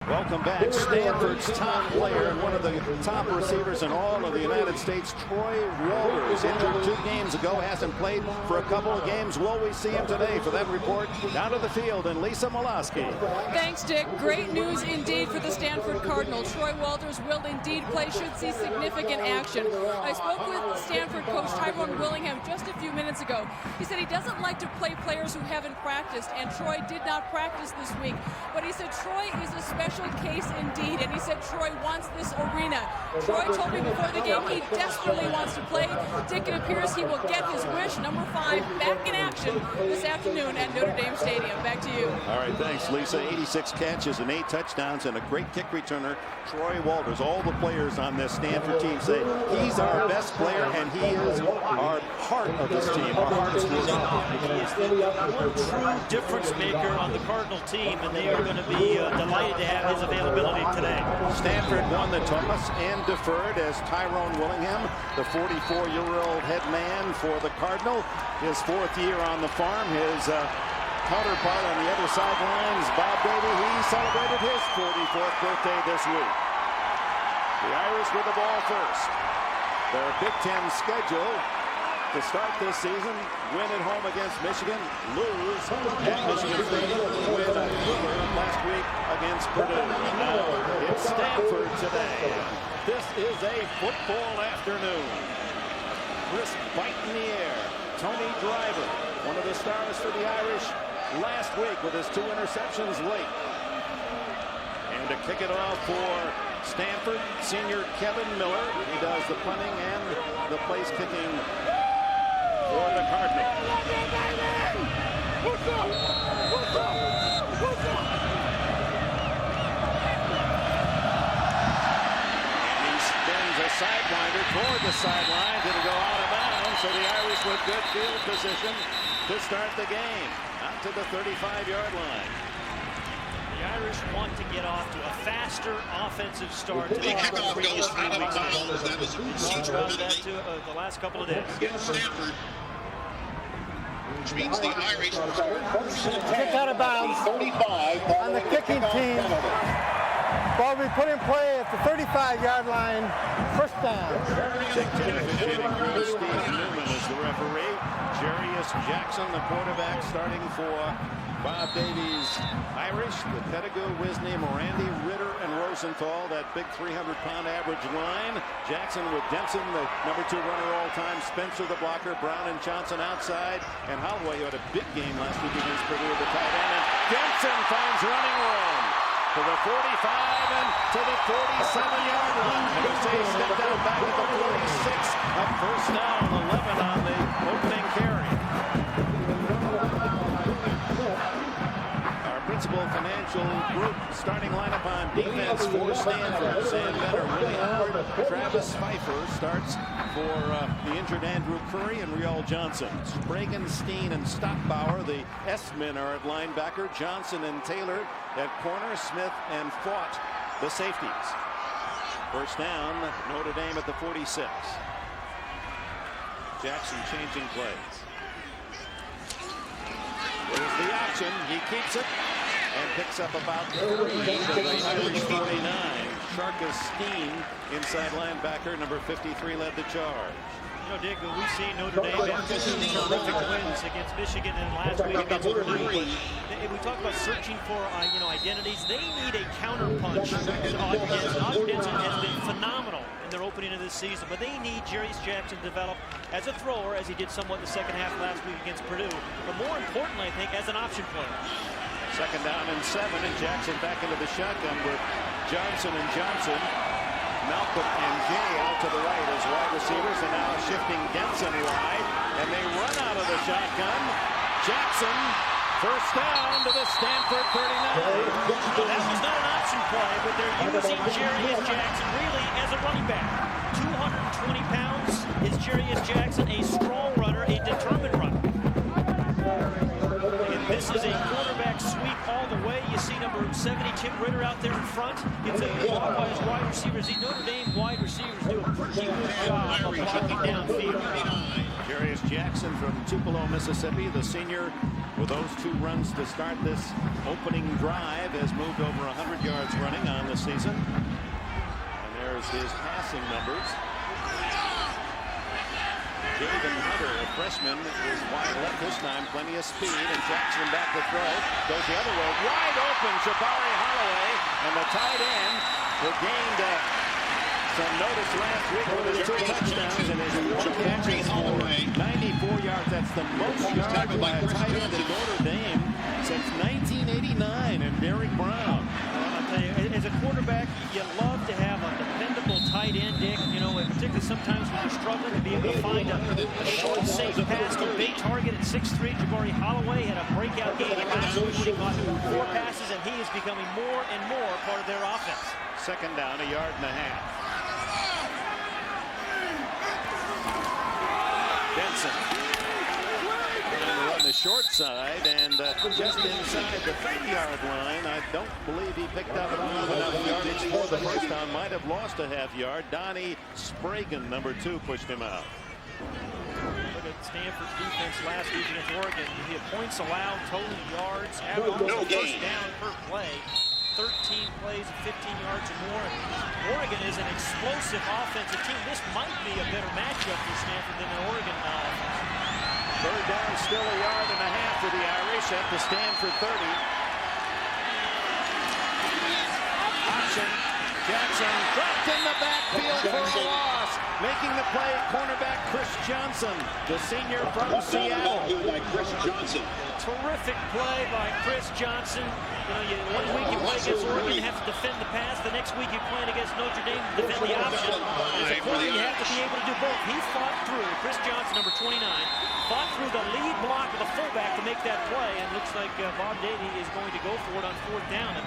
Welcome back. Stanford's top player and one of the top receivers in all of the United States, Troy Walters, injured 2 games ago, hasn't played for a couple of games. Will we see him today? For that report, down to the field, and Lisa Molosky. Thanks, Dick. Great news indeed for the Stanford Cardinals. Troy Walters will indeed play, should see significant action. I spoke with Stanford coach Tyrone Willingham just a few minutes ago. He said he doesn't like to play players who haven't practiced, and Troy did not practice this week. But he said Troy is a special case indeed, and he said Troy wants this arena. Troy told me before the game he desperately wants to play. Dick, it appears he will get his wish. Number 5 back in action this afternoon at Notre Dame Stadium. Back to you. All right, thanks, Lisa. 86 catches and 8 touchdowns and a great kick returner, Troy Walters. All the players on this Stanford team say he's our best player, and he is our heart of this team, our hardest worker. He is the one true difference maker on the Cardinal team, and they are going to be delighted to have his availability today. Stanford won the toss and deferred as Tyrone Willingham, the 44-year-old head man for the Cardinal, his 4th year on the farm. His counterpart on the other sidelines, Bob Davie, he celebrated his 44th birthday this week. The Irish with the ball first. Their Big Ten schedule to start this season: win at home against Michigan, lose at Michigan State, win a thriller last week against Purdue. Now it's Stanford today. This is a football afternoon. Crisp bite in the air. Tony Driver, one of the stars for the Irish last week with his 2 interceptions late. And to kick it off for Stanford, senior Kevin Miller. He does the punting and the place kicking for the Cardinals. And he spins a sidewinder toward the sideline. It'll go out of bounds, so the Irish with good field position to start the game. Out to the 35-yard line. The Irish want to get off to a faster offensive start. The kickoff goes out of bounds. That was a procedural penalty the last couple of days. against Stanford, which means the Irish will score. Kick out of bounds on the kicking team. Ball will be put in play at the 35-yard line. First down. Big Ten officiating crew, Steve Newman is the referee. Jarius Jackson, the quarterback, starting for Bob Davie's Irish. The Pettigrew, Wisney, Morandi, Ritter, and Rosenthal, that big 300-pound average line. Jackson with Denson, the number 2 runner all time. Spencer, the blocker. Brown and Johnson outside. And Holloway, who had a big game last week against Purdue, the tight end. And Denson finds running room to the 45 and to the 47-yard line. Hussein stepped out back at the 46. Up first down, 11 on the opening carry. Our principal financial group starting lineup on defense for Stanford. Sam Bennett, Willie Howard, Travis Pfeiffer starts for the injured Andrew Curry and Rial Johnson. Spragan, Steen, and Stockbauer, the S-men, are at linebacker. Johnson and Taylor at corner. Smith and Fought, the safeties. First down, Notre Dame at the 46. Jackson changing plays. There's the action. He keeps it and picks up about 3 to the Irish 49. Sharkus Steen, inside linebacker, number 53, led the charge. You know, Dick, we've seen Notre Dame have 2 terrific wins against Michigan and last week against Purdue. We talk about searching for, identities. They need a counterpunch. Andre Denson has been phenomenal in their opening of this season, but they need Jarius Jackson to develop as a thrower, as he did somewhat in the second half last week against Purdue, but more importantly, I think, as an option player. Second down and 7, and Jackson back into the shotgun with Johnson and Johnson. Malcolm and Jay out to the right as wide receivers, and now shifting Denson wide, and they run out of the shotgun. Jackson, first down to the Stanford 39. That was not an option play, but they're using Jarius Jackson really as a running back. 220 pounds is Jarius Jackson, a strong runner, a determined runner. And this is a quarterback sweep all the way. You see number 70, Tim Ritter, out there in front. Gets a block by his wide receivers. These Notre Dame wide receivers do a pretty good job of blocking downfield. Jarius Jackson from Tupelo, Mississippi, the senior, with those 2 runs to start this opening drive, has moved over 100 yards running on the season. And there's his passing numbers. Javen Hunter, a freshman, is wide left this time. Plenty of speed, and Jackson back to throw. Goes the other way. Wide open, Jabari Holloway. And the tight end, who gained some notice last week with his 2 touchdowns and his 4 catches for 94 yards. That's the most yards by a tight end in Notre Dame since 1989. And Derrick Brown. I'll tell you, as a quarterback, you love to have a dependable tight end, Dick. You know, particularly sometimes when you're struggling to be able to find a short, safe pass to a big target at 6'3". Jabari Holloway had a breakout game last week when he caught 4 passes, and he is becoming more and more part of their offense. Second down, 1.5 yards. Benson trying to run the short side, and just inside the 30-yard line. I don't believe he picked up enough yardage for the first down. Might have lost a half yard. Donnie Spragan, number 2, pushed him out. Look at Stanford's defense last week against Oregon. He had points allowed, total yards, average almost a first down per play. 13 plays of 15 yards or more. Oregon is an explosive offensive team. This might be a better matchup for Stanford than the Oregon offense. Third down, still 1.5 yards for the Irish at the Stanford 30. Option. Jackson dropped in the backfield for a loss. Making the play, cornerback Chris Johnson, the senior from Seattle. Terrific play by Chris Johnson. You know, 1 week you play against Oregon, you have to defend the pass. The next week you're playing against Notre Dame to defend the option. As a corner, you have to be able to do both. He fought through, Chris Johnson, number 29, fought through the lead block of the fullback to make that play, and looks like Bob Davie is going to go for it on 4th down. And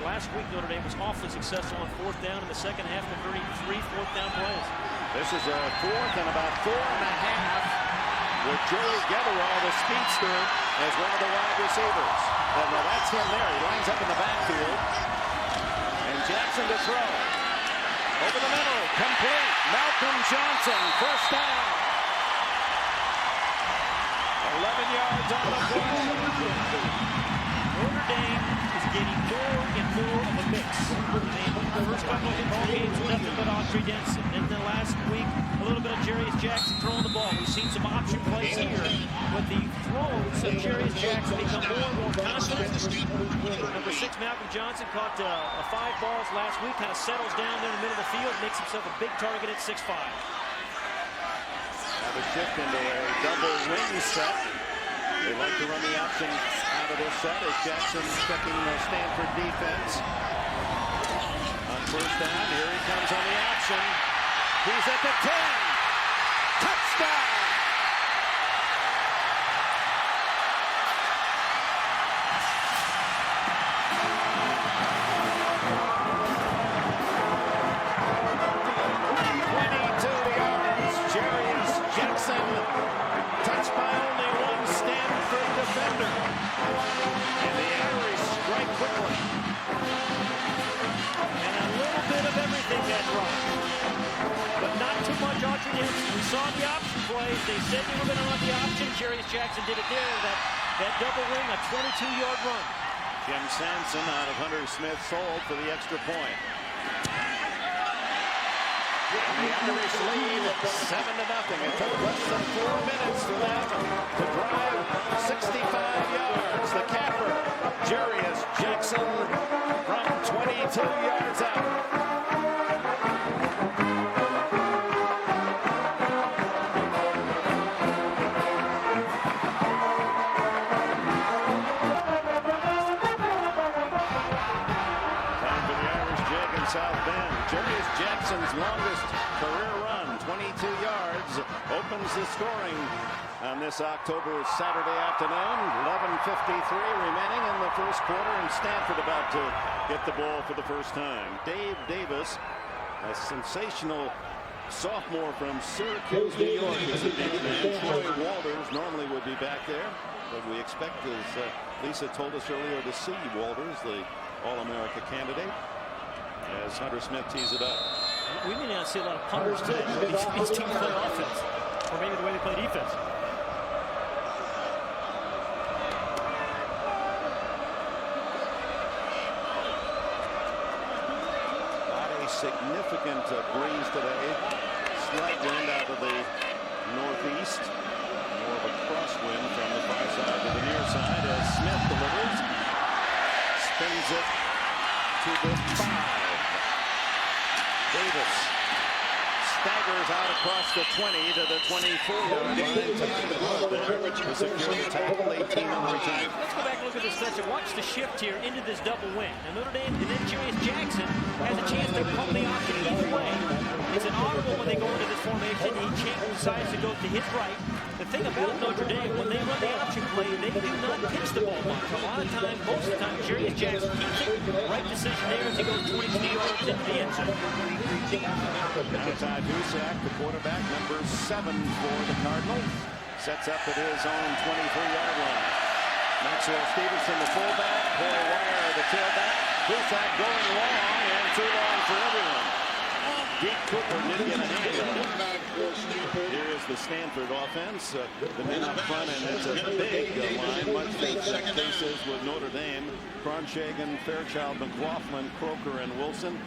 last week, Notre Dame was awfully successful on 4th down in the second half, converting 3 4th down plays. This is a 4th and about 4.5 with Joey Getterall, the speedster, as one of the wide receivers. Well, that's him there. He lines up in the backfield. And Jackson to throw. Over the middle, complete. Malcolm Johnson, first down. 11 yards on the play. Notre Dame is getting more and more of a mix. The first couple of ball games were nothing but Audrey Denson. And then last week, a little bit of Jarius Jackson throwing the ball. We've seen some option plays here, but the throws of Jarius Jackson become more and more confident. Number 6, Malcolm Johnson, caught 5 balls last week, kind of settles down there in the middle of the field, makes himself a big target at 6'5". Now the shift into a double wing set. They like to run the option out of this set as Jackson checking the Stanford defense. On first down, here he comes on the option. He's at the 10. Touchdown! We saw the option plays. They said they were going to run the option. Jarius Jackson did it there. That double wing, a 22-yard run. Jim Sanson out of Hunter Smith sold for the extra point. And the Irish lead 7-0. It took less than 4 minutes for them to drive 65 yards. The capper, Jarius Jackson, from 22 yards out. South Bend. Jarius Jackson's longest career run, 22 yards, opens the scoring on this October Saturday afternoon. 11:53 remaining in the first quarter, and Stanford about to get the ball for the first time. Dave Davis, a sensational sophomore from Syracuse, New York, is a big man. Troy Walters normally would be back there, but we expect his Lisa told us earlier to see Walters, the All-America candidate, as Hunter Smith tees it up. We may not see a lot of punters today. These teams play offense, or maybe the way they play defense. Not a significant breeze today. Slight wind out of the northeast. More of a crosswind from the far side to the near side as Smith delivers. Spins it to the 5. Davis staggers out across the 20 to the 24-yard line. To secure the tackle, 18 on the return. Let's go back and look at this session. Watch the shift here into this double wing. Now Notre Dame and then Jarius Jackson has a chance to pump the option either way. It's an audible when they go into this formation. He decides to go to his right. The thing about Notre Dame, when they run the option play, they do not pitch the ball much. A lot of time, most of the time, Jarius Jackson keeps it. Right decision there as he goes 22 yards into the end zone. Now Todd Husak, the quarterback, number 7 for the Cardinal, sets up at his own 23-yard line. Maxwell Stevenson, the fullback, Corey Wire, the tailback. Husak going long and too long for everyone. Deke Cooper didn't get a hand. Here is the Stanford offense. The men up front, and it's a big line, much as the case is with Notre Dame. Cronshagen, Fairchild, McLaughlin, Croker, and Wilson.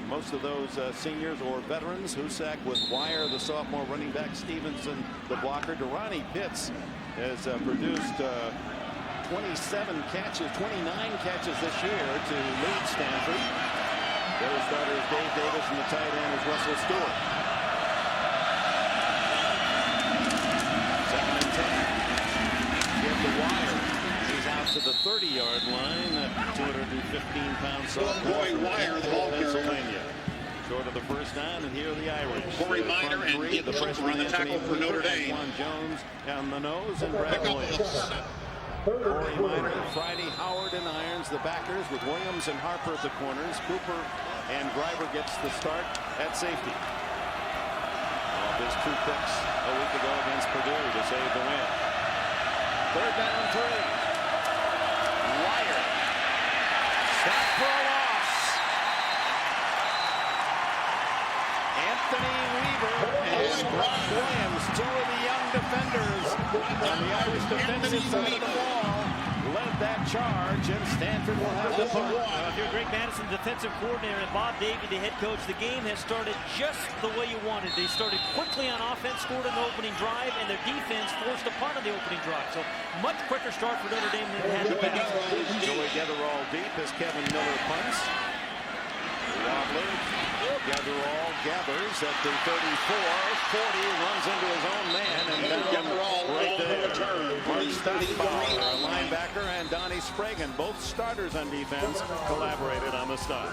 Most of those seniors or veterans. Husak with Wire, the sophomore running back. Stevenson, the blocker. Durrani Pitts has produced 27 catches, 29 catches this year to lead Stanford. Their starter is Dave Davis, and the tight end is Russell Stewart. 2nd and 10. Get the Wire. He's out to the 30-yard line. 215-pound sophomore from Pennsylvania. Short of the first down, and here are the Irish. Corey Minor and Pete the freshman on the tackle for Notre Dame. Juan Jones down the nose, and Brad Williams. Corey Minor, Friday, Howard, and Irons, the backers, with Williams and Harper at the corners. Cooper and Driver gets the start at safety. There's 2 picks a week ago against Purdue to save the win. 3rd down 3. Wire. Stop for a loss. Anthony Weaver and Brock Williams, 2 of the young defenders on the Irish defensive side of the ball, led that charge, and Stanford will have the punt. If you're Greg Madison, defensive coordinator, and Bob Davie, the head coach, the game has started just the way you wanted. They started quickly on offense, scored an opening drive, and their defense forced a punt on the opening drive. So much quicker start for Notre Dame than they had in the past. Joey Getherall deep as Kevin Miller punts. Wobbler. Getherall gathers at the 34, 40, runs into his own man, and down right there. Mark Stockbauer, a linebacker, and Donnie Spragan, both starters on defense, collaborated on the stop.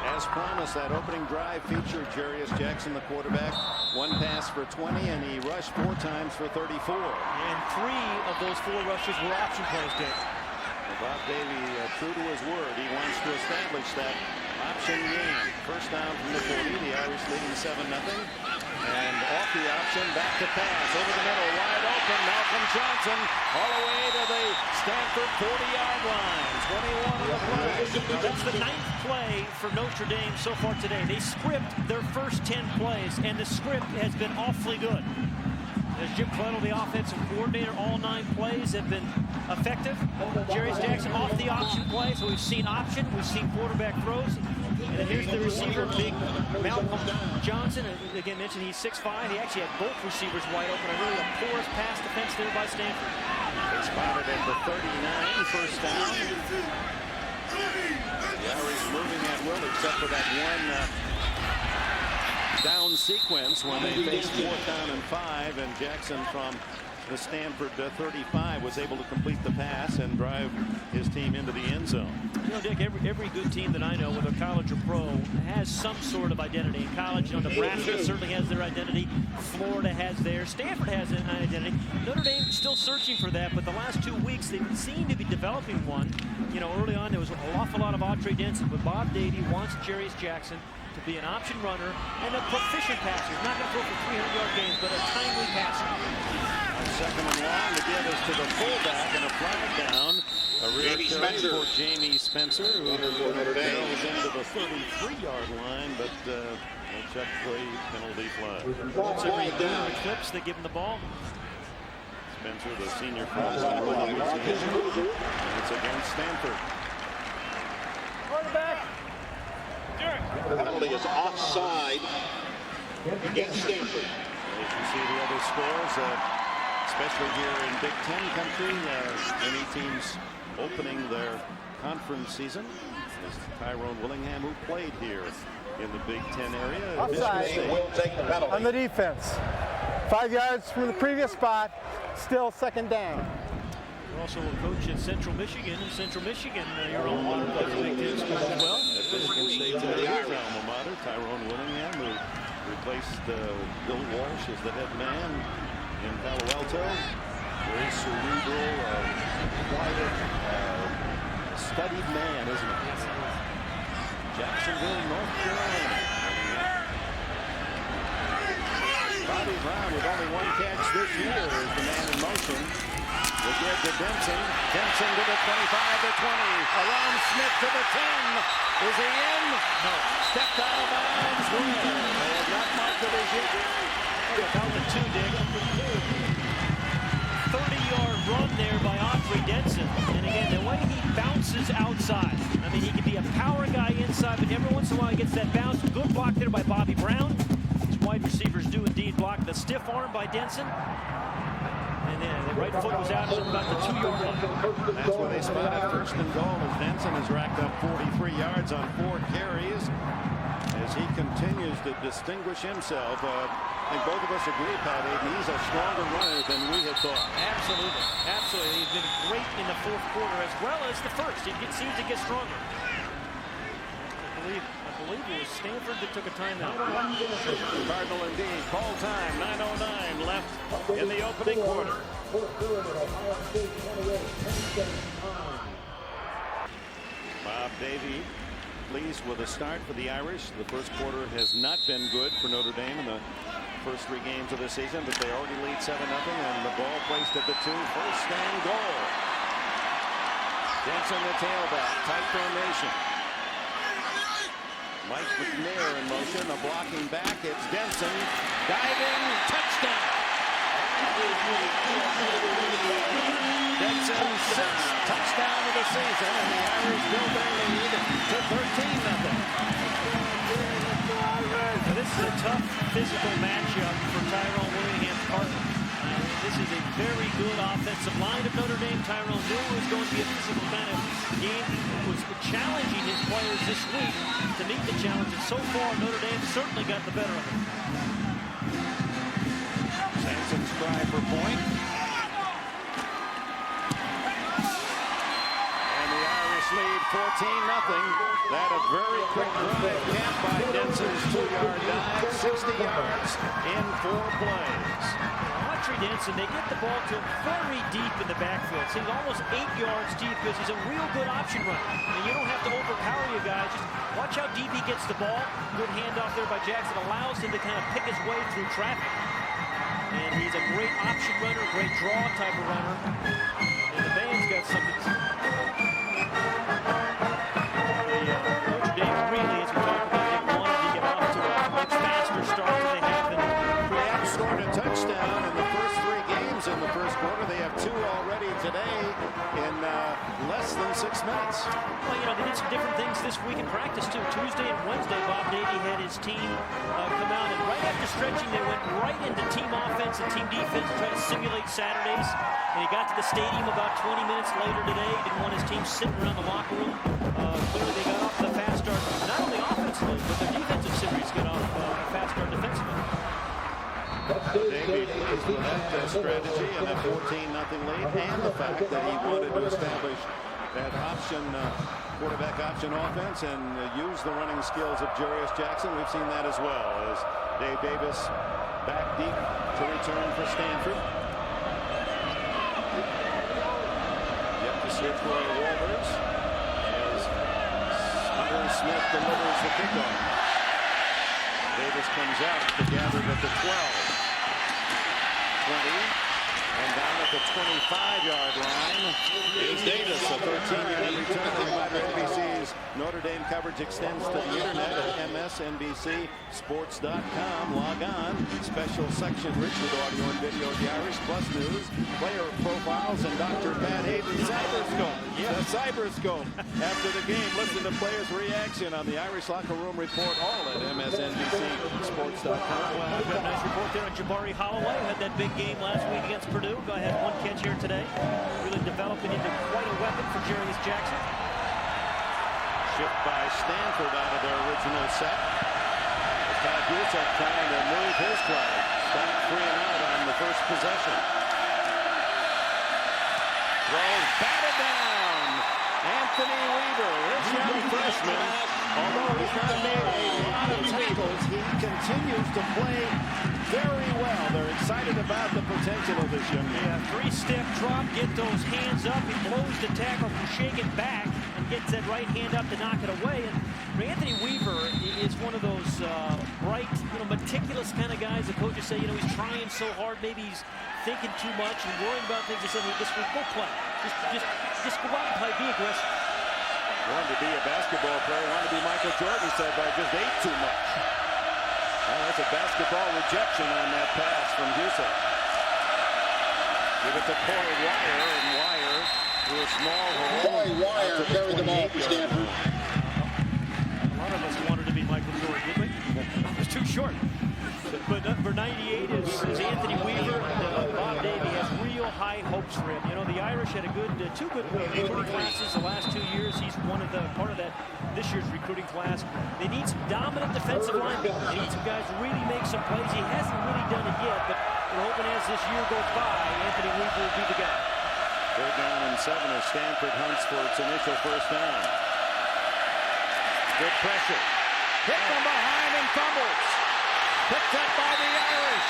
As promised, that opening drive featured Jarius Jackson, the quarterback. 1 pass for 20, and he rushed 4 times for 34. And 3 of those 4 rushes were option plays, Dick. Bob Davie, true to his word, he wants to establish that option game. First down from the 40, the Irish leading 7-0. And off the option, back to pass, over the middle, wide open, Malcolm Johnson, all the way to the Stanford 40-yard line. 21 on the play. Now that's the 9th play for Notre Dame so far today. They script their first 10 plays, and the script has been awfully good. As Jim Cledel, the offensive coordinator, all 9 plays have been effective. Jarius Jackson off the option play, so we've seen option, we've seen quarterback throws. And then here's the receiver, big Malcolm Johnson. Again, mentioned he's 6'5". He actually had both receivers wide open. A really porous pass defense there by Stanford. They spotted at the 39, first down. The Irish moving at will, except for that one down sequence when they faced 4th down and 5, and Jackson from the Stanford 35 was able to complete the pass and drive his team into the end zone. You know, Dick, every good team that I know, whether college or pro, has some sort of identity. In college, you know, Nebraska certainly has their identity. Florida has theirs. Stanford has an identity. Notre Dame still searching for that, but the last 2 weeks they seem to be developing one. You know, early on there was an awful lot of Audrey Denson, but Bob Davie wants Jarius Jackson to be an option runner and a proficient passer. He's not going to throw for 300-yard games, but a timely passer. Second and long, the give is to the fullback and a flag down. A rear carry for Jamie Spencer, who barrels into the 33-yard line, but will check the penalty flag. Once every down clips, they give him the ball. Spencer, the senior from Louisiana, and it's against Stanford. Quarterback. The penalty is offside against Stanford. As you see the other scores, especially here in Big Ten country, many teams opening their conference season. Is Tyrone Willingham, who played here in the Big Ten area. Offside Will take the penalty. on the defense. 5 yards from the previous spot, still second down. You're also a coach at Central Michigan, and Central Michigan, your alma mater, plays a Big Ten school as well. At Michigan State, his alma mater, Tyrone Willingham, who replaced Bill Walsh as the head man in Palo Alto. Very cerebral, quiet, studied man, isn't he? Jacksonville, North Carolina. Bobby Brown with only one catch this year is the man in motion. The give to Denson. Denson to the 25, the 20. Around Smith to the 10. Is he in? No. Stepped out of bounds. They have not marked it as yet. About the 2, Dick. 30-yard run there by Audrey Denson. And again, the way he bounces outside. I mean, he can be a power guy inside, but every once in a while he gets that bounce. Good block there by Bobby Brown. His wide receivers do indeed block. The stiff arm by Denson. And then the right foot was out at about the 2-yard line. That's where they spotted first and goal as Denson has racked up 43 yards on 4 carries. As he continues to distinguish himself, I think both of us agree, Pat Aiden, he's a stronger runner than we had thought. Absolutely. Absolutely. He's been great in the fourth quarter as well as the first. He seems to get stronger. I believe it was Stanford that took a timeout. Cardinal indeed. Ball time. 9:09 left in the opening quarter. Bob Davie pleased with the start for the Irish. The first quarter has not been good for Notre Dame in the first 3 games of the season, but they already lead 7-0, and the ball placed at the 2. First and goal. Denson the tailback. Tight formation. Mike McNair in motion, a blocking back. It's Denson, diving, touchdown. Denson, 6th touchdown of the season, and the Irish build their lead to 13-0. This is a tough physical matchup for Tyrone Willingham's partner. This is a very good offensive line of Notre Dame. Tyrone knew it was going to be a physical kind of game. Was challenging his players this week to meet the challenge, and so far Notre Dame certainly got the better of it. Sanson's try for point. And the Irish lead 14-0. That a very quick drive capped by Denson's 2-yard dive, 60 yards in 4 plays. Audrey Denson, they get the ball to him very deep in the backfield. So he's almost 8 yards deep because he's a real good option runner. And you don't have to overpower you guys. Just watch how deep he gets the ball. Good handoff there by Jackson. Allows him to kind of pick his way through traffic. And he's a great option runner, great draw type of runner. And the band's got something. Notre Dame really, as we talked about, they wanted to get off to a much faster start than they have been. They have scored a touchdown in the first 3 games in the first quarter. They have 2 already today in less than 6 minutes. Well, you know, they did some different things this week in practice, too. Tuesday and Wednesday, Bob Davie had his team come out, and right after stretching, they went right into team offense and team defense to try to simulate Saturdays. And he got to the stadium about 20 minutes later today. He didn't want his team sitting around the locker room. Clearly, they got off to a fast start, not only offensively, but their defensive series got off a fast start defensively. Davey pleased with that strategy and that 14-0 lead, and the fact that he wanted to establish that option, quarterback option offense, and use the running skills of Jarius Jackson. We've seen that as well, as Dave Davis back deep to return for Stanford. Yet to see Troy Walters as Hunter Smith delivers the kickoff. Davis comes out to gather at the 12, 20, and down at the 25-yard line is Davis. A 13-yard return. Reminder, NBC's Notre Dame coverage extends to the internet at msnbcsports.com. Log on. Special section rich with audio and video of the Irish, plus news, player profiles, and Dr. Pat Hayden's Cyberscope. Yeah, the Cyberscope. After the game, listen to players' reaction on the Irish Locker Room Report, all at msnbcsports.com. Well, we've got a nice report there on Jabari Holloway, who had that big game last week against Purdue. Go ahead, one catch here today. Really developing into quite a weapon for Jarius Jackson. Shift by Stanford out of their original set. Todd Husek trying to move his crowd. Stop 3 and out on the first possession. Throws batted down. Anthony Weaver, this young freshman, although he's not made a lot of tackles, he continues to play very well. They're excited about the potential of this young man. Yeah, 3-step drop, get those hands up. He blows the tackle from shaking back and gets that right hand up to knock it away. And Anthony Weaver is one of those bright, meticulous kind of guys. The coaches say, he's trying so hard. Maybe he's thinking too much and worrying about things. They said, hey, this week, go play. Just go out and play. Be aggressive. Wanted to be a basketball player. Wanted to be Michael Jordan, he said, but I just ate too much. Well, that's a basketball rejection on that pass from Husek. Give it to Coy Wire, and Wire through a small hole. Coy Wire carried the ball for Stanford. A lot of us wanted to be Michael Jordan, didn't we? It was too short. But number 98 is Anthony Weaver. Bob Davey has real high hopes for him. The Irish had two good recruiting classes the last 2 years. He's part of that this year's recruiting class. They need some dominant defensive linemen. They need some guys to really make some plays. He hasn't really done it yet, but we're hoping as this year goes by, Anthony Weaver will be the guy. 3rd down and 7 as Stanford hunts for its initial first down. Good pressure. Hit from behind and fumbles. Picked up by the Irish.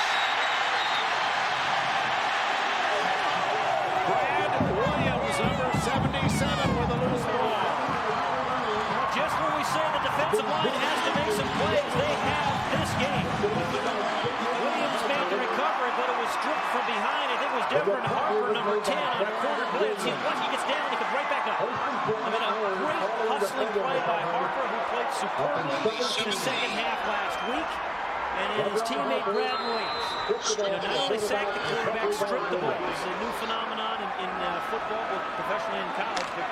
Brad Williams, number 77, with a loose ball. Just when we say the defensive line has to make some plays, they have this game. Williams made the recovery, but it was stripped from behind. I think it was Devin Harper, number 10, on a corner blitz. Once he gets down, he comes right back up. I mean, a great hustling play by Harper, who played superbly in the second half last week. And his teammate Brad Williams, not only sacked the quarterback, stripped the ball. It's a new phenomenon in football, both professionally and college. But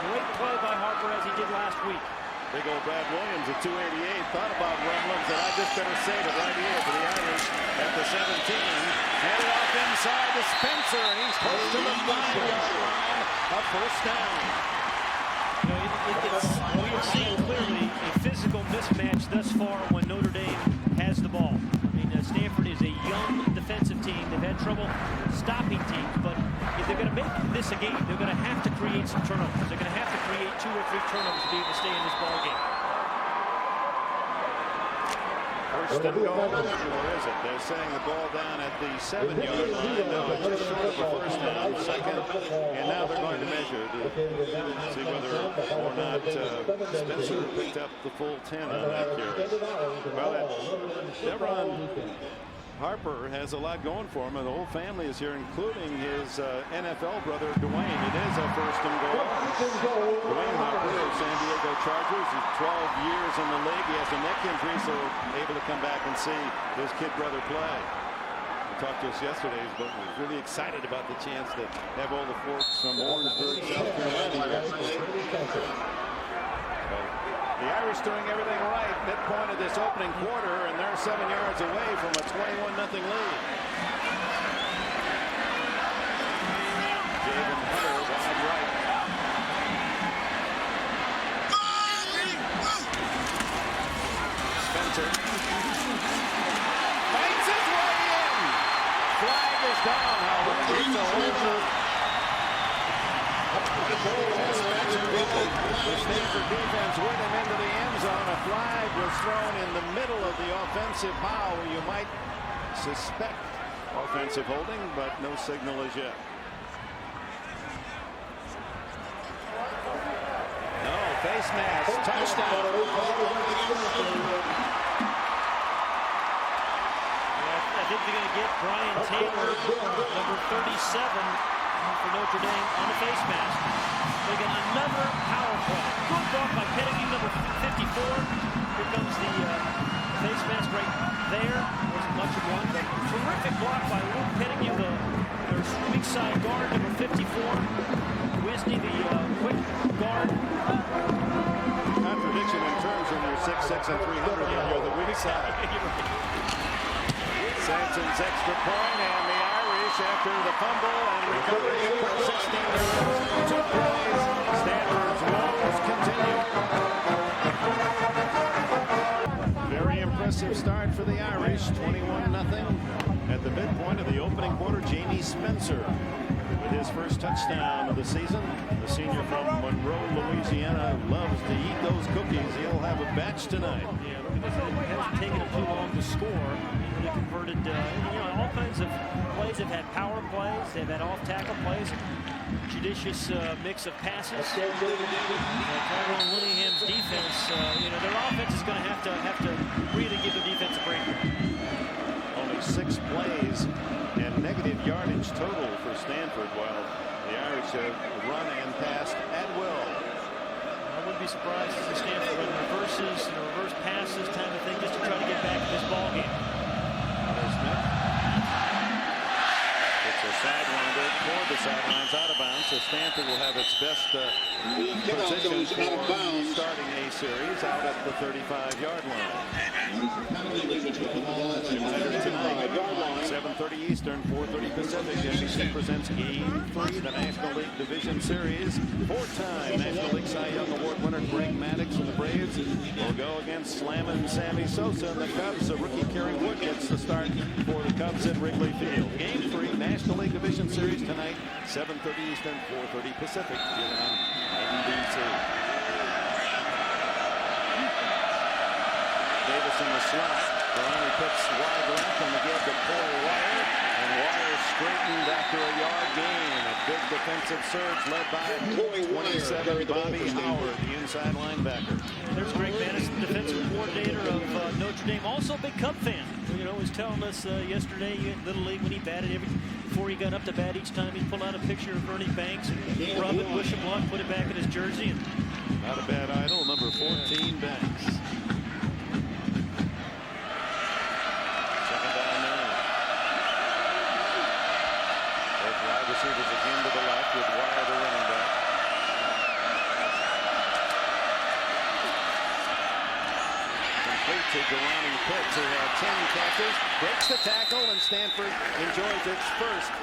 great play by Harper as he did last week. Big old Brad Williams at 288 thought about Rumblings, and I just better save it right here for the Irish at the 17. Handed off inside to Spencer, and he's close to the 5-yard line. A first down. We have seen clearly a physical mismatch thus far when Notre Dame has the ball. I mean, Stanford is a young defensive team. They've had trouble stopping teams, but if they're going to make this a game, they're going to have to create some turnovers. They're going to have to create 2 or 3 turnovers to be able to stay in this ball game. First and goal, or is it? They're saying the ball down at the 7-yard line. No, it's just short of the first down, second. And now they're going to measure to see whether or not Spencer picked up the full 10 on that carry. Well, Devron Harper has a lot going for him, and the whole family is here, including his NFL brother, Dwayne. It is a first and goal. Dwayne Harper of San Diego Chargers. He's 12 years in the league. He has a neck injury, so able to come back and see his kid brother play. He talked to us yesterday, but was really excited about the chance to have all the folks from Orangeburg, South Carolina. The Irish doing everything right, midpoint of this opening quarter, and they're 7 yards away from a 21-0 lead. Jaden Hunter wide right. Spencer fights his way in. down, however. It's a holder. The Stanford defense with him into the end zone. A flag was thrown in the middle of the offensive pile where you might suspect offensive holding, but no signal as yet. No, face mask, touchdown. I think they're going to get Brian Taylor, number 37. For Notre Dame on the face mask. They get another power play. Good block by Pettigrew, number 54. Here comes the face mask right there. Wasn't much of one, but terrific block by Luke Pettigrew, their weak side guard, number 54. Wisney, the quick guard. Contradiction in terms when you're 6'6" and 300 and you're the weak side. Sampson's extra point and the Irish after the fumble and recovery for 16 yards. 2 plays. Stanford's woes continue. Very impressive start for the Irish. 21-0 at the midpoint of the opening quarter. Jamie Spencer with his first touchdown of the season. The senior from Monroe, Louisiana, loves to eat those cookies. He'll have a batch tonight. Yeah, it hasn't taken him too long to score. They converted, all kinds of plays. They've had power plays. They've had off-tackle plays. Judicious mix of passes. Tyrone Willingham's defense, their offense is going to have to really give their defense a break. Only 6 plays and negative yardage total for Stanford, while the Irish have run and passed at will. I wouldn't be surprised to see Stanford run reverses, reverse passes, kind of thing, just to try to get back to this ball game. It's a sidewinder toward the sidelines, out of bounds, so Stanford will have its best position for starting a series out at the 35-yard line. 7:30 Eastern, 4:30 Pacific. NBC presents Game 3, the National League Division Series. 4-time National League Cy Young Award winner Greg Maddux and the Braves will go against Slammin' Sammy Sosa and the Cubs. The rookie Kerry Wood gets the start for the Cubs at Wrigley Field. Game 3, National League Division Series tonight, 7:30 Eastern, 4:30 Pacific. Here on NBC. Davis in the slot. Ronnie Pitts wide left on the give to Paul Wire. And Wire straightened after a yard gain. A big defensive surge led by 27 Bobby Howard, the inside linebacker. There's Greg Maddux, the defensive coordinator of Notre Dame, also a big Cub fan. Was telling us yesterday in Little League when he batted before he got up to bat each time, he'd pull out a picture of Ernie Banks and rub it, wish him luck, put it back in his jersey. And not a bad idol, number 14 Banks. Receivers again to the left with Wire, the running back. Complete to Ronnie Pitts, who had 10 catches, breaks the tackle, and Stanford enjoys its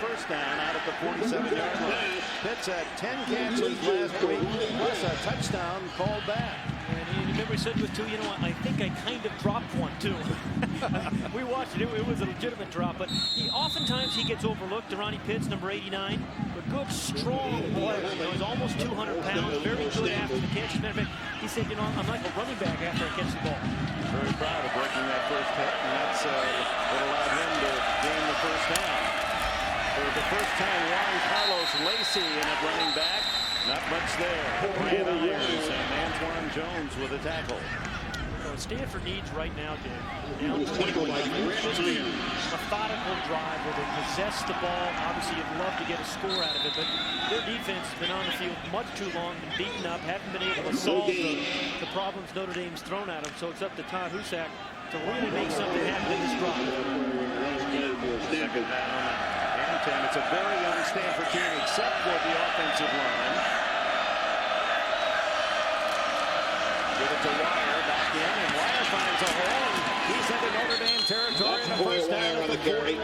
first down out at the 47-yard line. Pitts had 10 catches last week, plus a touchdown called back. And you remember he said it was 2, I think I kind of dropped one too. We watched it, it was a legitimate drop, but oftentimes he gets overlooked. Ronnie Pitts, number 89, but good, strong player. He's almost 200 pounds, very good after the catch. As a matter of fact, he said, I'm like a running back after I catch the ball. Very proud of breaking that first hit, and that's what allowed him to gain the first down. For the first time, Juan Carlos Lacey in at running back. Not much there. Brand Ayers and Antoine Jones with a tackle. Stanford needs right now, Dan, down 21. Just a methodical drive where they possess the ball. Obviously, you'd love to get a score out of it, but their defense has been on the field much too long, been beaten up, haven't been able to solve the problems Notre Dame's thrown at them. So it's up to Todd Husak to really make something happen in this drive. Second down and 10. It's a very young Stanford team, except for the offensive line. Give it to Wire, back in, and Wire finds a hole, and he's into Notre Dame territory. And a first down at the 41.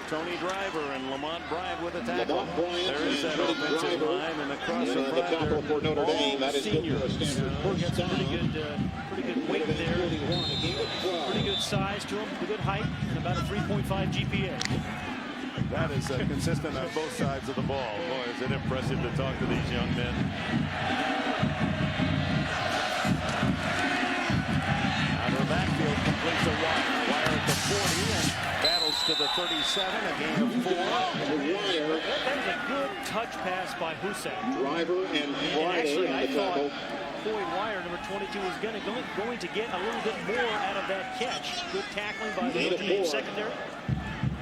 Tony Driver and Lamont Bryant with a tackle. There is that offensive line, and across the front, for Notre Dame. That is seniors. Got some pretty good weight there, pretty good size to him, good height, and about a 3.5 GPA. That is consistent on both sides of the ball. Boy, is it impressive to talk to these young men. Out of the backfield, completes a wire at the 40 and battles to the 37, a gain of 4. That was a good touch pass by Husak. Driver and Actually, I on the tackle. thought Boyd Wire, number 22, was going to get a little bit more out of that catch. Good tackling by the Notre Dame secondary.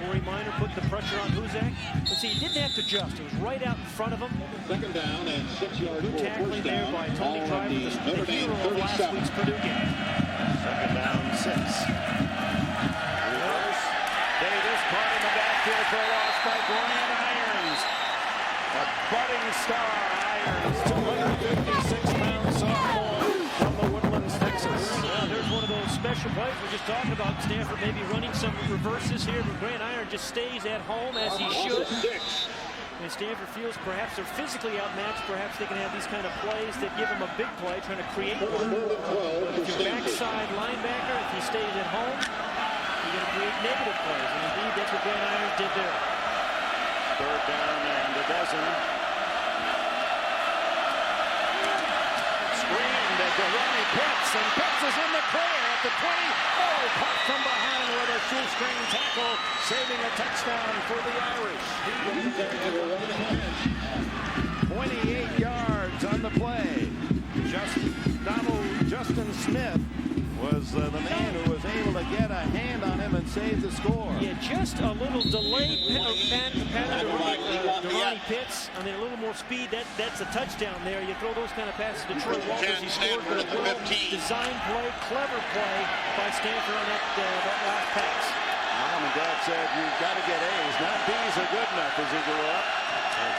Corey Minor putting the pressure on Husak. But see, he didn't have to adjust. It was right out in front of him. Second down and 6 yards. Good tackling there by Tony Driver, the hero of last week's Purdue game. Second down, 6. Reverse. Davis caught in the backfield for a loss by Brian Irons. A budding star, Irons, 256-pound sophomore from the Woodlands, Texas. Well, there's one of those special plays we're just talking about. Stanford maybe running some reverses here, but Grant Iron just stays at home as he should. And Stanford feels perhaps they're physically outmatched. Perhaps they can have these kind of plays that give them a big play, trying to create one. But if your backside linebacker, if he stays at home, you're going to create negative plays. And indeed, that's what Grant Iron did there. Third down and a dozen. Screened at Ronnie Pitts, and Pitts is in the clear at the 20. Oh, caught from behind with a shoestring tackle, saving a touchdown for the Irish. 28 yards on the play. Justin Smith was the man who was able to get a hand on him and save the score. Yeah, just a little delayed pattern to Ronnie Pitts. I mean, a little more speed. That's a touchdown there. You throw those kind of passes to Troy Walters. He scored with a well-designed play, clever play by Stanford on that last pass. Mom and Dad said, you've got to get A's. Not B's are good enough as he grew up.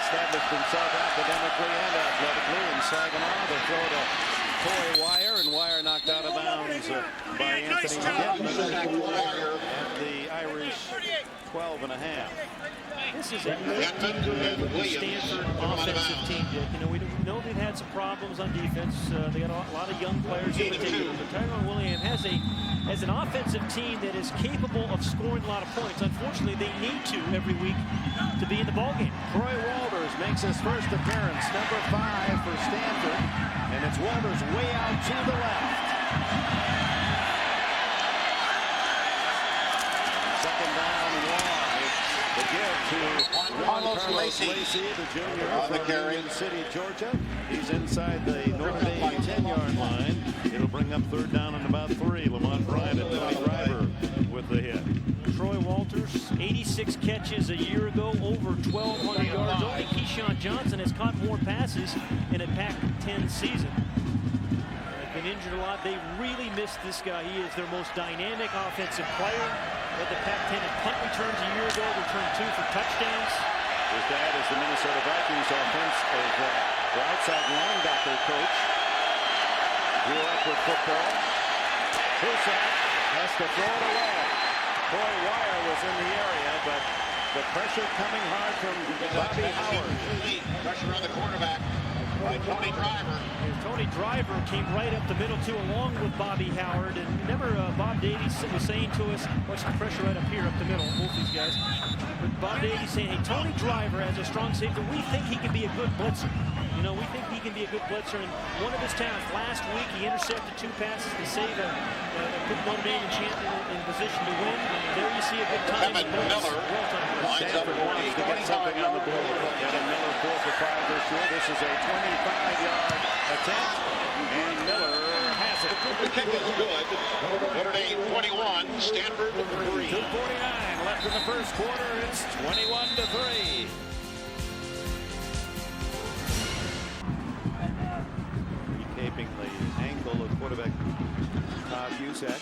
Established himself academically and athletically in Saginaw. The throw to Corey Wire, and Wire knocked out of bounds by Anthony Kentman at the Irish 12.5. This is a good Stanford offensive team, Dick. You know, we know they've had some problems on defense. They got a lot of young players in particular, but Tyrone Willingham has an offensive team that is capable of scoring a lot of points. Unfortunately, they need to every week to be in the ballgame. Troy Walters makes his first appearance, number 5 for Stanford, and it's Walters way out to the left. Second down and long. The give to Carlos Lacey, the junior from Union City, Georgia. He's inside the Notre Dame 10-yard line. It'll bring up third down and about 3. Lamont Bryant and Tony Driver with the hit. Troy Walters, 86 catches a year ago, over 1,200 yards. Only Keyshawn Johnson has caught more passes in a Pac-10 season. They've been injured a lot. They really missed this guy. He is their most dynamic offensive player. Led the Pac-10 in punt returns a year ago, returned 2 for touchdowns. His dad is the Minnesota Vikings the outside linebacker coach. Grew up with football. Husak has to throw it away. Corey Wire was in the area, but the pressure coming hard from Bobby Howard. Pressure on the quarterback by Tony Driver. And Tony Driver came right up the middle too, along with Bobby Howard. And remember, Bob Davies was saying to us, watch the pressure right up here, up the middle, both these guys. But Bob Davies saying, hey, Tony Driver as a strong safety, we think he can be a good blitzer. You know, we think he can be a good blitzer. And one of his talents, last week, he intercepted 2 passes to save put Notre Dame in position to win. There you see a good time. Miller Stanford wants to get something on the board. Getting Miller 4 for 5 this year. This is a 25-yard attempt, and Miller has it. The kick is good. Notre Dame 21, Stanford 3. 2:49 left in the first quarter. It's 21-3. Recaping the ankle of quarterback Todd Husak,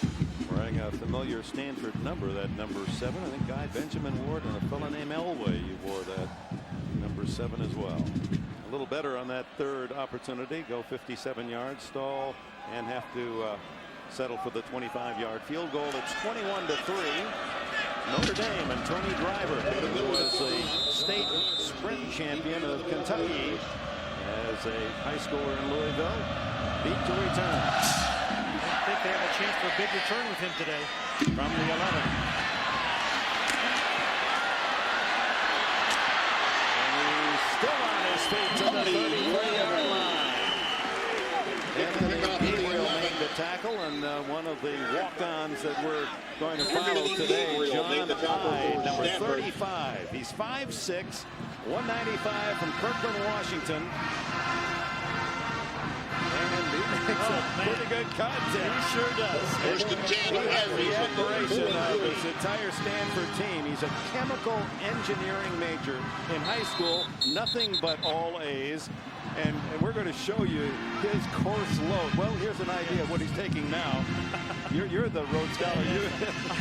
wearing a familiar Stanford number, that number 7. I think Guy Benjamin wore it, and a fellow named Elway, you wore that number 7 as well. A little better on that third opportunity. Go 57 yards, stall, and have to settle for the 25-yard field goal. It's 21-3. Notre Dame and Tony Driver, who was the state sprint champion of Kentucky as a high schooler in Louisville, beat to return. I think they have a chance for a big return with him today. From the 11. feet to the 33-yard line. Anthony Gabriel made the tackle, and one of the walk-ons that we're going to follow today, John Hyde, number 35. He's 5'6", 195 from Kirkland, Washington. And he makes a pretty good contact. He sure does. First and 10. He has the admiration of his entire Stanford team. He's a chemical engineering major in high school, nothing but all A's. And we're going to show you his course load. Well, here's an idea of what he's taking now. You're the Rhodes Scholar.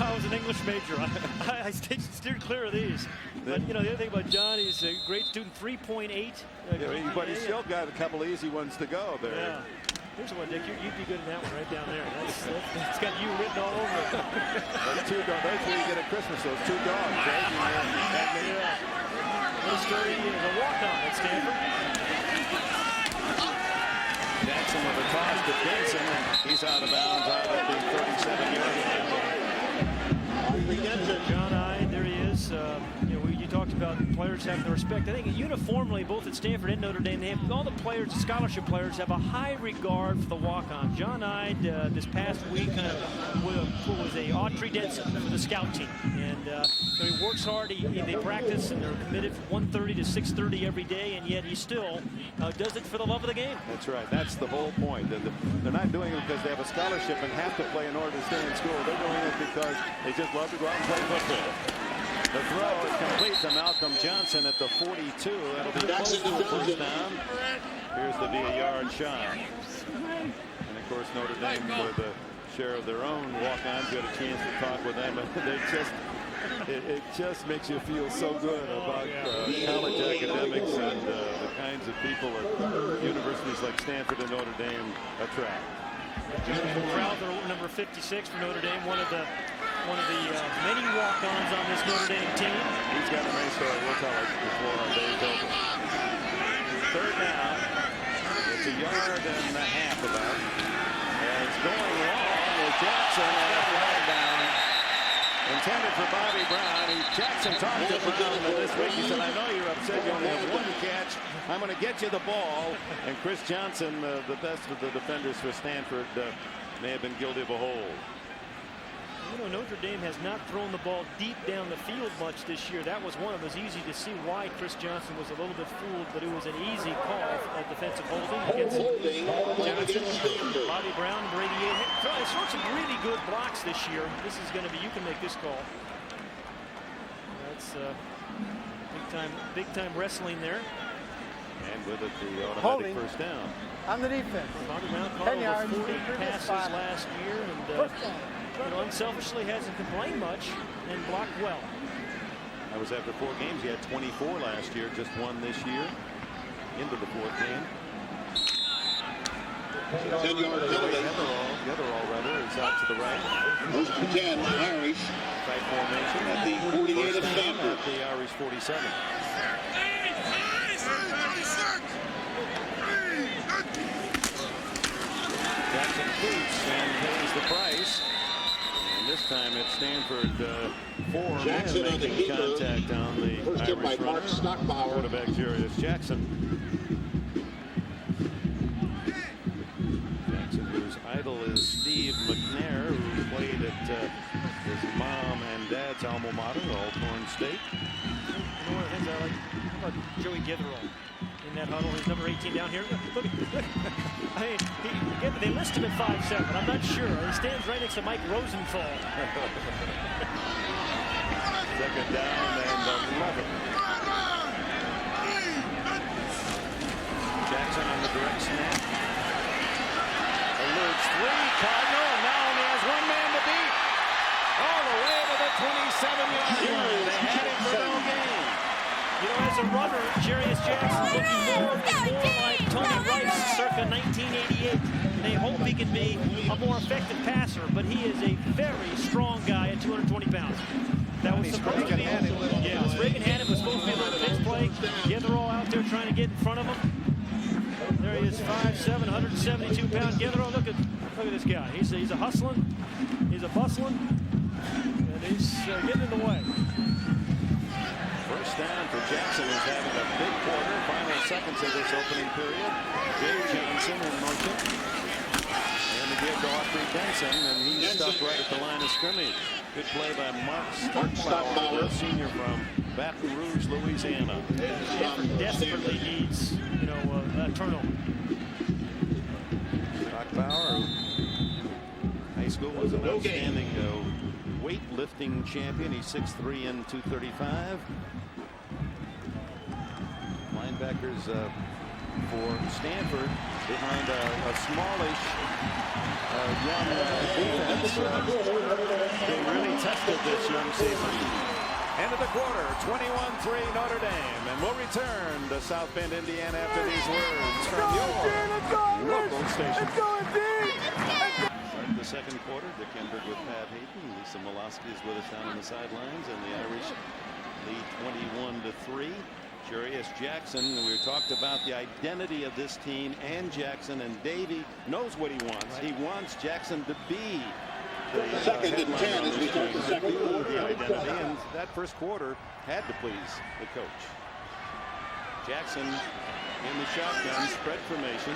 I was an English major. I steered clear of these. But, you know, the other thing about John, he's a great student, 3.8. But he's still got a couple easy ones to go there. Yeah. Here's one, Dick. You'd be good in that one right down there. It's got you written all over it. Those two dogs. That's what you get at Christmas, those two dogs, right? Yeah. This story is a walk-on at Stanford. Jackson with a toss to Benson, and he's out of bounds out at the 37-yard line. John Hyde, there he is. You know, you talked about players having the respect. I think uniformly, both at Stanford and Notre Dame, all the players, the scholarship players, have a high regard for the walk-on. John Hyde, this past week, was a Autry Denson for the scout team, and he works hard. They practice, and they're committed from 1:30 to 6:30 every day, and yet he still does it for the love of the game. That's right. That's the whole point. They're not doing it because they have a scholarship and have to play in order to stay in school. They're doing it because they just love to go out and play football. The throw is complete to Malcolm Johnson at the 42. That'll be close to a first down. Appears to be a yard shy. And of course, Notre Dame with a share of their own walk-ons. Got a chance to talk with them. It just makes you feel so good about college academics and the kinds of people that universities like Stanford and Notre Dame attract. Crowther, number 56 for Notre Dame, one of the many walk-ons on this Notre Dame team. He's got a nice story. We'll tell it before our day's over. Third down. It's a yard and a half about. And it's going long with Jackson and a flag down. Intended for Bobby Brown. Jackson talked to Brown this week. He said, I know you're upset. You only have one catch. I'm going to get you the ball. And Chris Johnson, the best of the defenders for Stanford, may have been guilty of a hold. You know, Notre Dame has not thrown the ball deep down the field much this year. That was one. It was easy to see why Chris Johnson was a little bit fooled, but it was an easy call of defensive holding against Johnson. Bobby Brown, Brady. They saw some really good blocks this year. This is going to be, you can make this call. That's big time wrestling there. And with it, the automatic first down. On the defense. Bobby Brown caught over 40 passes last year, and you know, unselfishly hasn't complained much and blocked well. That was after 4 games. He had 24 last year, just one this year. Into the 4th game. 10-yard penalty. Yetherall, rather, is out to the right. First and 10, Irish. Tight formation At the 48 of Stanford. At the Irish 47. Jackson boots and pays the price. And this time it's Stanford 4 men making contact on the Irish runner. Quarterback Jarius Jackson. Jackson, whose idol is Steve McNair, who played at his mom and dad's alma mater, Alcorn State. You know, one of the things I like about Joey Githerall in that huddle, his number 18 down here. Look. I mean, they list him at 5'7". I'm not sure. He stands right next to Mike Rosenthal. Second down and 11. Jackson on the direct snap. Eludes 3. Cardinal, and now only has one man to beat. All the way to the 27-yard line. They had it for no gain. You know, as a runner, Jarius Jackson looking more and more like Tony Rice circa 1988. They hope he can be a more effective passer, but he is a very strong guy at 220 pounds. That was supposed to be. Yeah, Reagan Hannon was supposed to be on the next play. Githerall out there trying to get in front of him. There he is, 5'7", 172-pound Githerall. Look at this guy. He's a hustling. He's a bustling. And he's getting in the way. First down for Jackson, who's having a big quarter. Final seconds of this opening period. Dave Johnson in motion. And the give to Autry Benson, and he's stuck right at the line of scrimmage. Good play by Mark Starkbauer, the senior from Baton Rouge, Louisiana. Stanford desperately needs, a turnover. Starkbauer, who high school was an outstanding weightlifting champion. He's 6'3" and 235. Linebackers for Stanford behind a smallish young defense. They really tested this young season. End of the quarter, 21-3 Notre Dame, and we'll return to South Bend, Indiana after these words from your local station. Start the second quarter, Dick Enberg with Pat Hayden. Lisa Molosky is with us down on the sidelines, and the Irish lead 21-3. Jarius Jackson, we talked about the identity of this team and Jackson, and Davey knows what he wants. He wants Jackson to be the second and 10 as we start the second quarter. The identity, and that first quarter had to please the coach. Jackson in the shotgun, spread formation,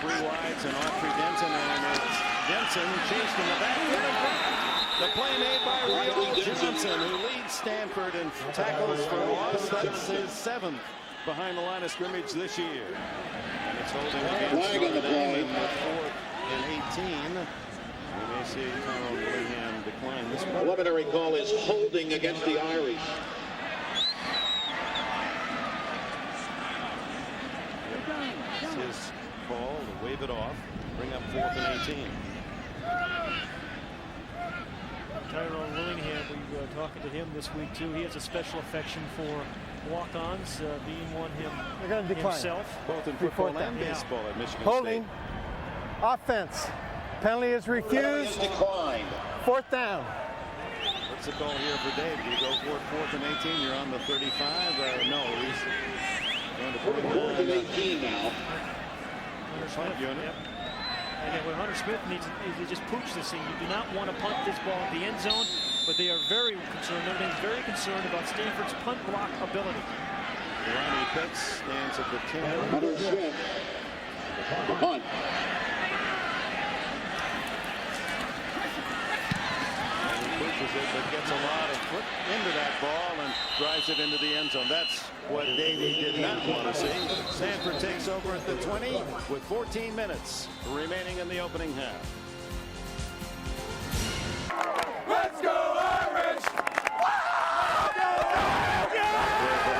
3 wides and Autry Denson, and it's Denson chased in the backfield. The play made by Rio Johnson, who leads Stanford in tackles for loss. That's his 7th behind the line of scrimmage this year. And it's holding against Notre Dame in the 4th and 18. We may see Tyrone Willingham decline this one. Preliminary call is holding against the Irish. It's his call to wave it off, bring up 4th and 18. Tyrone Willingham, we were talking to him this week too. He has a special affection for walk-ons, being one himself. Both in football and baseball at Michigan Holding. State. Offense. Penalty is refused. Declined. 4th down. What's the call here for Dave? Do you go for 4th and 18? You're on the 35. No, he's going to put it 4th and 18 now. Punt unit. Yep. And what Hunter Smith needs is just pooch this thing. You do not want to punt this ball at the end zone, but they are very concerned. Notre Dame's very concerned about Stanford's punt block ability. Ronnie Pitts stands at the 10. Hunter Smith. Punt. And he pushes it, but gets a lot of foot into that ball and drives it into the end zone. That's what Davey did not want to see. Stanford takes over at the 20 with 14 minutes remaining in the opening half. Let's go Irish! The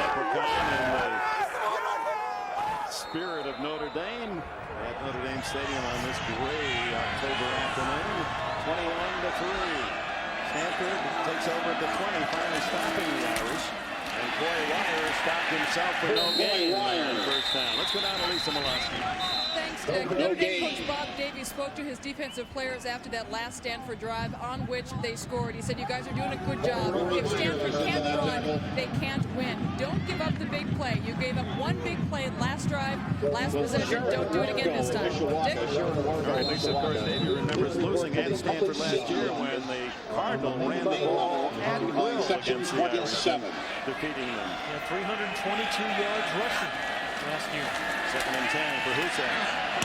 leprechaun in the spirit of Notre Dame at Notre Dame Stadium on this gray October afternoon. 21-3. Stanford takes over at the 20, finally stopping the Irish. And Coy Wire stopped himself for no gain on the first down. Let's go down to Lisa Molosky. Thanks, Dick. Notre Dame coach Bob Davie spoke to his defensive players after that last Stanford drive on which they scored. He said, you guys are doing a good job. If Stanford can't run, they can't win. Don't give up the big play. You gave up one big play last drive, last possession. Don't do it again this time. Dick? All right, Lisa, of course, Davey remembers losing at Stanford last year when the Cardinal ran the ball at will against the Irish, defeating them. Yeah, 322 yards rushing last year. 2nd and 10 for Husak.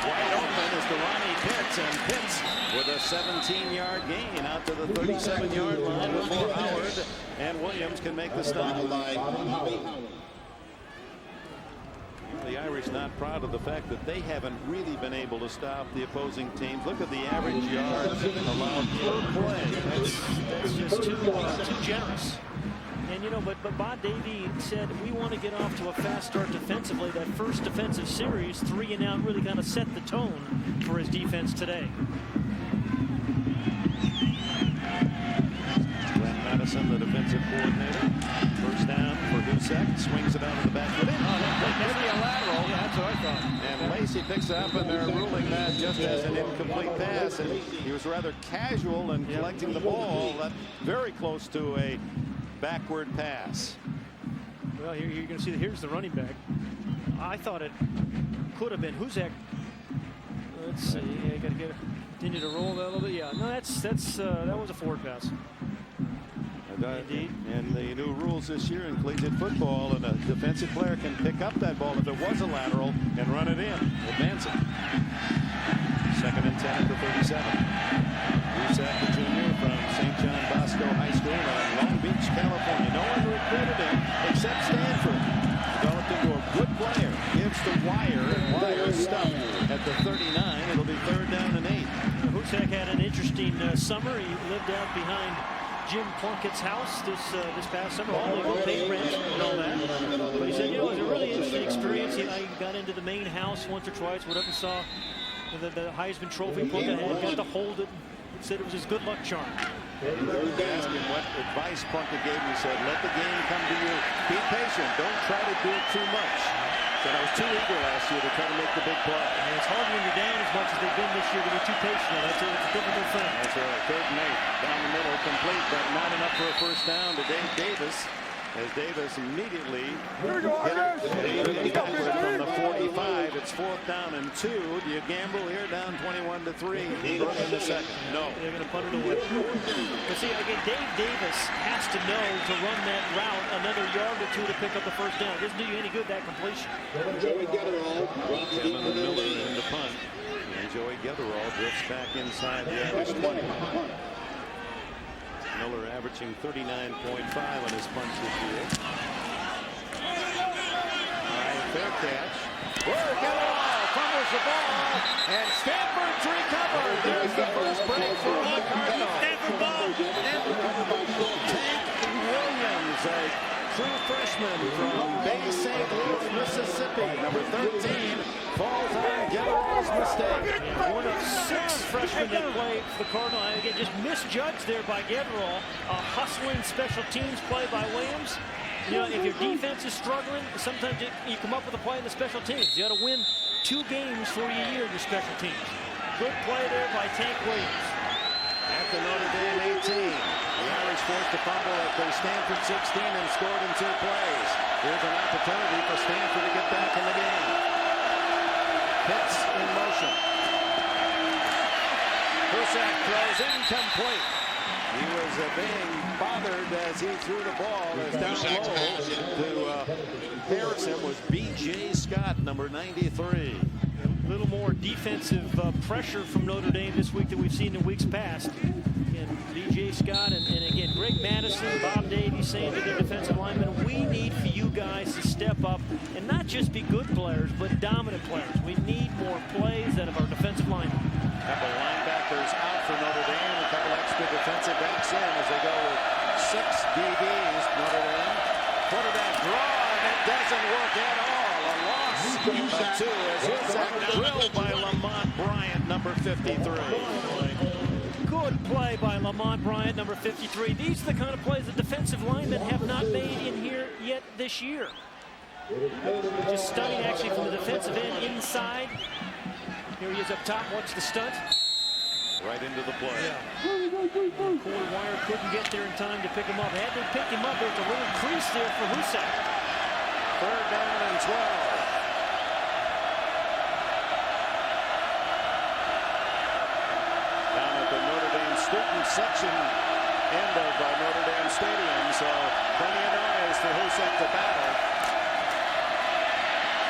Wide open is to Ronnie Pitts, and Pitts with a 17-yard gain out to the 37-yard line before Howard and Williams can make the stop. The Irish not proud of the fact that they haven't really been able to stop the opposing teams. Look at the average yards allowed per play. That's just too generous. And but Bob Davie said we want to get off to a fast start defensively. That first defensive series, 3 and out, really kind of set the tone for his defense today. Glenn Madison, the defensive coordinator. First down for Husak. Swings it out of the back. Maybe a lateral. Yeah, that's what I thought. And Lacey picks it up, and they're ruling that just as an incomplete pass. And he was rather casual in collecting the ball. That very close to a backward pass. Well, here you're going to see here's the running back. I thought it could have been Husak. Let's see. I got to continue to roll that a little bit. Yeah, no, that was a forward pass. Indeed. And the new rules this year in collegiate football, and a defensive player can pick up that ball if it was a lateral and run it in, advance it. 2nd and 10 at the 37. Rusak, the junior from St. John Bosco High School in Long Beach, California. No one recruited him except Stanford. Developed into a good player. Gives the wire, and wire stuff at the 39. It'll be 3rd down and 8. Rusak had an interesting summer. He lived out behind Jim Plunkett's house this past summer. All the paid rent and all that. But he said, it was a really interesting experience. He got into the main house once or twice. Went up and saw the Heisman Trophy Plunkett had. Got to hold it. Said it was his good luck charm. Asked him what advice Plunkett gave him. He said, let the game come to you. Be patient. Don't try to do too much. Said I was too eager last year to try to make the big play. And it's hard when you're down as much as they've been this year to be too patient. That's a difficult thing. That's right. 3rd and 8. Down the middle, complete, but not enough for a 1st down to Dave Davis. As Davis immediately hit backward from the 45. It's 4th down and 2. Do you gamble here? Down 21-3. Early in the 2nd. No. They're going to punt it away. But see, again, Dave Davis has to know to run that route another yard or 2 to pick up the 1st down. It doesn't do you any good, that completion. Kevin Miller in the punt. And Joey Getherall drifts back inside the Irish 20. Miller averaging 39.5 on his punts this year. Fair catch. Getherall fumbles the ball, and Stanford's recovered. There's the first break for the Cardinals. Stanford ball. Tank Williams, a true freshman from Bay St. Louis, Mississippi, number 13, falls on Getherall's mistake. One of 6 freshmen that play for the Cardinal. Again, just misjudged there by Getherall. A hustling special teams play by Williams. If your defense is struggling, sometimes you come up with a play in the special teams. You got to win 2 games for a year in your special teams. Good play there by Tank Williams. At the Notre Dame 18, the Irish forced a fumble at the Stanford 16 and scored in 2 plays. Here's an opportunity for Stanford to get back in the game. Pitts in motion. Husak throws incomplete. He was being bothered as he threw the ball as down low to Harrison was B.J. Scott, number 93. A little more defensive pressure from Notre Dame this week than we've seen in weeks past. And B.J. Scott and again, Greg Madison, Bob Davies saying to their defensive linemen, we need for you guys to step up and not just be good players, but dominant players. We need more plays out of our defensive linemen. A couple linebackers out for Notre Dame, a couple extra defensive backs in as they go with 6 DBs. Notre Dame quarterback draw, and it doesn't work at all. A loss of 2 as Husak drilled by Lamont Bryant, number 53. Good play by Lamont Bryant, number 53. These are the kind of plays the defensive linemen have not made in here yet this year. Just stunning actually from the defensive end inside. Here he is up top. Watch the stunt. Right into the play. Corey Wire couldn't get there in time to pick him up. Had they picked him up, there's a little crease there for Husak. 3rd down and 12. Down at the Notre Dame student section end of Notre Dame Stadium, so plenty of noise for Husak to battle.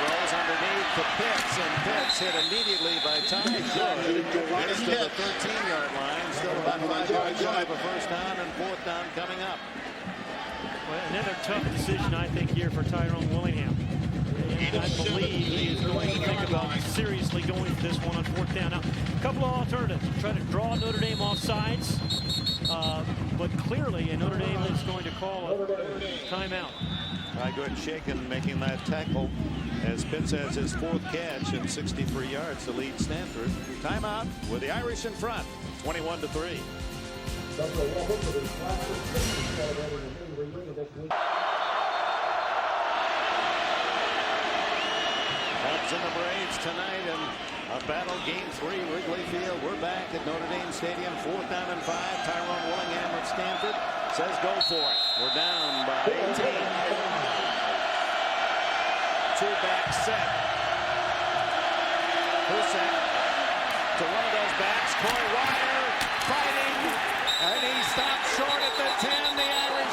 Throws underneath to Pitts, and Pitts hit immediately by Ty Good. Gets to the 13-yard line. Still about 5 yards shy of a 1st down, and 4th down coming up. Well, another tough decision, I think, here for Tyrone Willingham. And I believe he is going to think about seriously going for this one on 4th down. Now, a couple of alternatives. Try to draw Notre Dame off sides, but clearly Notre Dame is going to call a timeout. Ty Good shaken making that tackle as Pitts has his 4th catch and 63 yards to lead Stanford. Timeout with the Irish in front, 21-3. Cubs in the Braves tonight in a battle game 3, Wrigley Field. We're back at Notre Dame Stadium, 4th down and 5. Tyrone Willingham of Stanford says go for it. We're down by 18. 2-back set. Husak to one of those backs. Corey Wire fighting, and he stopped short at the 10. The Irish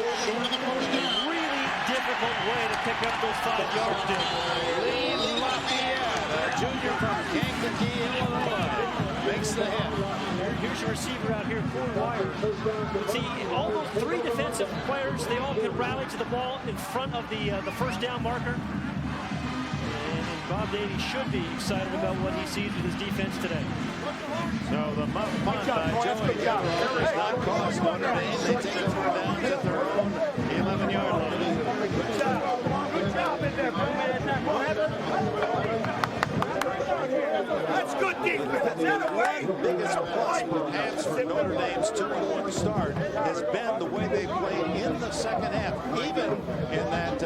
really difficult way to pick up those 5 yards, dude. Lee Lafayette, a junior from Kankakee, Illinois, makes the hit. Here's your receiver out here, Corey Wire. See, all those 3 defensive players, they all can rally to the ball in front of the first down marker. And Bob Davies should be excited about what he sees with his defense today. So the punt by Joey Gabbard does not cost Notre Dame. They take it from down at their own 11-yard line. Good job in there, that's good defense. That away. Biggest plus perhaps for Notre Dame's 2-1 start has been the way they played in the second half, even in that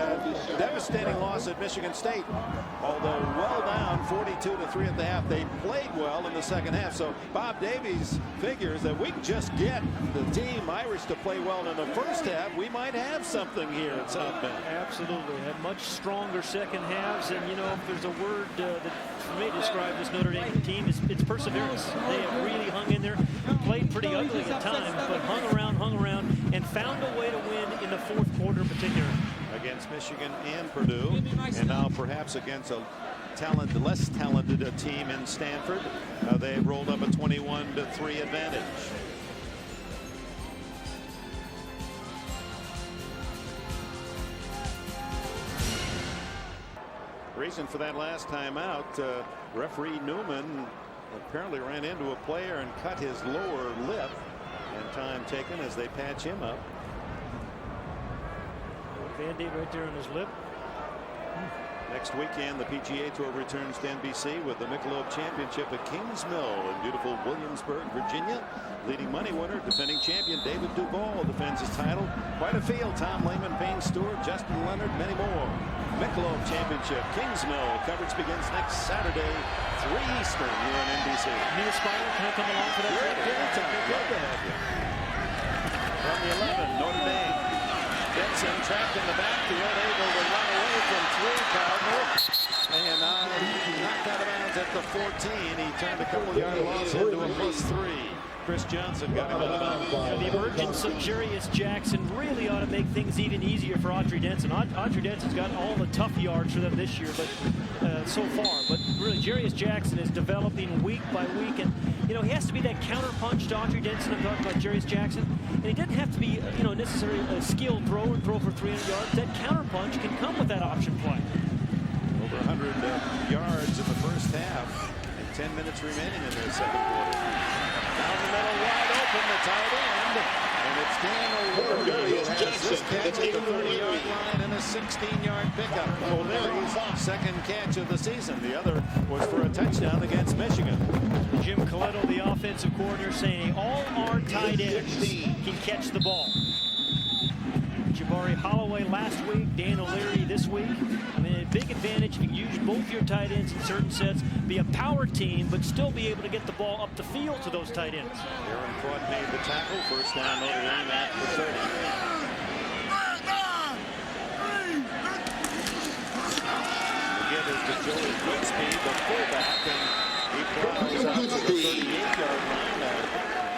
devastating loss at Michigan State. Although well down 42-3 at the half, they played well in the second half. So Bob Davies figures that we can just get the team Irish to play well in the first half. We might have something here at South Bend. Absolutely. Had much stronger second halves. And, you know, if there's a word that for me to describe this Notre Dame team, it's perseverance. They have really hung in there, played pretty ugly at times, but hung around, and found a way to win in the fourth quarter in particular. Against Michigan and Purdue, and now perhaps against a less talented team in Stanford. They rolled up a 21-3 advantage. Reason for that last time out, referee Newman apparently ran into a player and cut his lower lip, and time taken as they patch him up. Band-aid right there on his lip. Next weekend, the PGA Tour returns to NBC with the Michelob Championship at Kings Mill in beautiful Williamsburg, Virginia. Leading money winner, defending champion David Duval defends his title. Quite a field. Tom Lehman, Payne Stewart, Justin Leonard, many more. Michelob Championship, Kings Mill. Coverage begins next Saturday, 3 Eastern here on NBC. Need a spider? Can I come along for that? Good to have you. From the 11, Notre Dame. Benson trapped in the backfield, able to run away from 3 Cardinals, and knocked out of bounds at the 14. He turned a couple-yard loss into a +3. Chris Johnson got him out of bounds. The emergence of Jarius Jackson really ought to make things even easier for Audrey Denson. Audrey Denson's got all the tough yards for them this year, but so far. But really, Jarius Jackson is developing week by week, and you know he has to be that counterpunch to Audrey Denson. I'm talking about Jarius Jackson, and he doesn't have to be necessarily a skilled thrower and throw for 300 yards. That counterpunch can come with that option play. Over 100 yards in the first half, and 10 minutes remaining in the second quarter. Down the middle, wide open, the tight end, and it's Dan O'Leary who has this catch at the 30-yard line and a 16-yard pickup. O'Leary's second catch of the season. The other was for a touchdown against Michigan. Jim Coletto, the offensive coordinator, saying all our tight ends can catch the ball. Jabari Holloway last week, Dan O'Leary this week. I mean, a big advantage if you can use both your tight ends in certain sets, be a power team, but still be able to get the ball up the field to those tight ends. Aaron Claude made the tackle. First down, Notre Dame at the 30. Again, is to Joey Goodspeed, the fullback, and he plows out to the 38-yard line.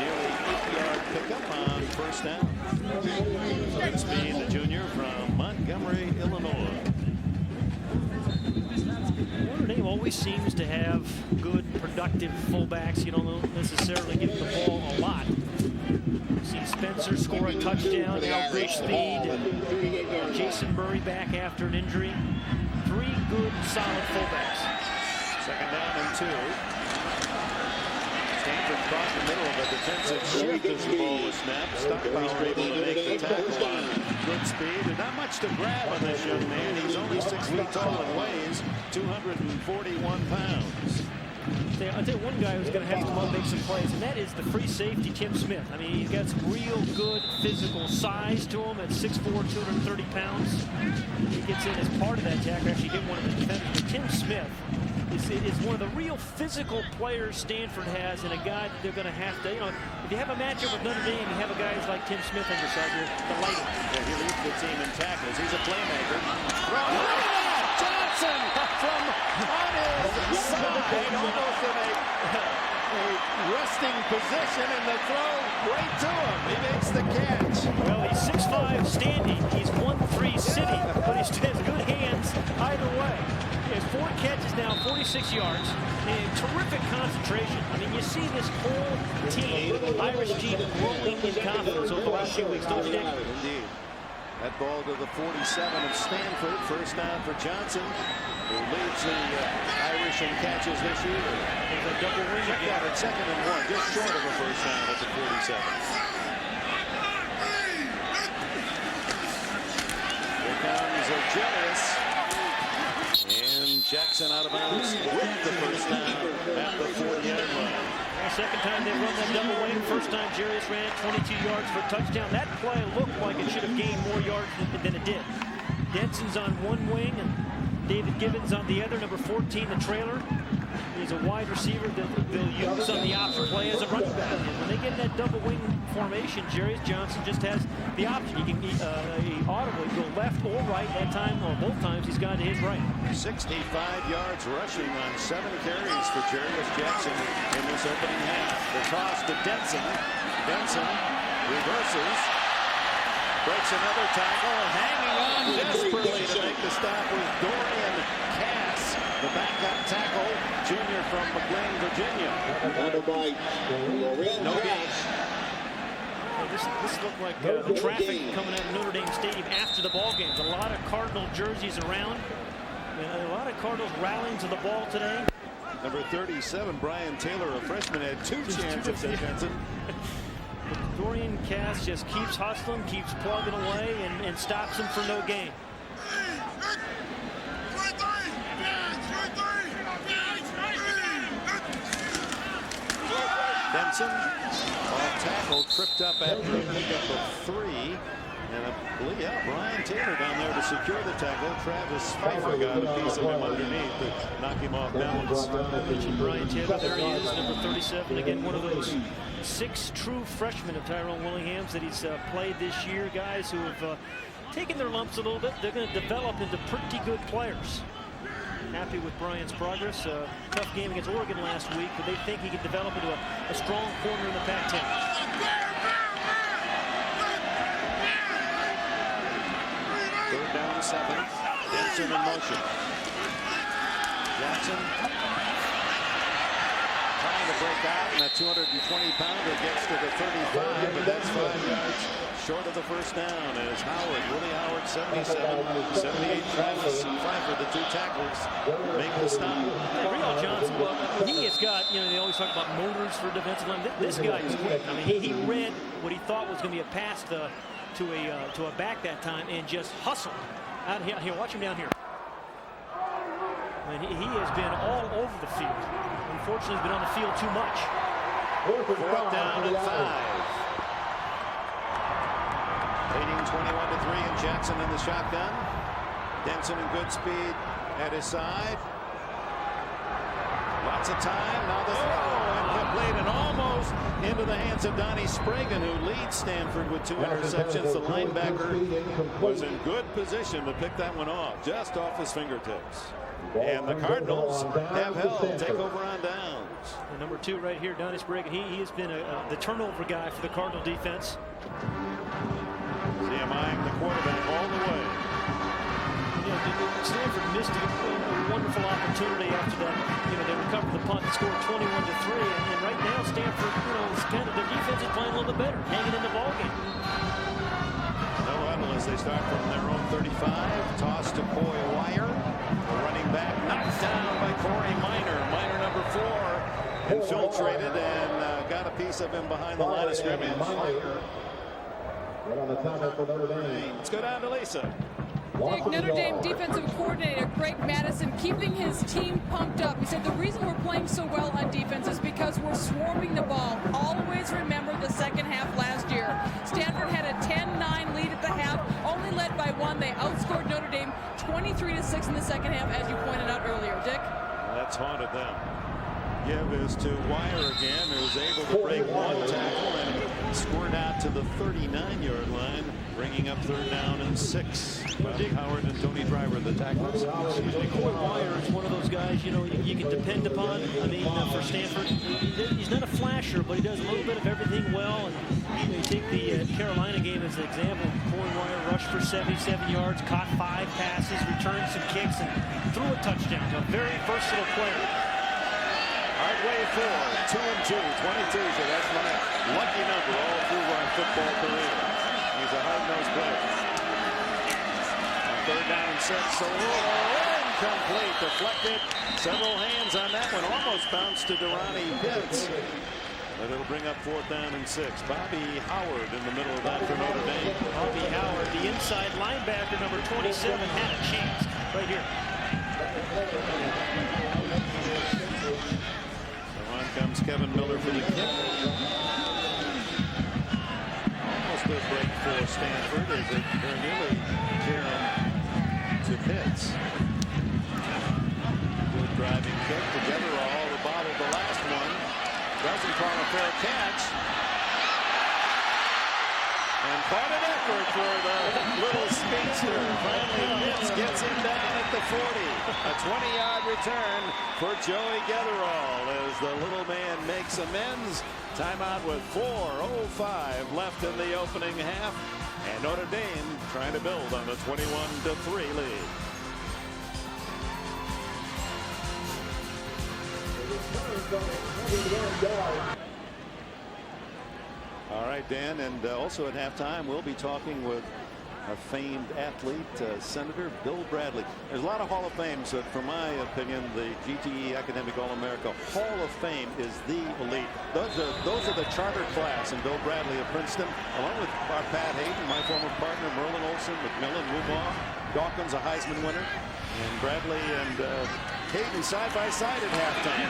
Nearly 8-yard pickup on first down. Goodspeed, the junior from Montgomery, Illinois. Notre Dame always seems to have good, productive fullbacks. You don't necessarily give the ball a lot. We've seen Spencer score a touchdown, now great speed. Jason Murray back after an injury. 3 good, solid fullbacks. Second down and 2. Stanford caught in the middle of a defensive shift as the ball was snapped. Stockbauer able to make the tackle on good speed. And not much to grab on this young man. He's only 6 feet tall and weighs 241 pounds. I'll tell you one guy who's going to have to come up and make some plays, and that is the free safety, Tim Smith. I mean, he's got some real good physical size to him at 6'4", 230 pounds. He gets in as part of that tackle, actually hit one of the defenders. But Tim Smith is one of the real physical players Stanford has, and a guy that they're going to have to, if you have a matchup with Notre Dame, you have a guy like Tim Smith on your side, you're delighted. Yeah, he leads the team in tackles. He's a playmaker. Johnson from on his side, almost in a a resting position, and the throw right to him. He makes the catch. Well, he's 6'5", standing. He's 1'3", sitting, but he has good hands either way. He has 4 catches now, 46 yards, and terrific concentration. I mean, you see this whole team, Irish team, growing in confidence over the last few weeks, don't you, Dick? Indeed. That ball to the 47 of Stanford. First down for Johnson, who leads the Irish in catches this year. There's a double wing Check again. that at 2nd and 1, just short of a first down at the 47. Here comes Julius. And Jackson out of bounds with the first down at the 40-yard line. Second time they run that double wing. First time Jarius ran it 22 yards for a touchdown. That play looked like it should have gained more yards than it did. Denson's on one wing and David Gibbons on the other. Number 14, the trailer. He's a wide receiver that they'll use on the option play as a running back. And when they get in that double wing formation, Jarius Johnson just has the option. He can he audibly go left or right. That time, or both times, he's gone to his right. 65 yards rushing on 7 carries for Jarius Jackson in this opening half. The toss to Denson. Denson reverses. Breaks another tackle, and hanging on desperately to make the stop was Dorian Cass, the backup tackle, junior from McLean, Virginia. No gain. This looked like the traffic coming out of Notre Dame Stadium after the ball games. A lot of Cardinal jerseys around. And a lot of Cardinals rallying to the ball today. Number 37, Brian Taylor, a freshman, had 2 chances at Denson. Dorian Cass just keeps hustling, keeps plugging away, and stops him for no gain. Denson, ball tackle, tripped up after a pickup of 3. And I believe, Brian Taylor down there to secure the tackle. Travis Pfeiffer got a piece of him underneath to knock him off balance. Brian Taylor, there he is, number 37. Again, one of those 6 true freshmen of Tyrone Willingham's that he's played this year. Guys who have taken their lumps a little bit. They're going to develop into pretty good players. Happy with Brian's progress. Tough game against Oregon last week, but they think he can develop into a strong corner in the Pac-10. Third down and 7. Denson in motion. Jackson trying to break out, and that 220-pounder gets to the 35, but that's 5 yards short of the first down as Howard, Willie Howard, 77, 78, Travis Pfeiffer, the 2 tacklers, make the stop. Real Johnson, he has got, they always talk about motors for defensive line. This guy is quick. I mean, he read what he thought was going to be a pass to a back that time and just hustled. Out here, watch him down here. And he has been all over the field. Unfortunately, he's been on the field too much. 4th down and 5. Leading 21-3, and Jackson in the shotgun. Denson in good speed at his side. Lots of time. Now the throw, incomplete, and almost into the hands of Donnie Spragan, who leads Stanford with 2 interceptions. The linebacker was in good position to pick that one off, just off his fingertips. And the Cardinals have held, take over on downs. And number 2 right here, Donnie Spragan, he has been the turnover guy for the Cardinal defense. See him eyeing the quarterback all the way. Stanford missed a wonderful opportunity after that. They recovered the punt and scored 21-3. And right now, Stanford, is kind of, their defense is playing a little bit better, hanging in the ballgame. No huddle as they start from their own 35. Toss to Coy Wire. The running back knocked down by Corey Minor. Minor number 4 infiltrated and got a piece of him behind the line of scrimmage. Let's go down to Lisa. Dick, Notre Dame defensive coordinator Greg Madison keeping his team pumped up. He said the reason we're playing so well on defense is because we're swarming the ball. Always remember the second half last year. Stanford had a 10-9 lead at the half, only led by 1. They outscored Notre Dame 23-6 in the second half, as you pointed out earlier. Dick? That's haunted them. Give is to Wire again, who was able to break 1 tackle and scored out to the 39-yard line, bringing up 3rd down and 6. Bobby Howard and Tony Driver, the tacklers. Coy Wire is one of those guys guys, you know, you can depend upon. I mean, for Stanford, he's not a flasher, but he does a little bit of everything well. And you take the Carolina game as an example. Pulling wire, rushed for 77 yards, caught 5 passes, returned some kicks, and threw a touchdown. A very versatile player. Hardway 4, 2-2, 22. So that's my lucky number all through my football career. He's a hard-nosed player. Third down and 6. So incomplete, deflected. Several hands on that one. Almost bounced to Durrani Pitts. But it'll bring up 4th down and 6. Bobby Howard in the middle of that for Notre Dame. Bobby Howard, the inside linebacker, number 27, had a chance right here. So on comes Kevin Miller for the kick. Almost a break for Stanford as it very nearly Karen to Pitts. Good driving kick together. All the bottle the last one. Doesn't call a fair catch. And quite an effort for the little speedster. Finally, Pitts gets him down at the 40. A 20-yard return for Joey Getherall as the little man makes amends. Timeout with 4:05 left in the opening half. And Notre Dame trying to build on the 21-3 lead. All right, Dan, and also at halftime, we'll be talking with a famed athlete, Senator Bill Bradley. There's a lot of Hall of Fames, but for my opinion, the GTE Academic All-America Hall of Fame is the elite. Those are the charter class, and Bill Bradley of Princeton, along with our Pat Hayden, my former partner, Merlin Olsen, McMillan, Rubaugh, Dawkins, a Heisman winner, and Bradley and Hayden side by side at halftime.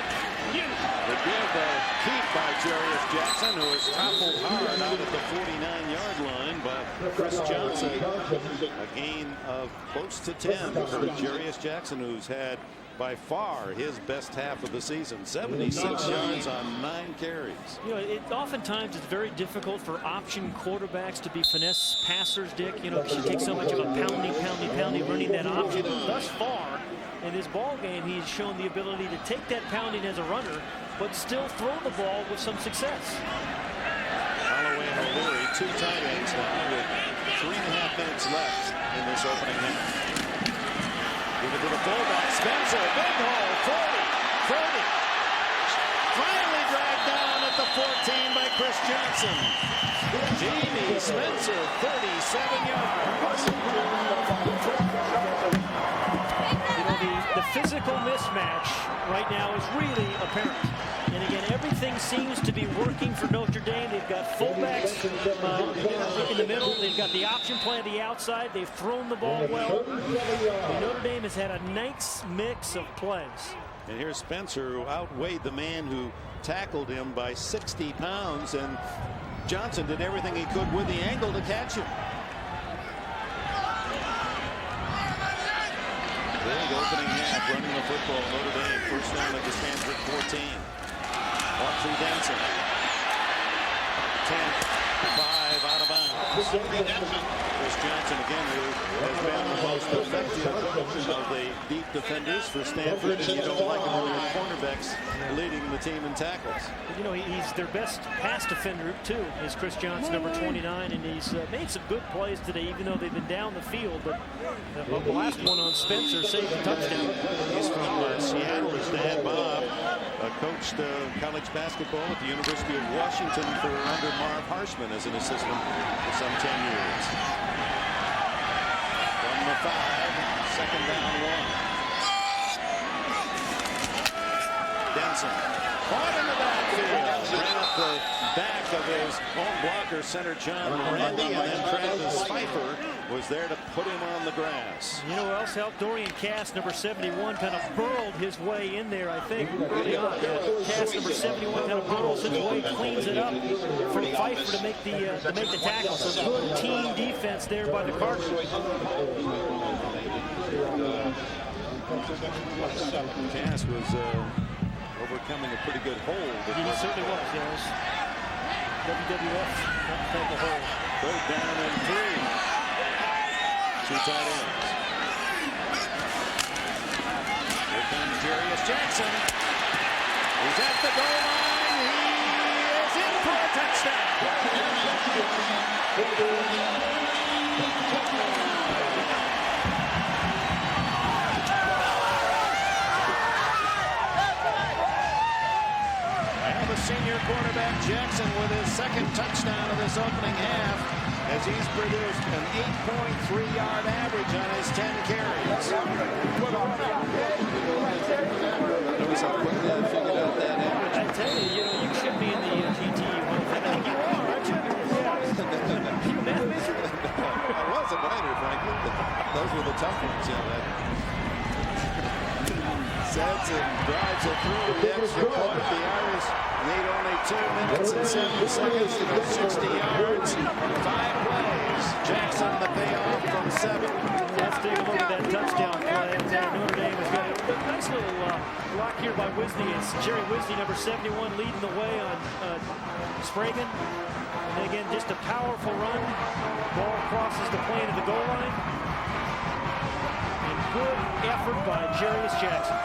The give keep by Jarius Jackson, who is toppled hard out at the 49-yard line by Chris Johnson. A gain of close to 10 for Jarius Jackson, who's had by far his best half of the season. 76 yards on 9 carries. You know, oftentimes it's very difficult for option quarterbacks to be finesse passers, Dick. You know, because you take so much of a pounding, running that option. Thus far, in this ball game, he's shown the ability to take that pounding as a runner, but still throw the ball with some success. Holloway and O'Leary, 2 tight ends now with 3.5 minutes left in this opening half. Give it to the fullback, Spencer, big hole, 40, 30. Finally dragged down at the 14 by Chris Johnson. Jamie Spencer, 37 yards. The physical mismatch right now is really apparent. And again, everything seems to be working for Notre Dame. They've got fullbacks in the middle. They've got the option play on the outside. They've thrown the ball well. And Notre Dame has had a nice mix of plays. And here's Spencer, who outweighed the man who tackled him by 60 pounds. And Johnson did everything he could with the angle to catch him. Big opening half, running the football. Notre Dame first down at the Stanford 14. Walk through Denson. 10, 5 out of bounds. Chris Johnson again, who has been the most effective of the deep defenders for Stanford, and you don't like him when your cornerbacks leading the team in tackles. You know, he's their best pass defender too, is Chris Johnson, number 29, and he's made some good plays today, even though they've been down the field. But the last one on Spencer saved the touchdown. He's from Seattle. His dad, Bob, coached college basketball at the University of Washington for under Marv Harshman as an assistant for some 10 years. From the 5, second down 1. Denson caught in the backfield, ran up the back of his own blocker, center John Randy, and then Travis Pfeiffer was there to put him on the grass. You know who else helped? Dorian Cass, number 71, kind of burrowed his way in there, I think, early on. Cass, number 71, kind of burrows his way, cleans it up for Pfeiffer to make the tackle. So good team defense there by the Cardinals. Cass was overcoming a pretty good hold. He certainly was, yes. WWF type of hold. Third down and 3. 2 tight ends. Here comes Jarius Jackson. He's at the goal line. He is in for a touchdown. And the senior quarterback Jackson with his second touchdown of this opening half, as he's produced an 8.3-yard average on his 10 carries. Notice how quickly I figured out that average. I tell you, you should be in the GT 150. You are, aren't you? Yeah. You math major? I was a minor, frankly, but those were the tough ones. Sets and drives it through the extra point. The Irish need only 2 minutes and 7 seconds to go 60 yards. 5 plays. Jackson the payoff from 7. Let's take a look at that touchdown play. Notre Dame has got a nice little block here by Wisney. It's Jerry Wisney, number 71, leading the way on Spragan. And again, just a powerful run. Ball crosses the plane of the goal line. And good effort by Jarius Jackson.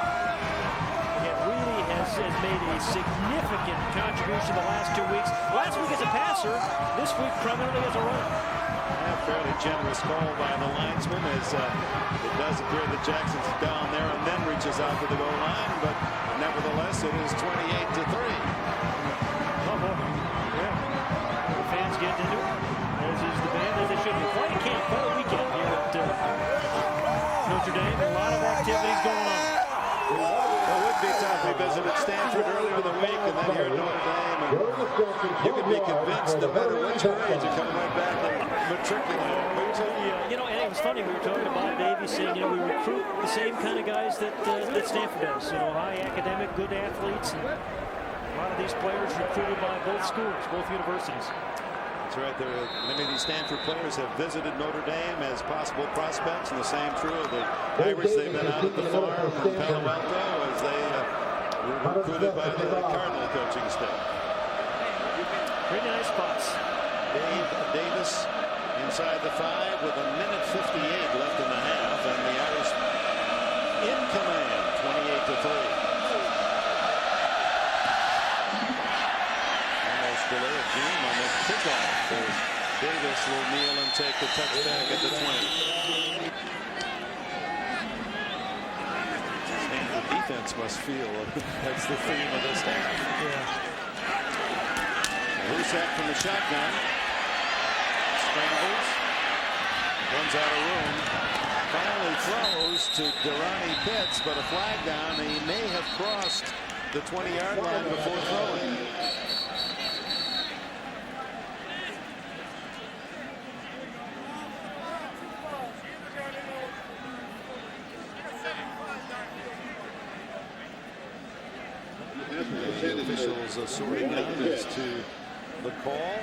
Again, really has made a significant contribution the last 2 weeks. Last week as a passer, this week primarily as a runner. A fairly generous call by the linesman, as it does appear that Jackson's down there and then reaches out to the goal line, but nevertheless it is 28-3. Oh, boy. Yeah. The fans get into it, as is the band, as they should be. Quite a camp, quite a weekend here at Notre Dame. A lot of activities going on. It would be tough. We visited Stanford earlier in the week and then here at Notre Dame, and you can be convinced no matter which grade you come right back and matriculate. And it was funny, we were talking to Bob Davies saying, we recruit the same kind of guys that Stanford does. High academic, good athletes, and a lot of these players recruited by both schools, both universities. That's right. Many of these Stanford players have visited Notre Dame as possible prospects, and the same true of the Irish. They've been out at the farm in Palo Alto as they were recruited by the Cardinal coaching staff. Pretty nice spots. Dave Davis inside the 5 with 1:58 left in the half, and the Irish in command, 28-3. Delay of game on the kickoff as Davis will kneel and take the touchback at the 20. And the defense must feel that's the theme of this half. Husak from the shotgun. Scrambles. Runs out of room. Finally throws to Durrani Pitts, but a flag down. He may have crossed the 20-yard line before throwing. The officials are sorting out as to the call.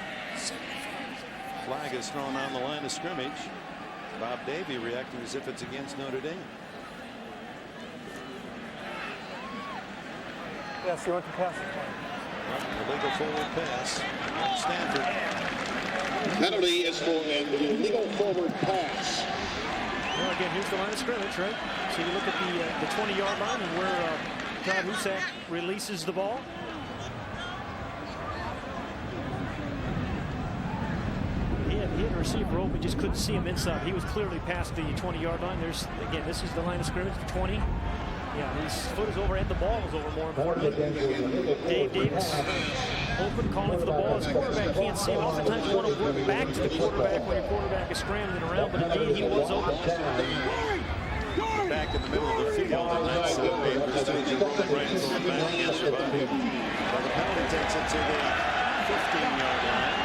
Flag is thrown on the line of scrimmage. Bob Davie reacting as if it's against Notre Dame. Yes, you want to pass it. Illegal forward pass on Stanford. Penalty is for an illegal forward pass. Well, again, here's the line of scrimmage, right? So you look at the 20-yard line and where Todd Husak releases the ball. He had a receiver open, just couldn't see him inside. He was clearly past the 20-yard line. Again, this is the line of scrimmage, the 20. Yeah, his foot is over and the ball is over, more importantly. Dave Davis open, calling for the ball. His quarterback can't see him. Oftentimes you want to work back to the quarterback when your quarterback is scrambling around, but indeed he was open. Back in the middle of the field, and that's dangerous to the right throw back against your body. But the penalty takes it to the 15-yard line.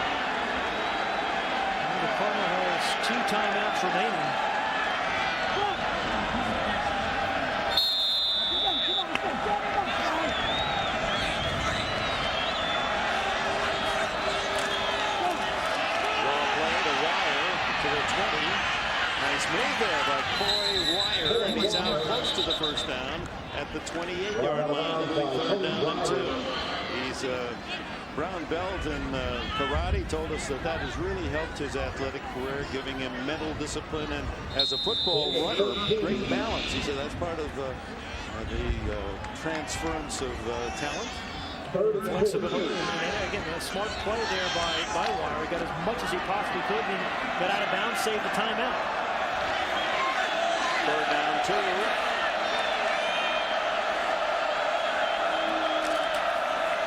The Cardinal has 2 timeouts remaining. Nice move there by Coy Wire, and he's out close to the first down at the 28-yard line. It'll be 3rd down and 2. He's brown belt in karate. Told us that has really helped his athletic career, giving him mental discipline, and as a football runner, great balance. He said that's part of The transference of talent. Flexibility. And again, a smart play there by Wire. He got as much as he possibly could and got out of bounds, saved the timeout. 3rd down 2.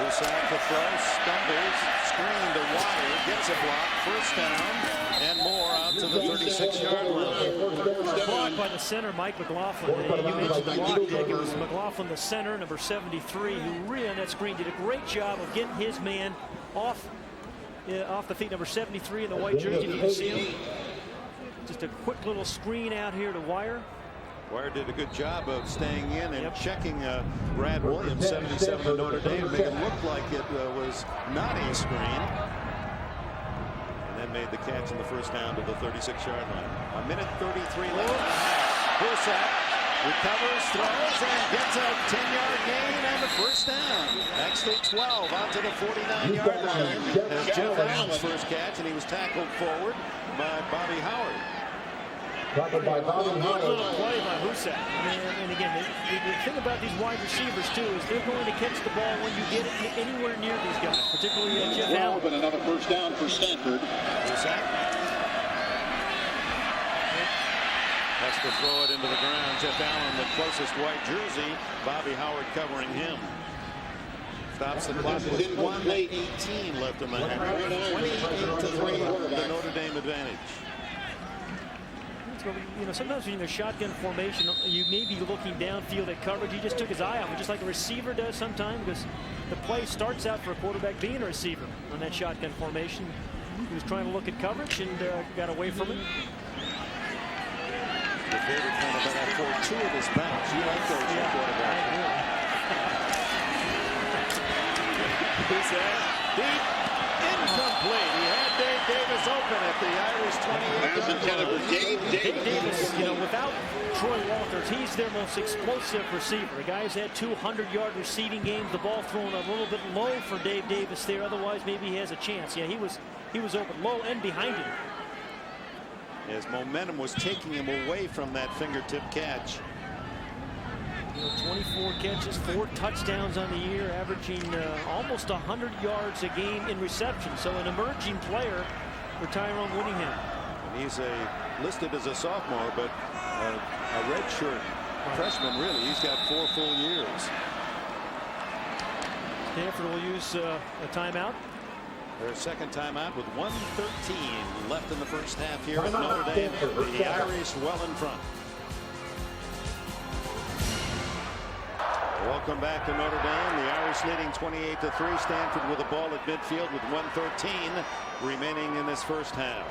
Husak to throw, stumbles, screen to Wire, gets a block, 1st down, and more out to the 36-yard line. Blocked by the center, Mike McLaughlin. You mentioned the block, Dick. It was McLaughlin, the center, number 73, who really on that screen did a great job of getting his man off the feet, number 73 in the white jersey. You can see him. Just a quick little screen out here to Wire. Wire did a good job of staying in and checking Brad Williams, 77 of Notre Dame, make it look like it was not a screen. And then made the catch in the 1st down to the 36-yard line. 1:33 left. Husak recovers, throws, and gets a 10-yard gain and the 1st down. Actually 12 out to the 49-yard line. As Jeff Allen's 1st catch, and he was tackled forward by Bobby Howard. Good little play by Husak. And again, the thing about these wide receivers, too, is they're going to catch the ball when you get it anywhere near these guys, particularly Jeff Allen. But another 1st down for Stanford. Husak has to throw it into the ground. Jeff Allen, the closest white jersey. Bobby Howard covering him. Stops the clock with 1:18 left in the half. 28-3, the Notre Dame advantage. You know, sometimes when you're in a shotgun formation, you may be looking downfield at coverage. He just took his eye off it, just like a receiver does sometimes, because the play starts out for a quarterback being a receiver on that shotgun formation. He was trying to look at coverage and got away from it. The favorite kind of that for 2 of his bounce. You like those quarterback. Deep, incomplete. He had Dave Davis open at the Irish 28. Pass intended for Dave Davis, you know, without Troy Walters, he's their most explosive receiver. The guy's had 200-yard receiving games. The ball thrown a little bit low for Dave Davis there. Otherwise, maybe he has a chance. Yeah, he was open low and behind him. His momentum was taking him away from that fingertip catch. You know, 24 catches, 4 touchdowns on the year, averaging almost 100 yards a game in reception. So an emerging player for Tyrone Whittingham. And he's listed as a sophomore, but a redshirt freshman, really. He's got 4 full years. Stanford will use a timeout. Their 2nd timeout with 1:13 left in the 1st half here at Notre Dame. The Irish well in front. Welcome back to Notre Dame. The Irish leading 28-3. Stanford with the ball at midfield with 1:13 remaining in this 1st half.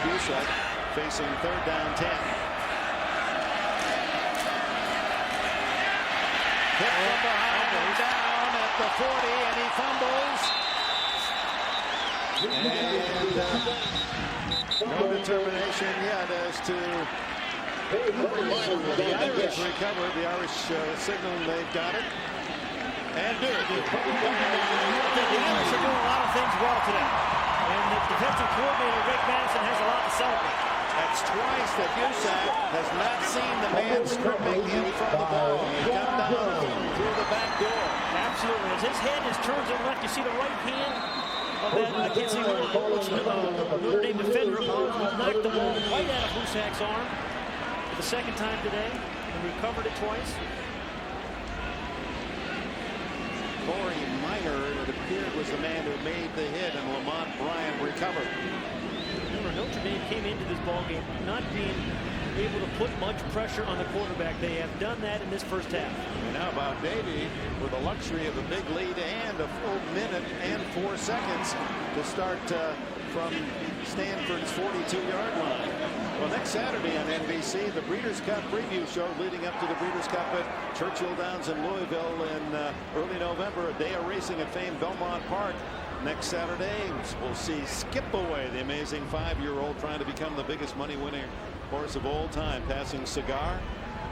Husak facing 3rd down 10. Hit from behind, down at the 40, and he fumbles. And no determination yet as to the Irish recover. The Irish signal they've got it. And do it. The Irish are doing a lot of things well today. And the defensive coordinator, Rick Madison, has a lot to celebrate. That's twice that Husak has not seen the man stripping him from the ball. He got down through the back door. Absolutely. As his head is turned to the left, you see the right hand of that, I can't see which Notre Dame defender knocked the ball right out of Husak's arm for the 2nd time today, and recovered it twice. Corey Minor, it appeared, was the man who made the hit, and Lamont Bryant recovered. Remember, Notre Dame came into this ballgame not being able to put much pressure on the quarterback. They have done that in this 1st half. And how about Davey with the luxury of a big lead and a full minute and 4 seconds to start from Stanford's 42-yard line. Well, next Saturday on NBC, the Breeders' Cup preview show leading up to the Breeders' Cup at Churchill Downs in Louisville in early November, a day of racing at famed Belmont Park. Next Saturday, we'll see Skip Away, the amazing 5-year-old trying to become the biggest money-winning horse of all time, passing Cigar.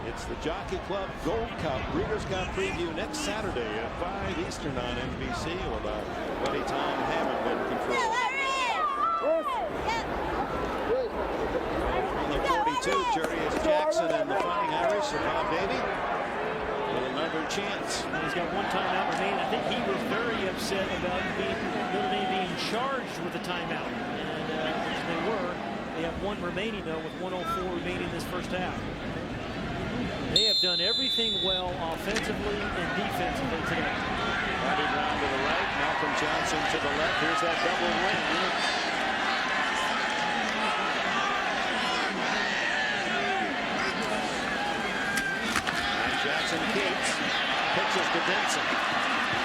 It's the Jockey Club Gold Cup Breeders' Cup preview next Saturday at 5 Eastern on NBC with our buddy Tom Hammond in control. From the 42 22, Jarius Jackson and the Fighting Irish, Bob Davey, with another chance. He's got one timeout remaining. I think he was very upset about Notre Dame being charged with a timeout. And they were. They have one remaining, though, with 1:04 remaining this first half. They have done everything well offensively and defensively today. Bobby Brown to the right, Malcolm Johnson to the left. Here's that double wing. And Jackson keeps. Pitches to Denson.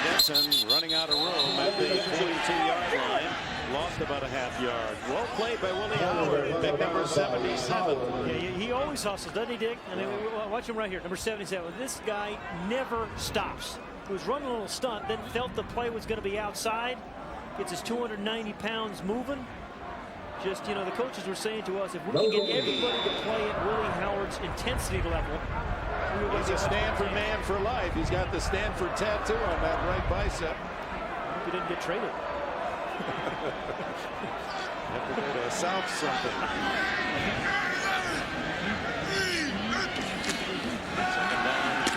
Denson running out of room at the 42-yard line. Lost about a half yard. Well played by Willie Howard, big number 77. Yeah, he always hustles, doesn't he, Dick? I mean, watch him right here, number 77. This guy never stops. He was running a little stunt, then felt the play was going to be outside. Gets his 290 pounds moving. Just, you know, the coaches were saying to us, if we can get everybody to play at Willie Howard's intensity level, he's a Stanford man for life. He's got the Stanford tattoo on that right bicep. He didn't get traded. Have to go to South something. Second down, 10.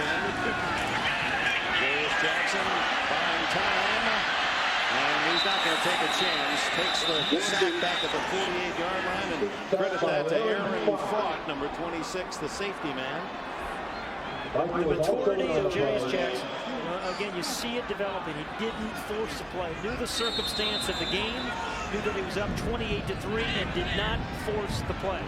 Jarius Jackson buying time. And he's not going to take a chance. Takes the sack back at the 48-yard line. And credit that to Aaron Falk, number 26, the safety man. The maturity of Jarius Jackson. Again, you see it developing. He didn't force the play. Knew the circumstance of the game. Knew that he was up 28-3 and did not force the play.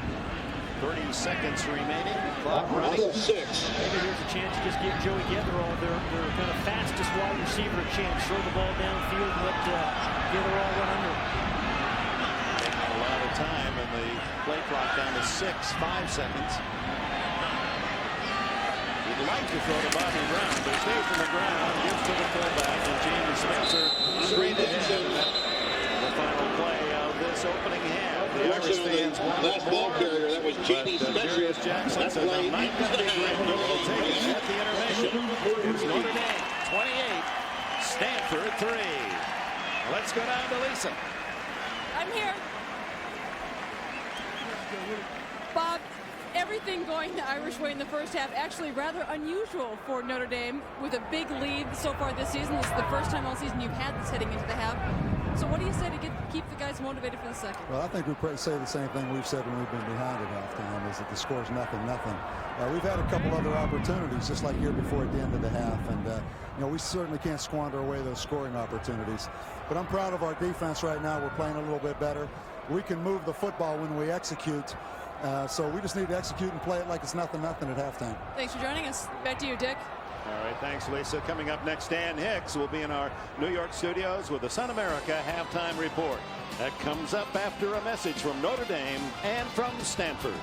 30 seconds remaining. Clock running. Maybe here's a chance to just give Joey Getherall, their kind of fastest wide receiver, a chance. Throw the ball downfield and let Getherall run under it. Taking a lot of time, and the play clock down to 5 seconds. He'd like to throw to Bobby Brown, but stays on the ground, gives to the fullback, and James Spencer straight ahead. The final play of this opening half. The Irish fans wanted more, but Jarius Jackson says, I'm not going to be great. We'll take it at the intermission. It's Notre Dame 28, Stanford 3. Let's go down to Lisa. I'm here. Bob, everything going the Irish way in the first half, actually rather unusual for Notre Dame with a big lead so far this season. This is the first time all season you've had this heading into the half. So what do you say to keep the guys motivated for the second? Well, I think we say the same thing we've said when we've been behind at halftime, is that the score's nothing. We've had a couple other opportunities, just like here before at the end of the half, and you know, we certainly can't squander away those scoring opportunities. But I'm proud of our defense right now. We're playing a little bit better. We can move the football when we execute. So we just need to execute and play it like it's nothing at halftime. Thanks for joining us. Back to you, Dick. All right, thanks, Lisa. Coming up next, Dan Hicks will be in our New York studios with the Sun America halftime report. That comes up after a message from Notre Dame and from Stanford.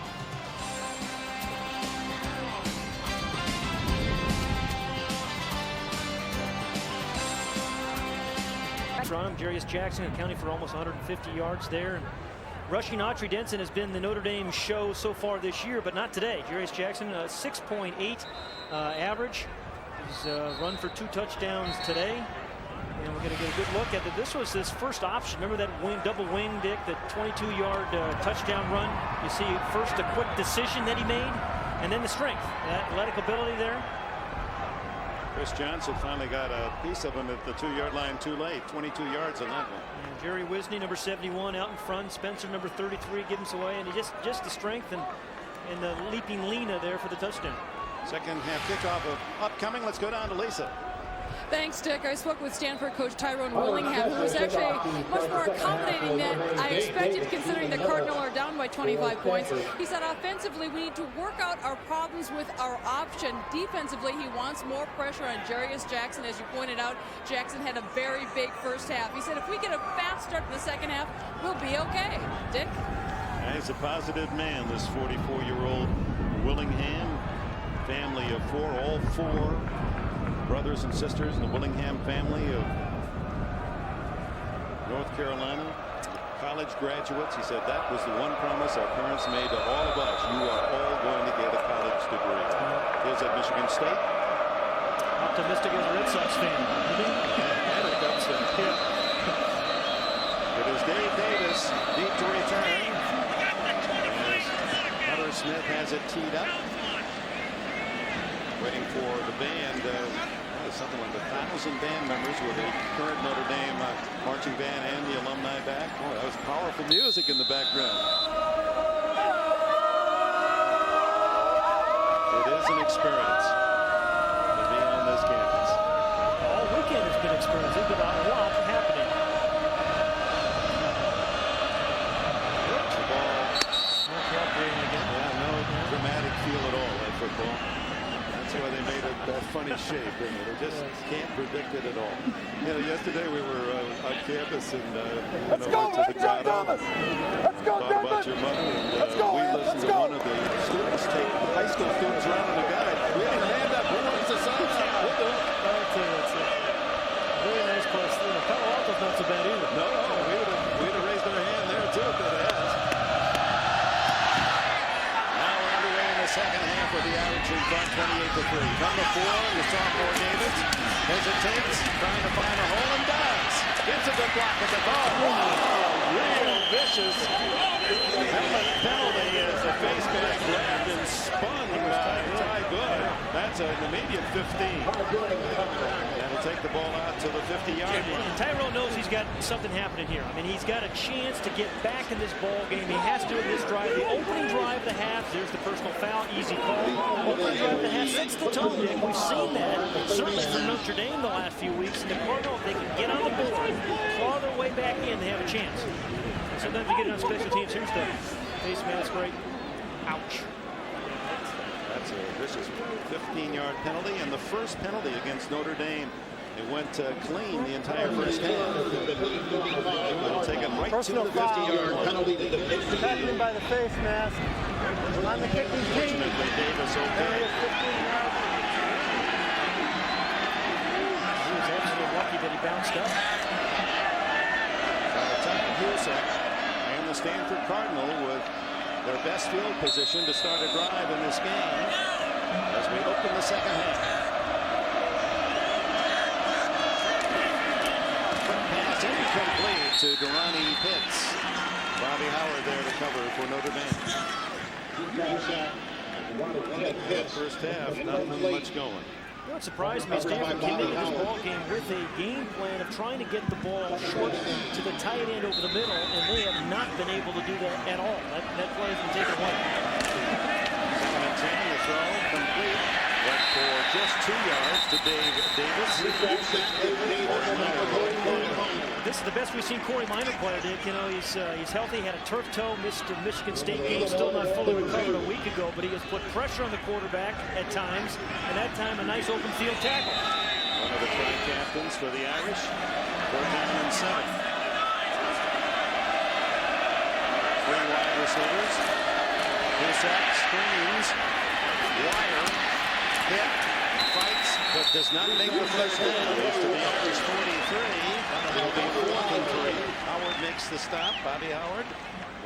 Jarius Jackson accounting for almost 150 yards there. And rushing Autry Denson has been the Notre Dame show so far this year, but not today. Jarius Jackson, 6.8 average. He's run for 2 touchdowns today. And we're going to get a good look at it. This was his first option. Remember that double wing, Dick, the 22-yard touchdown run? You see first a quick decision that he made, and then the strength, that athletic ability there. Chris Johnson finally got a piece of him at the 2-yard line too late. 22 yards on that one. And Jerry Wisney, number 71, out in front. Spencer, number 33, gives us away. And he just the strength and the leaping Lena there for the touchdown. Second half kickoff of upcoming. Let's go down to Lisa. Thanks, Dick. I spoke with Stanford coach Tyrone Willingham, who was actually much more accommodating than I expected, considering the Cardinal are down by 25 points. He said offensively, we need to work out our problems with our option. Defensively, he wants more pressure on Jarius Jackson. As you pointed out, Jackson had a very big first half. He said if we get a fast start to the second half, we'll be okay. Dick? He's a positive man, this 44-year-old Willingham. Family of 4, all 4 brothers and sisters in the Willingham family of North Carolina, college graduates. He said that was the one promise our parents made to all of us. You are all going to get a college degree. Here's at Michigan State. Optimistic as a Red Sox fan. And a Cubs fan. It is Dave Davis deep to return. Hunter Smith has it teed up. Waiting for the band. Something like 1,000 band members with the current Notre Dame marching band and the alumni back. Boy, that was powerful music in the background. It is an experience to be on this campus. All weekend has been experience. There's been a lot happening. The ball. Yeah, no dramatic feel at all, that football. That's why they made it that funny shape. They just can't predict it at all. You know, yesterday we were on campus and Let's go, went to the grotto. Let's go, Talk about your mother. And, we listened to one of the students take high school students around in a guide. We had a hand up. Who wants to sign? We'll do it. It's a very nice place. Palo Alto's not so bad either. No, we'd have raised our hand there too if they'd asked. Now we're underway in the second half with the Irish in front, 28-3. From the 4, the sophomore Davis hesitates, trying to find a hole and does. Gets a good block at the ball. Wow, real vicious helmet penalty as the face mask grabbed and spun by Ty Good. That's an immediate 15. That'll take the ball out to the 50-yard line. And Tyrone knows he's got something happening here. I mean, he's got a chance to get back in this ball game. He has to in this drive. The opening drive of the half, there's the personal foul, easy call. Opening drive of the half sets the tone, Nick. We've seen that, certainly from Notre Dame the last few weeks. And the Cardinals, if they can get on the board, claw their way back in, they have a chance. And sometimes you get it on special teams. Here's the face mask right. Ouch. That's a vicious 15-yard penalty, and the first penalty against Notre Dame. It went clean the entire first half. It'll take it right to the 50-yard line. Tackling by the face mask on the kicking team. Fortunately, Davis okay. He was absolutely lucky that he bounced up. And the Stanford Cardinal with their best field position to start a drive in this game as we open the second half. Pass incomplete to Durrani Pitts. Bobby Howard there to cover for Notre Dame. First half, not much going. You know what surprised me? Stanford came into this ball game with a game plan of trying to get the ball short to the tight end over the middle, and they have not been able to do that at all. That play has been taken away. Second and 10, the throw complete, but for just 2 yards to Davis. This is the best we've seen Corey Minor play, Dick. You know, he's healthy, had a turf toe, missed the Michigan State game, still not fully recovered a week ago, but he has put pressure on the quarterback at times, and that time a nice open field tackle. One of the tri-captains for the Irish, 4th down and 7. 3 wide receivers. Husak screens, wire, hit, fights, but does not make the first down. Goes to the Irish 43. It'll be 4th and 3. Howard makes the stop. Bobby Howard,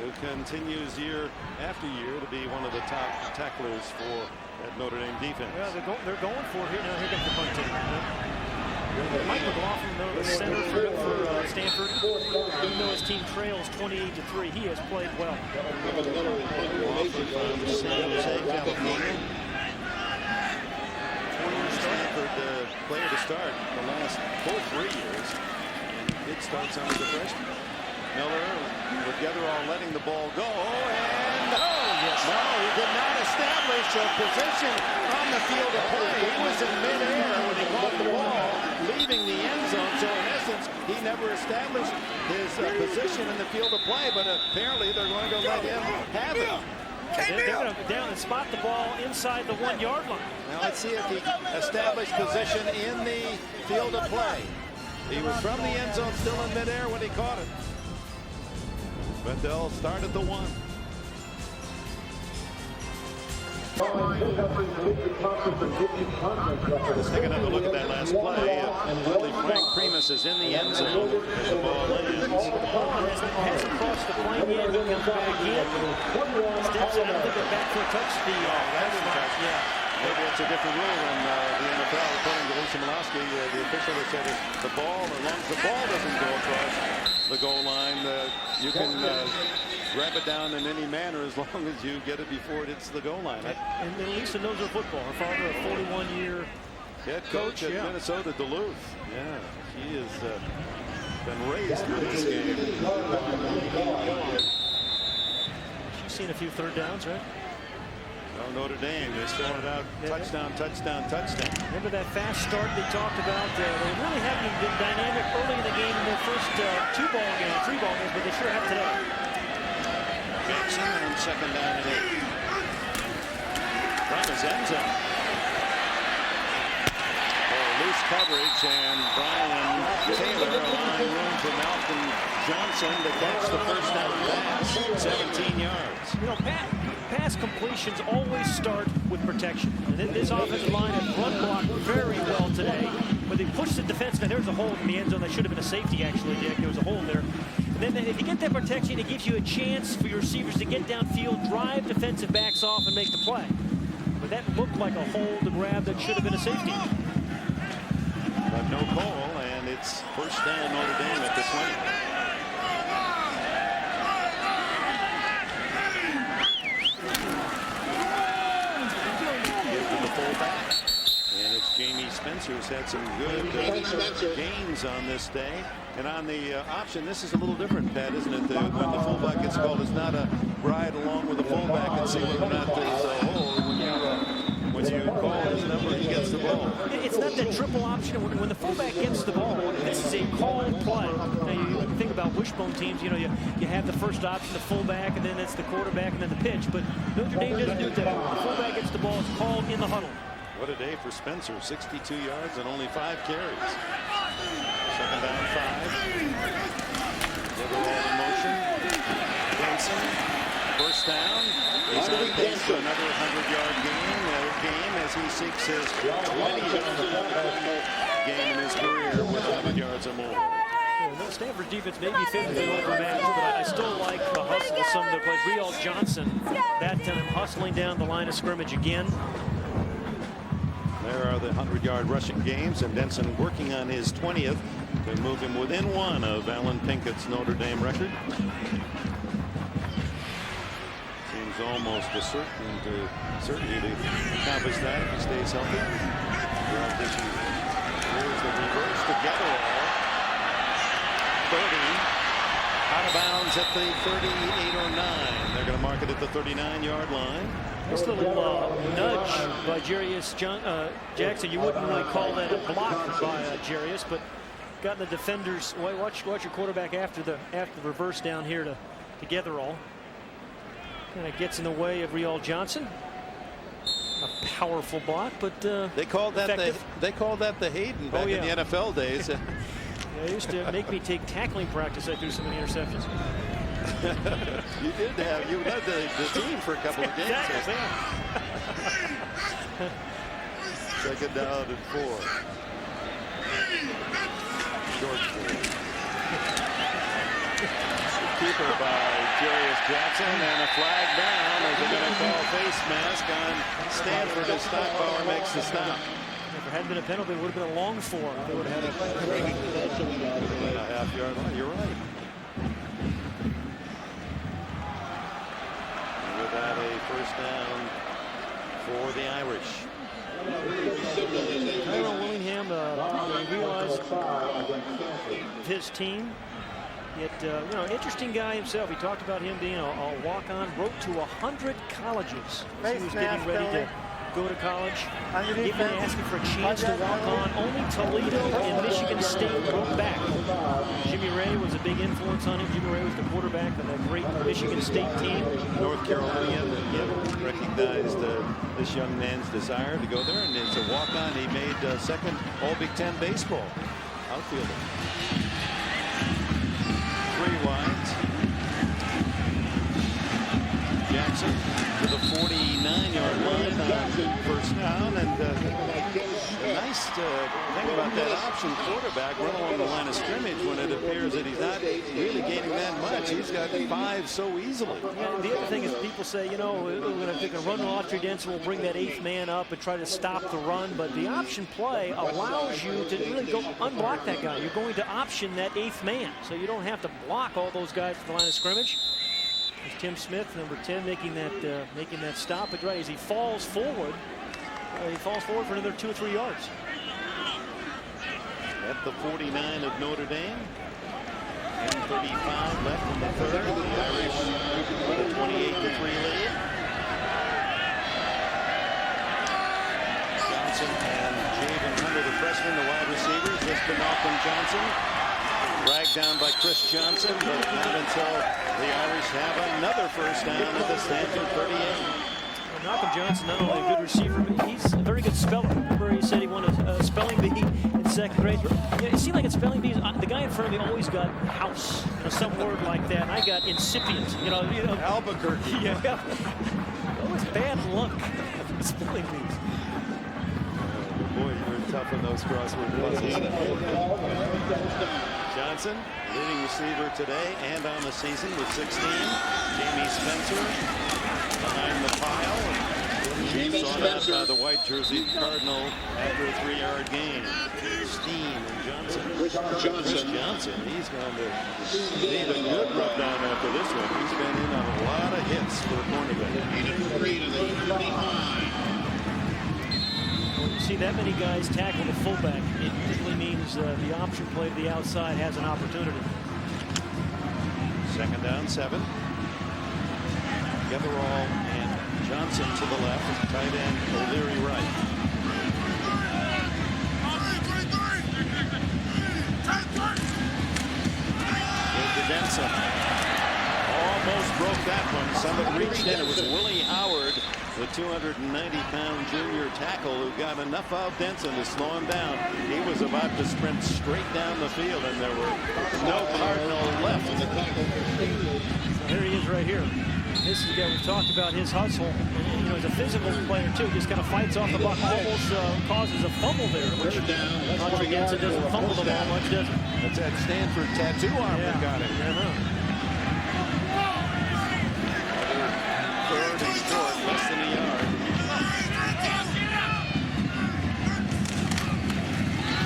who continues year after year to be one of the top tacklers for that Notre Dame defense. Yeah, they're going for it here. Now here comes the punt team. Mike McLaughlin, the center for Stanford, even though his team trails 28-3, he has played well. McLaughlin from San Jose, California. 4-year Stanford player to start the last full 3 years. It starts on as a freshman. Miller with Getherall letting the ball go, and no, he did not establish a position on the field of play. He was in midair when he caught the ball, leaving the end zone. So in essence, he never established his position in the field of play. But apparently, they're going to let him have it. They're going to down and spot the ball inside the 1-yard line. Now let's see if he established position in the field of play. He was from the end zone, still in midair when he caught it. But they'll start at the 1. Let's take another look at that last play. Frank Primus is in the end zone as the ball lands. The ball hasn't crossed the plane yet. He comes back in. Steps out. I think the back foot touched the yeah. Maybe it's a different rule in the NFL. According to Lisa Milowski, the official has said if the ball, as long as the ball doesn't go across the goal line, you can grab it down in any manner as long as you get it before it hits the goal line. And Lisa knows her football. Her father, a 41-year head coach at Minnesota Duluth. Yeah, she has been raised with this game. She's seen a few third downs, right? Oh, Notre Dame, they started out touchdown, touchdown, touchdown. Remember that fast start they talked about? They really haven't been dynamic early in the game in their first 3 ball games, but they sure have today. Jackson on 2nd down and 8. From his end zone. Loose coverage, and Brian Taylor allowing room for Malcolm Johnson to catch the first down pass, 17 yards. You know, pass completions always start with protection. And this offensive line has run blocked very well today. When they push the defense, and there's a hole in the end zone. That should have been a safety, actually, Dick. There was a hole there. And then if you get that protection, it gives you a chance for your receivers to get downfield, drive defensive backs off, and make the play. But that looked like a hole to grab that should have been a safety. But no call, and it's first down Notre Dame at the 20. Give to the fullback, and it's Jamie Spencer, who's had some good gains on this day. And on the option, this is a little different, Pat, isn't it? When the fullback gets called, it's not a ride along with the fullback and see whether or not there's a hole. When you call his number, he gets the ball. It's not that triple option. When the fullback gets the ball, this is a called play. Now, you think about wishbone teams, you know, you have the first option, the fullback, and then it's the quarterback, and then the pitch. But Notre Dame doesn't do that. When the fullback gets the ball, it's called in the huddle. What a day for Spencer. 62 yards and only 5 carries. 2nd down, 5. Double ball in motion. Benson, first down. He's on pace for another 100-yard game as he seeks his 20th game in his career with 100 yards or more. Yeah, Stanford defense may be physically overmatched, but I still like the hustle of some of their plays. Riel Johnson, that time hustling down the line of scrimmage again. There are the 100-yard rushing games, and Benson working on his 20th to move him within 1 of Alan Pinkett's Notre Dame record. Seems almost a certainty to accomplish that if he stays healthy. Here's the reverse together. 30 out of bounds at the 38 or 9. They're going to mark it at the 39-yard line. This little nudge by Jarius Jackson, you wouldn't really call that a block by Jarius, but got the defenders. Watch your quarterback after the reverse down here to gather all. Kind of gets in the way of Riel Johnson. A powerful block, but they called that the Hayden back in the NFL days. They used to make me take tackling practice after some of the interceptions. You led the team for a couple of games. Second down and 4. Short 4. Keeper by Jarius Jackson, and a flag down as they're going to call face mask on Stanford as Stockbauer makes the stop. If there hadn't been a penalty, it would have been a long 4. They would have had a half-yard line. You're right. And with that, a first down for the Irish. Tyrone Willingham realized his team. Yet, interesting guy himself. He talked about him being a walk-on. Wrote to 100 colleges. He was getting ready to go to college. Even asking for a chance to walk on. Only Toledo and Michigan State wrote back. Jimmy Ray was a big influence on him. Jimmy Ray was the quarterback of that great Michigan State team. North Carolina recognized this young man's desire to go there, and it's a walk-on. He made second All-Big Ten baseball outfielder. 3 wides. Jackson to the 49-yard line on first down, and the nice thing about that option quarterback run along the line of scrimmage when it appears that he's not really gaining that much. He's got 5 so easily. Yeah, the other thing is people say, we're going to take a run Autry Denson, we'll bring that 8th man up and try to stop the run, but the option play allows you to really go unblock that guy. You're going to option that 8th man, so you don't have to block all those guys at the line of scrimmage. There's Tim Smith, number 10, making that stoppage right as he falls forward. He falls forward for another 2 or 3 yards. At the 49 of Notre Dame. 10:35 left in the third. The Irish with a 28-3 lead. Johnson and Javen Hunter, the freshman, the wide receivers. This to Malcolm Johnson. Dragged down by Chris Johnson, but not until the Irish have another first down at the Stanford 38. Well, Malcolm Johnson, not only a good receiver, but he's a very good speller. Remember, he said he won a spelling bee in 2nd grade. Yeah, it seemed like at spelling bees, the guy in front of me always got house, some word like that. And I got incipient, Albuquerque. Yeah, always bad luck at spelling bees. Boy, you're tough on those crossword puzzles. Johnson, leading receiver today and on the season with 16. Jamie Spencer behind the pile. Sought out by the white jersey Cardinal after a 3-yard gain. Steen and Johnson. Chris Johnson, he's going to need a good rub down after this one. He's been in on a lot of hits for a cornerback. 8-3 to the 35. When you see that many guys tackle the fullback, it usually means the option play to the outside has an opportunity. 2nd down, 7. Getherall and Johnson to the left, tight end O'Leary right. With Denson. Almost broke that one. Someone reached in. It was Willie Howard, the 290-pound junior tackle, who got enough of Denson to slow him down. He was about to sprint straight down the field, and there were no Cardinal left. Here he is right here. This is the guy we've talked about, his hustle. And, he's a physical player, too. Just kind of fights off the block, almost causes a fumble there, which Audrey Denson doesn't fumble the ball much, does it? That's that Stanford tattoo arm that got it. Third and short, less than a yard.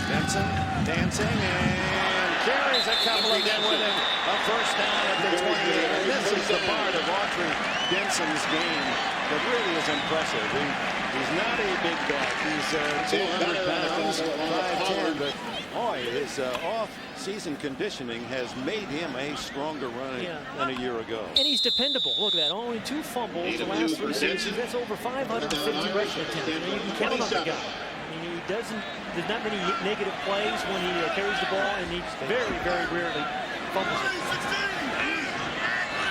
Denson dancing and carries a couple of them with him. A first down at the 28. And this is the part of Audrey Denson's game that really is impressive. He's not a big back. He's 200 pounds, 5'10", but boy, his off-season conditioning has made him a stronger runner than a year ago. And he's dependable. Look at that. Only 2 fumbles the last 3 seasons. That's over 550 rushing attempts. You can count on the guy. There's not many negative plays when he carries the ball, and he very, very rarely fumbles it.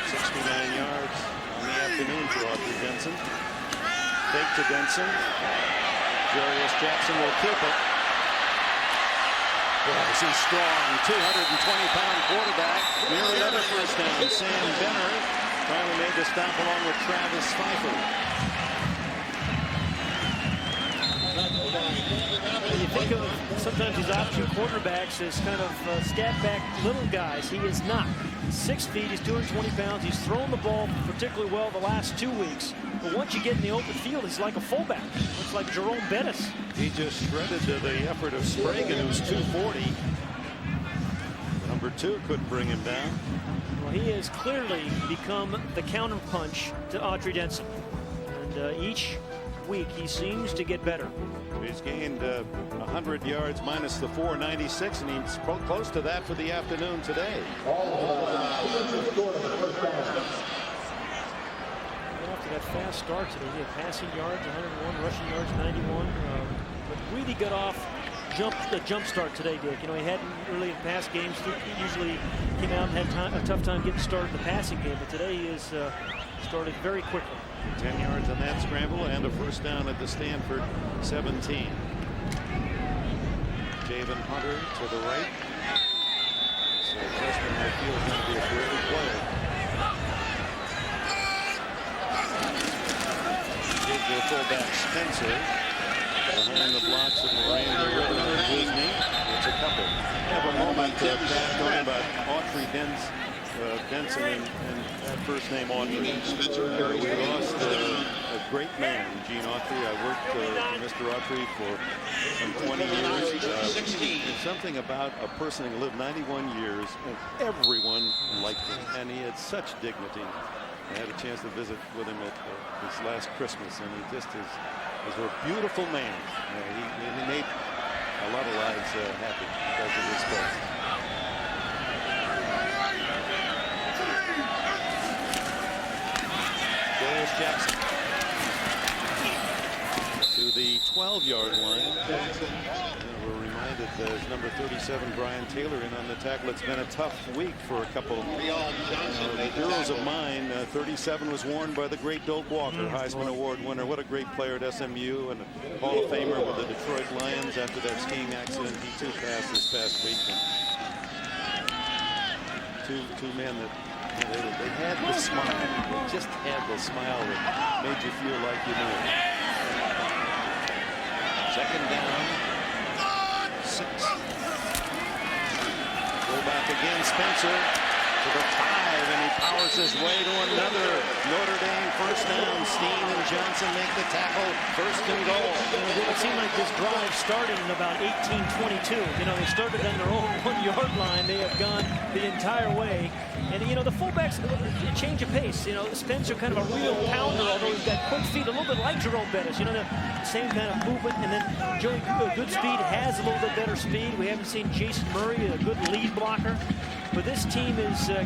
69 yards on the afternoon for Audrey Denson. Fake to Denson. Jarius Jackson will keep it. Boy, is he strong. 220-pound quarterback. Near another first down. Sam Benner finally made the stop along with Travis Pfeiffer. You think of sometimes these option quarterbacks as kind of scat back little guys. He is not. 6 feet, he's 220 pounds. He's thrown the ball particularly well the last 2 weeks. But once you get in the open field, he's like a fullback. Looks like Jerome Bettis. He just shredded the effort of Spragan, who's 240. Number 2 couldn't bring him down. Well, he has clearly become the counterpunch to Audrey Denson. And each week he seems to get better. He's gained 100 yards minus the 496, and he's close to that for the afternoon today. After that fast start today, he had passing yards 101, rushing yards 91, but really got off the jump start today, Dick. He hadn't really in past games. He usually came out and had a tough time getting started in the passing game, but today he is started very quickly. 10 yards on that scramble and a first down at the Stanford 17. Javen Hunter to the right. So freshman I feel is going to be a terrific player. Gives the fullback Spencer behind the blocks of Miranda, Ritter, and Disney. It's a couple. Have a moment to talk about Audrey Denson and that first name Audrey. We lost a great man, Gene Autry. I worked for Mr. Autry for some 20 years. There's something about a person who lived 91 years and everyone liked him, and he had such dignity. I had a chance to visit with him at his last Christmas, and he just is a beautiful man. He made a lot of lives happy because of his sport. Darius Jackson to the 12-yard line. We're reminded that number 37 Brian Taylor in on the tackle. It's been a tough week for a couple of heroes of mine. 37 was worn by the great Doak Walker, Heisman Award winner. What a great player at SMU and a Hall of Famer with the Detroit Lions after that skiing accident. He too passed this past week. And two men that they had the smile. They just had the smile that made you feel like you knew. Second down. 6. Go back again, Spencer to the 5, and he powers his way to another Notre Dame first down. Steen and Johnson make the tackle. First and goal. It seemed like this drive started in about 18:22. They started on their own 1-yard line. They have gone the entire way. And, the fullbacks change of pace. Spencer kind of a real pounder, although he's got quick feet, a little bit like Jerome Bettis. The same kind of movement. And then Joey Goodspeed has a little bit better speed. We haven't seen Jason Murray, a good lead blocker. But this team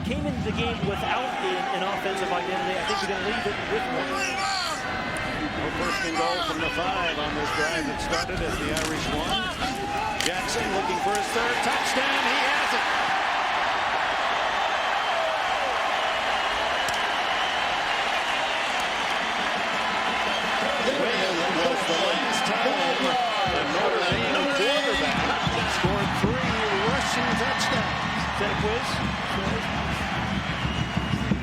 came into the game without an offensive identity. I think we're going to leave it with one. First and goal from the 5 on this drive that started as the Irish won. Jackson looking for his 3rd touchdown. He has it. When was the last time the Notre Dame quarterback scored 3 rushing touchdowns? Is that a quiz?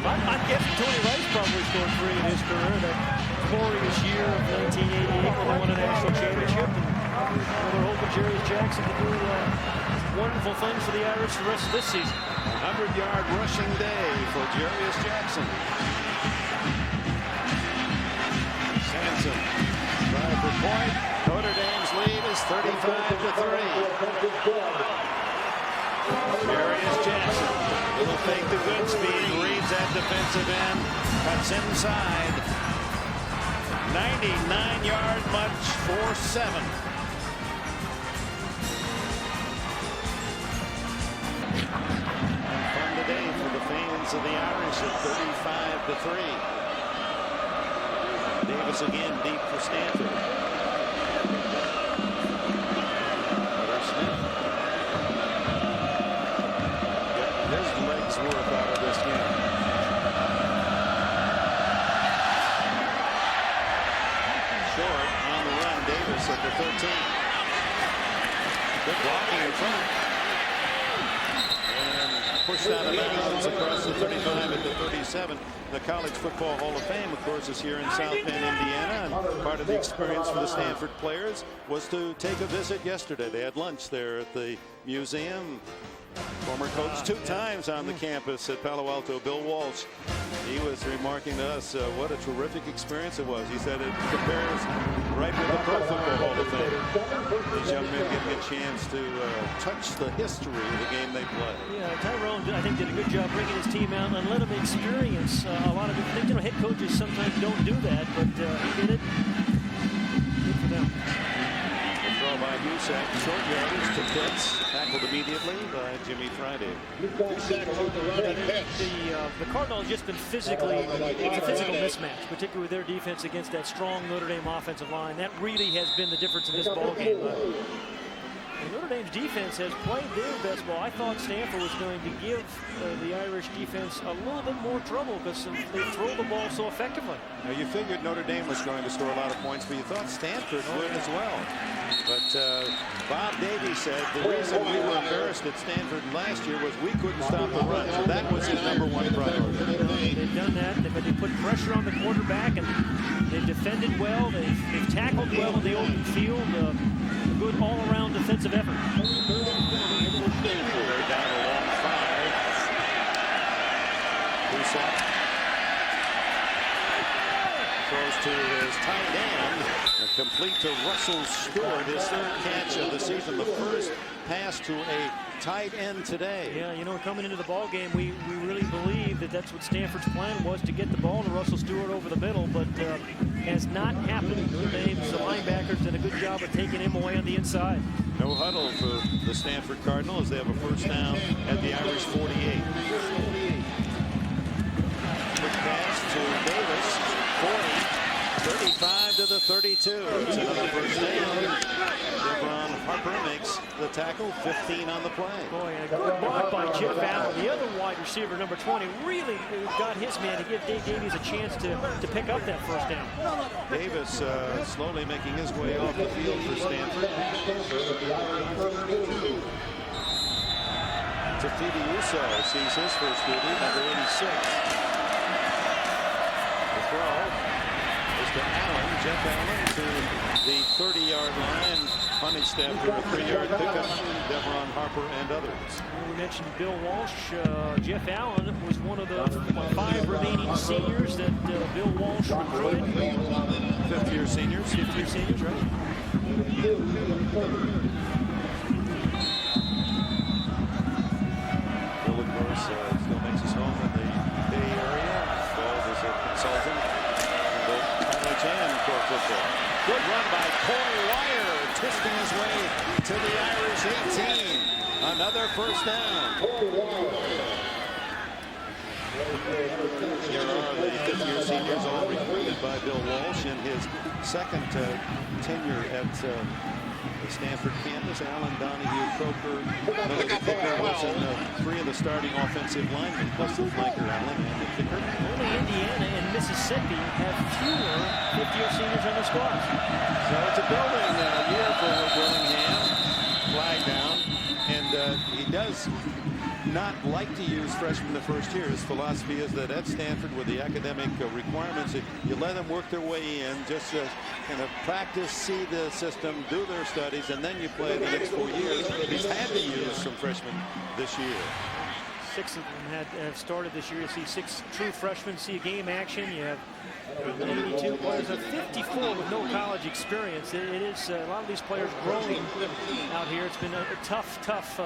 I'm guessing Tony Rice probably scored 3 in his career. That glorious year of 1988 when they won a national championship. And they're hoping Darius Jackson to do wonderful things for the Irish the rest of this season. 100-yard rushing day for Darius Jackson. Sansom trying for point. Notre Dame's lead is 35-3. Darius Jackson, little fake to Goodspeed, reads that defensive end, cuts inside. 99-yard march for 7. Fun today for the fans of the Irish at 35-3. Davis again deep for Stanford. Worth out of this game. Short on the run, Davis at the 13. Good blocking in front. And pushed out of bounds across the 35 at the 37. The College Football Hall of Fame, of course, is here in South Bend, Indiana. And part of the experience for the Stanford players was to take a visit yesterday. They had lunch there at the museum. Former coach 2 times on the campus at Palo Alto, Bill Walsh. He was remarking to us what a terrific experience it was. He said it compares right with the Pro Football Hall of Fame. These young men getting a chance to touch the history of the game they play. Yeah, Tyrone, I think, did a good job bringing his team out and let them experience a lot of different things. Head coaches sometimes don't do that, but he did it. Good for them. Throw by Husak, short yardage to Pitts, tackled immediately by Jimmy Friday. The Cardinals have just been physically, it's a physical mismatch, particularly with their defense against that strong Notre Dame offensive line. That really has been the difference in this ballgame. Notre Dame's defense has played their best ball. I thought Stanford was going to give the Irish defense a little bit more trouble because they throw the ball so effectively. Now, you figured Notre Dame was going to score a lot of points, but you thought Stanford would as well. But Bob Davie said the reason we were embarrassed at Stanford last year was we couldn't stop the run. So that was his #1 priority. They've done that, but they put pressure on the quarterback, and they've defended well. They've tackled well in the open field. A good all-around defensive effort. They're down a long 5. Husak throws to his tight end. Complete to Russell Stewart, his 3rd catch of the season. The first pass to a tight end today. Yeah, you know, coming into the ball game, we really believe that that's what Stanford's plan was, to get the ball to Russell Stewart over the middle, but has not happened. The linebackers did a good job of taking him away on the inside. No huddle for the Stanford Cardinals. They have a first down at the Irish 48. Quick pass to Davis, 40, 35 to the 32. It's another first down. Devon Harper makes the tackle, 15 on the play. Boy, a good block by Jeff Allen. The other wide receiver, number 20, really got his man to give Dave Davies a chance to pick up that first down. Davis slowly making his way off the field for Stanford. Tafiti Uso sees his first duty, number 86. The throw is to Allen. Jeff Allen to the 30-yard line. Punished after a 3-yard pickup. Devon Harper and others. We mentioned Bill Walsh. Jeff Allen was one of the 5 remaining seniors that Bill Walsh recruited. Fifth-year seniors. Fifth-year seniors, right? Bill, of course, still makes his home in the Bay Area. Involved as a consultant in the college and pro football. Good run by Corey Wire, twisting his way to the Irish 18. Another first down. Here are the fifth-year seniors, all recruited by Bill Walsh in his second tenure at the Stanford campus. Allen, Donahue, Coker, Coker was in 3 of the starting offensive linemen, plus the flanker Allen and the kicker. Only Indiana and Mississippi have fewer fifth-year seniors on their squads. So it's a building year for Willingham. Flag down. And he does not like to use freshmen the first year. His philosophy is that at Stanford, with the academic requirements, you let them work their way in, just kind of practice, see the system, do their studies, and then you play the next 4 years. He's had to use some freshmen this year. 6 of them have started this year. You see 6 true freshmen see a game action. You have 82 players, 54 with no college experience. It is a lot of these players growing out here. It's been a tough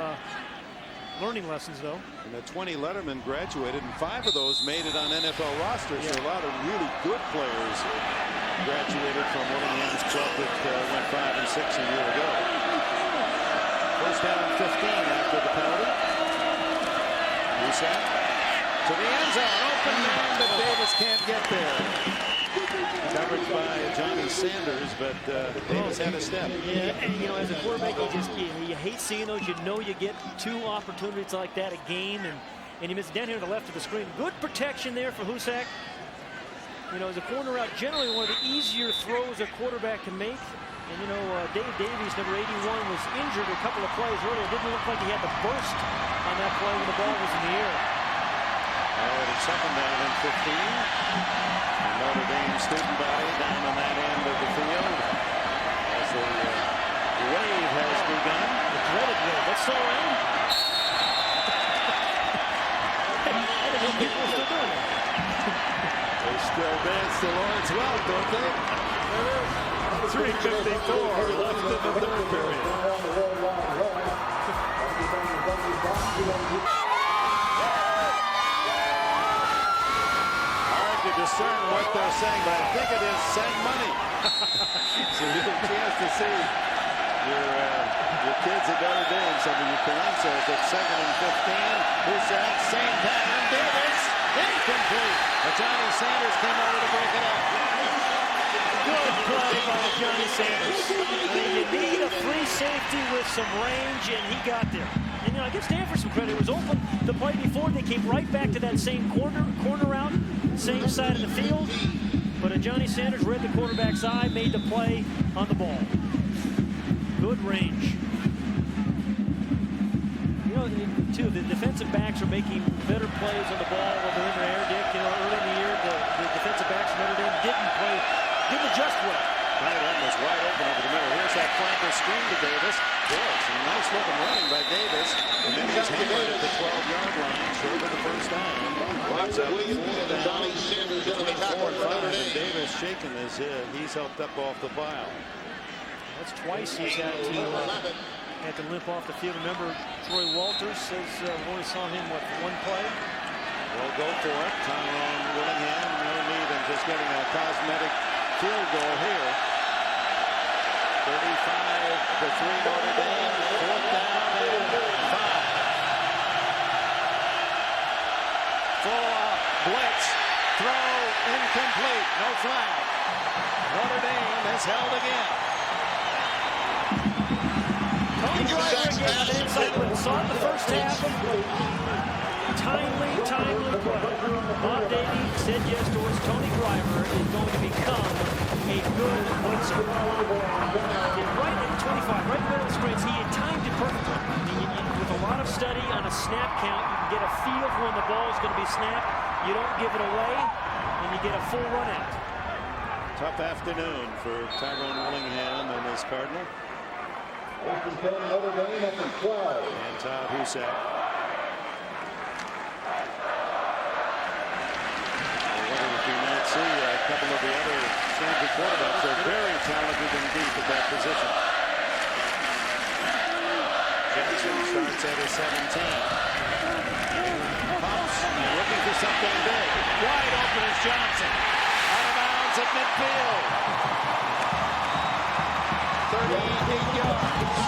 learning lessons, though. And the 20 lettermen graduated, and 5 of those made it on NFL rosters. Yeah. So a lot of really good players graduated from Willingham's club that went 5 and 6 a year ago. First down and 15 after the penalty. Reset to the end zone. Open man, but Davis can't get there. Coverage by Johnny Sanders, but Davis had a step. Yeah, and you know, as a quarterback, you hate seeing those. You know, you get 2 opportunities like that a game, and you miss down here to the left of the screen. Good protection there for Husak. You know, as a corner route, generally one of the easier throws a quarterback can make. And you know, Dave Davies, number 81, was injured a couple of plays earlier. It didn't look like he had the burst on that play when the ball was in the air. Already second down and 15. And Notre Dame student body down on that end of the field as the wave has begun. The dreaded wave. That's still around. I don't know if people are still doing it. They still dance the Lord's well, don't they? 3:54 left in the third period. Hard to discern what they're saying, but I think it is send money. So you have a chance to see your kids at Notre Dame. Some of your parents says it's 2nd and 15. Who's that? Same pattern. Davis. Incomplete. But Johnny Sanders came over to break it up. Good play by Johnny Sanders. You need a free safety with some range, and he got there. And you know, I give Stanford some credit. It was open the play before. They came right back to that same corner route, same side of the field. But Johnny Sanders read the quarterback's eye, made the play on the ball. Good range. You know, too, the defensive backs are making better plays on the ball when they're in their air, Dick. You know, early in the year, the defensive backs from Notre Dame didn't adjust well. Tight end was wide open over the middle. Here's that flanker screen to Davis. Boy, some nice looking running by Davis. And then he's hammered at the 12-yard line, short of the first down. Lots of 4 down, between 4 and 5, and Davis shaking his head. He's helped up off the pile. That's twice he's had to Had to limp off the field. Remember, Troy Walters says we only saw him, what, for one play? We'll go for it. Tyrone Willingham, no need in just getting a cosmetic field goal here. 35-3 Notre Dame. 4th down and 5. Full blitz. Throw incomplete. No flag. Notre Dame is held again. Tony Driver again on the inside blitz. Saw it the first half. Timely play. Bob Davey said yes to us. Tony Driver is going to become a good blitzer. Right at 25, right in the middle of the screens, he had timed it perfectly. I mean, with a lot of study on a snap count, you can get a feel for when the ball is going to be snapped. You don't give it away, and you get a full run out. Tough afternoon for Tyrone Willingham and his Cardinal. Notre Dame at the 12. And Todd Husak. See a couple of the other Stanford quarterbacks are very talented indeed at that position. Jackson starts at his 17. Pops looking for something big. Wide open is Johnson. Out of bounds at midfield. 38 yards.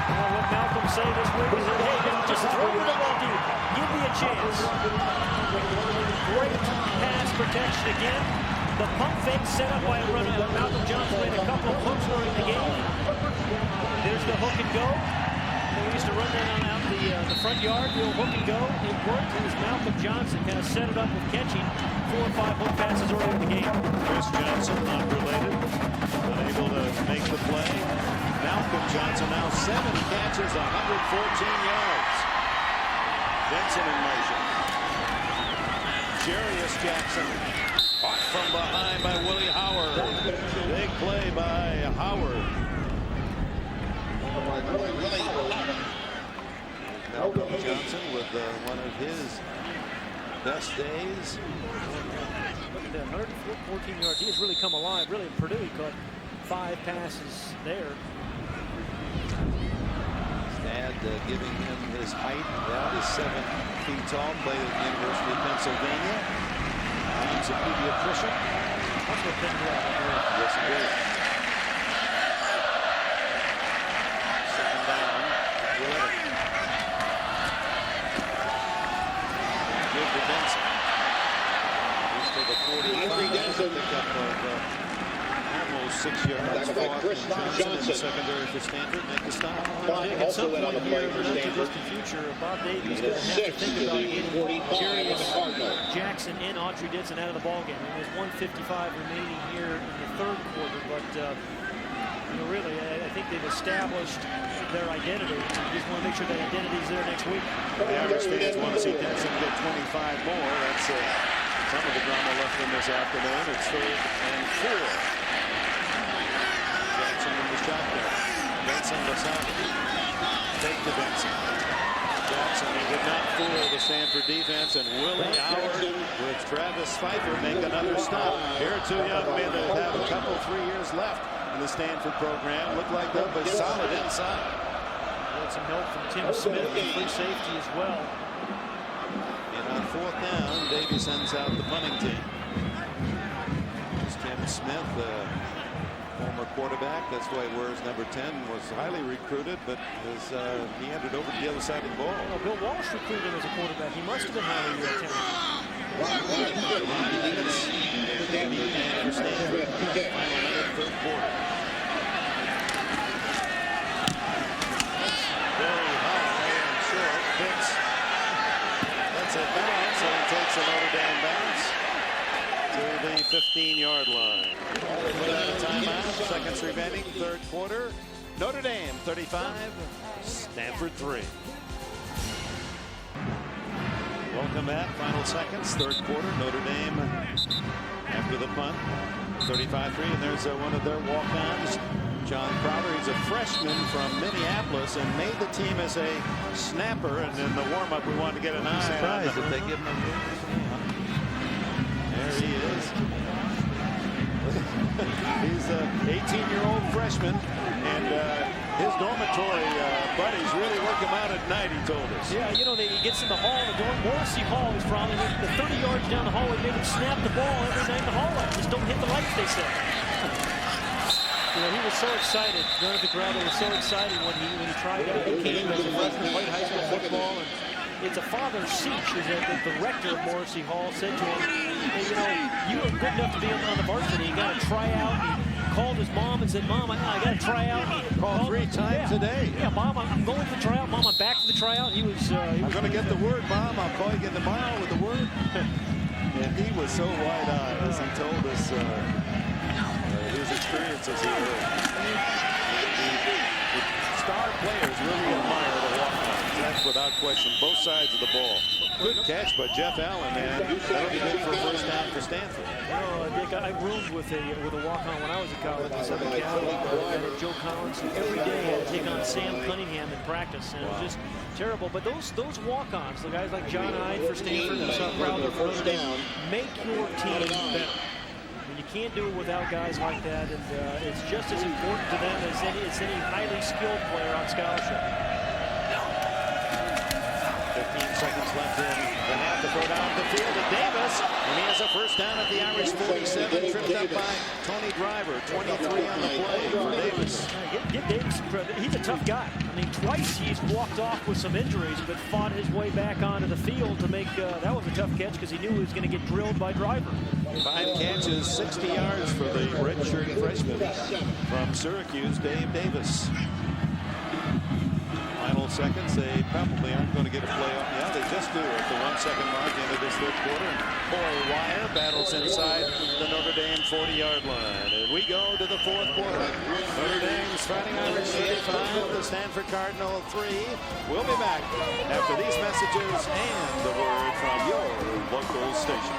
Well, what Malcolm say this week is that, hey, just throw me the ball, dude. Give me a chance. Great pass protection again. The pump fake set up by a runner. Malcolm Johnson made a couple of hooks during the game. There's the hook and go. We used to run that on out the front yard. The old hook and go. It worked. It was Malcolm Johnson kind of set it up with catching 4 or 5 hook passes early in the game. Chris Johnson, not related, unable to make the play. Malcolm Johnson now 7 catches, 114 yards. Benson in motion. Jarius Jackson caught from behind by Willie Howard. Big play by Howard. Malcolm Johnson with one of his best days. Look at that, 114 yards. He has really come alive. Really, in Purdue, he caught 5 passes there. Dad giving him his height. Dad is 7 feet tall. Played at the University of Pennsylvania. He's a pediatrician. That's what Penn did. Yes, he did. Second down. Give to Benson. He's to the 45. Pick up of almost 6 yards. Johnson in the secondary for Stanford. Make the stop. At some point here in the not-too-distant future, Bob Davies going to have to think about getting Jarius Jackson and Autry Dixon out of the ballgame. I mean, there's 1:55 remaining here in the 3rd quarter, but you know, really, I think they've established their identity. You just want to make sure that identity is there next week. The Irish fans want to see Dixon get 25 more. That's some of the drama left in this afternoon. It's 3rd and 4. Jackson in the shotgun. Benson beside him. Take to Benson. Jackson did not fool the Stanford defense, and Willie Howard with Travis Pfeiffer make another stop. Here are 2 young men that have a couple, 3 years left in the Stanford program. Look like they'll be solid inside. Got some help from Tim Smith, the free safety as well. And on 4th down, Davey sends out the punting team. It's Tim Smith, former quarterback. That's why he wears number 10. Was highly recruited, but he ended over to the other side of the ball. Well, Bill Walsh recruited him as a quarterback. He must have been highly talented. Third quarter. Very high and short. Pitts. That's a bounce, and he takes a Notre Dame bounce to the 15-yard line. Without a timeout, seconds remaining, 3rd quarter. Notre Dame 35, Stanford 3. Welcome back. Final seconds, 3rd quarter. Notre Dame after the punt, 35-3, and there's one of their walk-ons, John Crowder. He's a freshman from Minneapolis and made the team as a snapper. And in the warm-up, we wanted to get an eye. Surprised that they give him a There he is. He's an 18-year-old freshman, and His dormitory buddies really work him out at night, he told us. Yeah, you know, he gets in the hall, the door Morrissey Hall is from, and the 30 yards down the hallway made him snap the ball every night in the hallway. Just don't hit the lights, they said. You know, he was so excited. Jonathan Gravel was so excited when he tried out. He came as a freshman, played high school football, and it's a father Seach, the rector of Morrissey Hall, said to him, hey, you know, you are good enough to be on the varsity. You got to try out. He called his mom and said, Mom, I got to try out. He called 3 times a day. Yeah, Mom, I'm going for the tryout. Mom, I'm back for the tryout. He was I'm going to get the word, Mom. I'll call you again tomorrow with the word. And he was so wide-eyed as he told us his experiences here. The star players really admire the walk-ons. That's without question. Both sides of the ball. Good catch by Jeff Allen, man. That'll be good for a first down for Stanford. You know, Dick, I roomed with a walk-on when I was at college in Southern California. Joe Collins, who every day had to take on Sam Cunningham in practice, and it was just terrible. But those walk-ons, the guys like John Hyde for Stanford and Sam Crowder for Notre Dame, make your team better. You can't do it without guys like that, and it's just as important to them as any highly skilled player on scholarship. 15 seconds left in the half to throw down the field to Davis, and he has a first down at the Irish 47, tripped up by Tony Driver. 23 on the play for Davis. Give Davis some credit. He's a tough guy. I mean, twice he's walked off with some injuries, but fought his way back onto the field to make that was a tough catch because he knew he was going to get drilled by Driver. 5 catches, 60 yards for the redshirt freshman from Syracuse, Dave Davis. Final seconds, they probably aren't going to get a play off. Yeah, they just do at the 1 second mark into this third quarter. Corey Wire battles inside the Notre Dame 40-yard line. And we go to the fourth quarter. Notre Dame's Fighting Irish 35, the Stanford Cardinal 3. We'll be back after these messages and the word from your local station.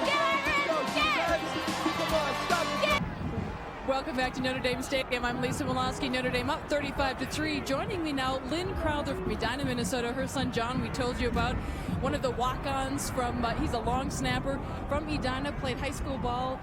Welcome back to Notre Dame Stadium. I'm Lisa Milosky. Notre Dame up 35-3. Joining me now, Lynn Crowther from Edina, Minnesota. Her son John, we told you about, one of the walk-ons from, he's a long snapper from Edina, played high school ball.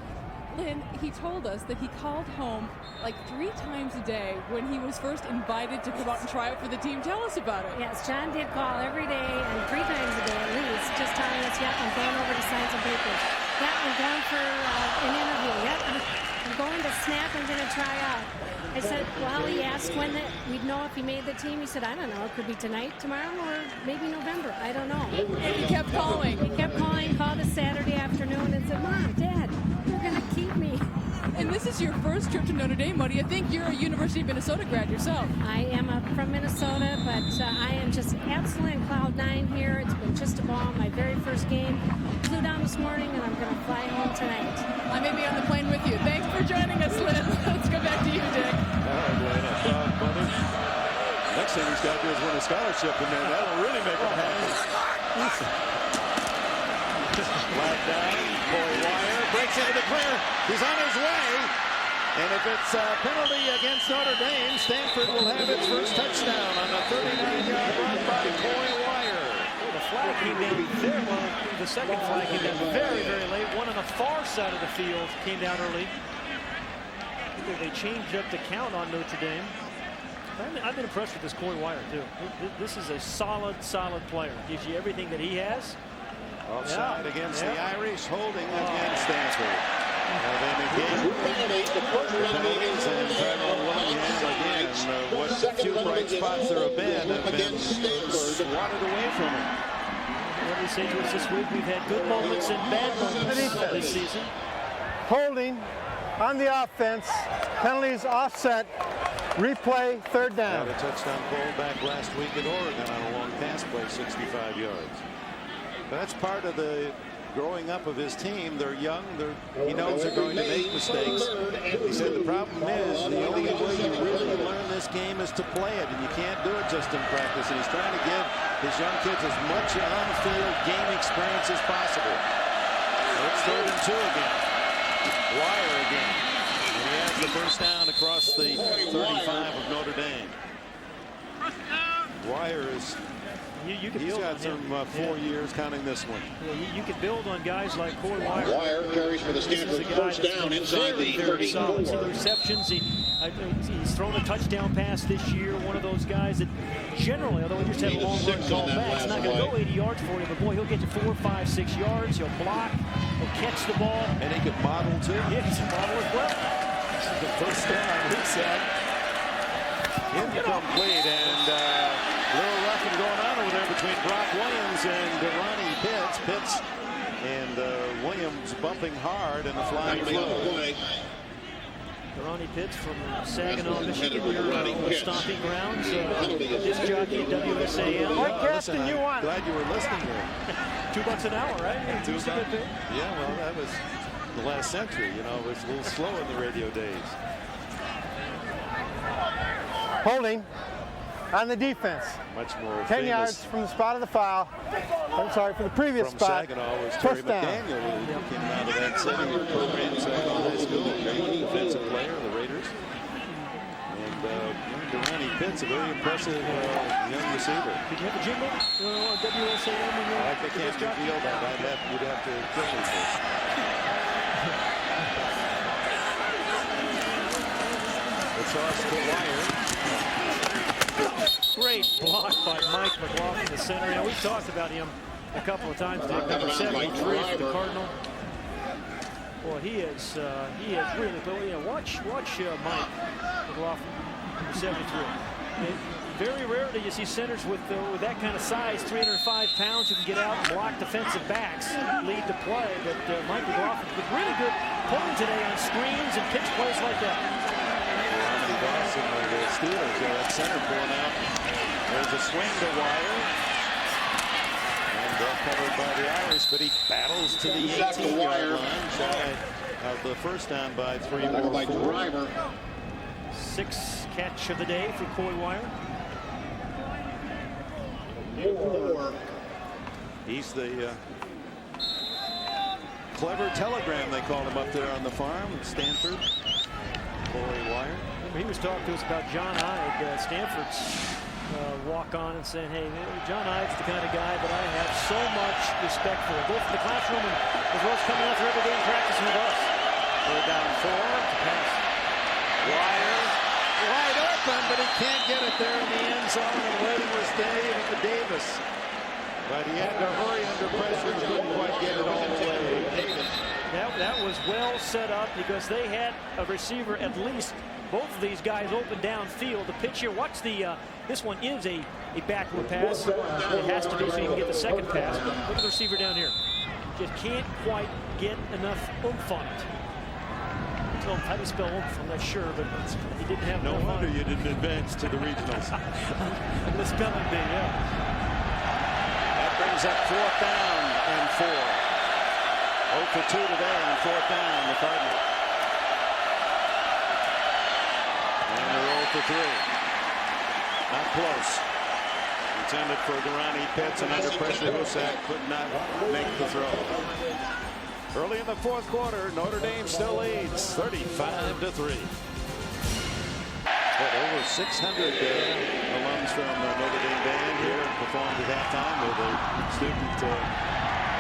Lynn, he told us that he called home like 3 times a day when he was first invited to come out and try out for the team. Tell us about it. Yes, John did call every day and 3 times a day at least, just telling us, yep, I'm going over to sign some papers. Yep, I'm going for an interview. Yep, I'm going to snap. I'm going to try out. I said, well, he asked when we'd know if he made the team. He said, I don't know. It could be tonight, tomorrow, or maybe November. I don't know. And he kept calling. He kept calling, called us Saturday afternoon and said, Mom, Dad, you're going to keep me. And this is your first trip to Notre Dame. What do you think? You're a University of Minnesota grad yourself. I am from Minnesota, but I am just absolutely in cloud 9 here. It's been just a ball. My very first game. Flew down this morning, and I'm going to fly home tonight. I may be on the plane with you. Thanks for joining us, Lynn. Let's go back to you, Dick. All right, Glenn, a proud mother. Next thing he's got to do is win a scholarship, and then that'll really make him happy. Flat down, Corey Wire breaks into the clear. He's on his way. And if it's a penalty against Notre Dame, Stanford will have its first touchdown on a 39-yard run by Corey Wire. The flag came down very well. The second flag came down very, very late. One on the far side of the field came down early. They changed up the count on Notre Dame. I've been impressed with this Corey Wire, too. This is a solid player. Gives you everything that he has. Offside against the Irish, holding against Stanford. Then again, penalties and Tyrone Willingham again. What few bright spots there have been swatted away from him. What do you say to us this week? We've had good moments and bad moments this season. Holding on the offense, penalties offset, replay, third down. Had a touchdown call back last week at Oregon on a long pass play, 65 yards. That's part of the growing up of his team. They're young. He knows they're going to make mistakes. He said the problem is the only way you really learn this game is to play it, and you can't do it just in practice. And he's trying to give his young kids as much on-field game experience as possible. It's 3rd and 2 again. Wire again. And he has the first down across the 35 of Notre Dame. Wire is... He's got some 4 years counting this one. Yeah, you can build on guys like Corey Wire. Wire carries for the Stanford first down inside the 34. The receptions, He's thrown a touchdown pass this year. One of those guys that generally, although he just had a long run call back, it's not going to go 80 yards for you, but boy, he'll get you 4, 5, 6 yards. He'll block. He'll catch the ball. And he could model too. Yeah, he can model as well. The first down, he said. Incomplete, and a little roughing going on over there between Brock Williams and Ronnie Pitts. Pitts and Williams bumping hard in the flying field. Ronnie Pitts from Saginaw, Michigan, your stomping grounds. Disc jockey at WSAM. Listen, I'm glad you were listening there. $2 an hour, right? $2. Yeah, well, that was the last century. You know, it was a little slow in the radio days. Holding on the defense. Much more 10 yards from the spot of the foul. I'm sorry, for the previous from spot. Saginaw was Terry Touchdown. McDaniel, who came out of that city program, Saginaw High School, great defensive player of the Raiders. And Ronnie Pitts, a very impressive young receiver. Did you have a jingle on WSAM? I can't reveal that. You'd have to kill me first. It's off the wire. Great block by Mike McLaughlin, the center. Now, we've talked about him a couple of times. Number 73 for the Cardinal. Boy, he is really. But watch Mike McLaughlin, 73. Very rarely you see centers with that kind of size, 305 pounds, who can get out and block defensive backs, lead the play. But Mike McLaughlin with really good pulling today on screens and pitch plays like that. Boston, the Steelers, that center pulling out. There's a swing to wire. And covered by the Irish, but he battles to the 18-yard line. Shy of the first down by 3 more. 6th catch of the day for Coy Wire. He's the clever telegram, they called him up there on the farm at Stanford. Coy Wire. He was talking to us about John Ide, Stanford's walk-on, and saying, hey, John Ide's the kind of guy that I have so much respect for, both in the classroom and as well as coming out for every day and practicing with us. Third down 4 to pass. Wire wide open, but he can't get it there in the end zone, and waiting was Davis. But he had to hurry under pressure and couldn't quite get it all the way. That was well set up because they had a receiver, at least both of these guys, open downfield. The pitch here, watch the, this one is a backward pass. It has to be so you can get the second pass. Look at the receiver down here. Just can't quite get enough oomph on it. How do you spell oomph? I'm not sure, but he didn't have no wonder you didn't advance to the regionals. The spelling bee, yeah. That brings up 4th down and 4. 0 for 2 today on 4th down, the Cardinals. And they're 0 for 3. Not close. Intended for Ronnie Pitts, and under pressure, Husak could not make the throw. Early in the 4th quarter, Notre Dame still leads 35-3. Over 600 alums from Notre Dame band here performed at halftime with a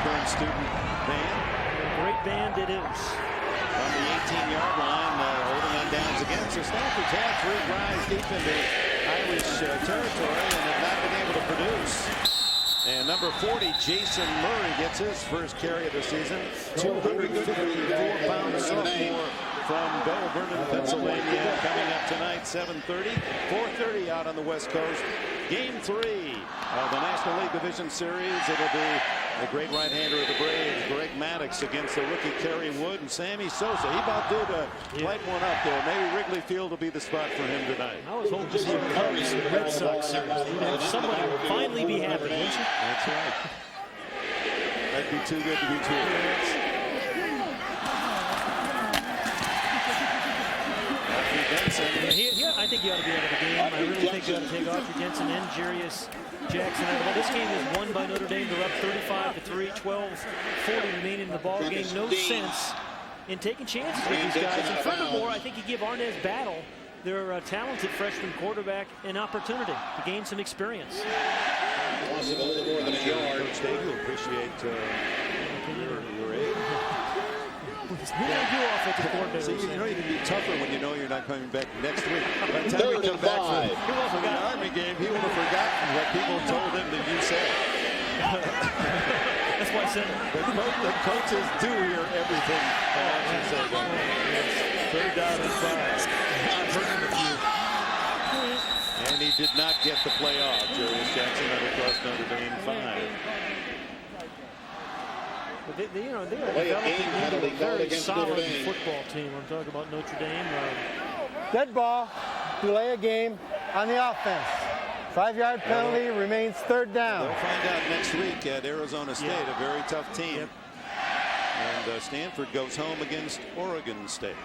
current student band. Great band it is. On the 18-yard line, holding on downs again. So Stanford's had 3 drives deep into Irish territory and have not been able to produce. And number 40, Jason Murray, gets his first carry of the season. 254-pound sophomore from Bell Vernon, Pennsylvania, coming up tonight, 7:30, 4:30 out on the West Coast. Game 3 of the National League Division Series. It'll be the great right-hander of the Braves, Greg Maddux, against the rookie Kerry Wood and Sammy Sosa. He about due to light one up there. Maybe Wrigley Field will be the spot for him tonight. I was hoping to see a Cubs Red Sox series. You'd have somebody would finally be happy, wouldn't you? That's right. That'd be too good to be true. I think you ought to be out of the game. I really think you ought to take Autry Denson and Jarius Jackson out of it. This game is won by Notre Dame. They're up 35-3, 12:40 remaining in the ball game. No sense in taking chances with these guys. And furthermore, I think you give Arnaz Battle, their talented freshman quarterback, an opportunity to gain some experience. Lost a little more than a yard. Coach Dave, you appreciate your aid. Who are you offensive coordinator? So you know you can be tougher when you know you're not coming back next week. By the time you come back from the Army game, he would have forgotten what people told him that you said. That's why I said the coaches do hear everything. Third down and 5. I've heard him a few. And he did not get the play off. Julius Jackson across Notre Dame 5. But they are developing into a very solid football team. I'm talking about Notre Dame. Dead ball, delay a game on the offense. 5-yard penalty, remains third down. They'll find out next week at Arizona State, a very tough team. Yep. And Stanford goes home against Oregon State.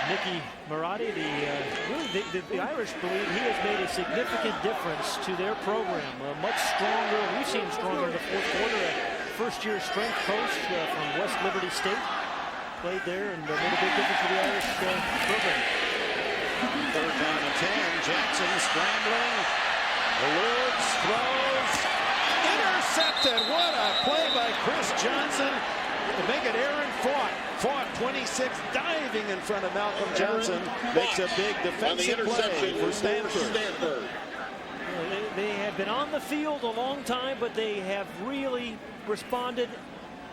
Nicky Marotti, the Irish believe he has made a significant difference to their program. Much stronger. We've seen him stronger in the fourth quarter. A first-year strength coach from West Liberty State played there and made a big difference for the Irish program. Third down and 10. Jackson scrambling. Eludes, throws, intercepted. What a play by Chris Johnson to make it Aaron Fought. Fought 26, diving in front of Malcolm Johnson. Makes a big defensive play for Stanford. They have been on the field a long time, but they have really responded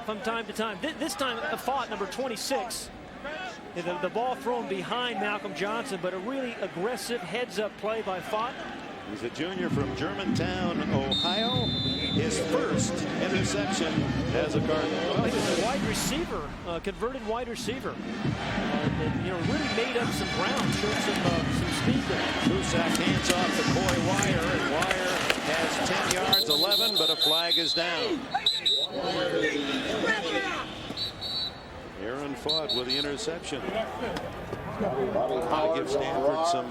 from time to time. This time, Fought, number 26. The ball thrown behind Malcolm Johnson, but a really aggressive heads-up play by Fought. He's a junior from Germantown, Ohio. His first interception as a Cardinal. Well, he was a wide receiver, converted wide receiver. And really made up some ground, showed some speed there. Cusack hands off to Coy Wire, and Wire has 10 yards, 11, but a flag is down. Aaron Fought with the interception. That'll give Stanford some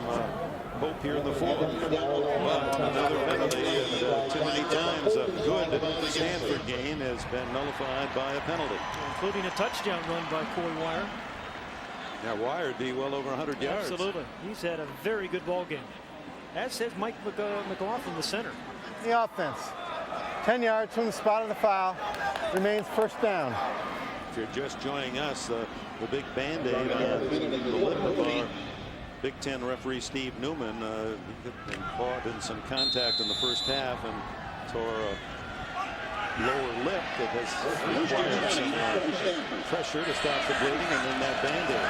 hope here in the fourth. But another penalty, and too many times a good Stanford gain has been nullified by a penalty. Including a touchdown run by Coy Wire. Now Wire would be well over 100 yards. Absolutely. He's had a very good ball game. As says Mike McLaughlin, the center. The offense. 10 yards from the spot of the foul. Remains first down. If you're just joining us, the big Band-Aid on the lip of our Big Ten referee Steve Newman been caught in some contact in the first half and tore a lower lip that has required some pressure to stop the bleeding, and then that Band-Aid.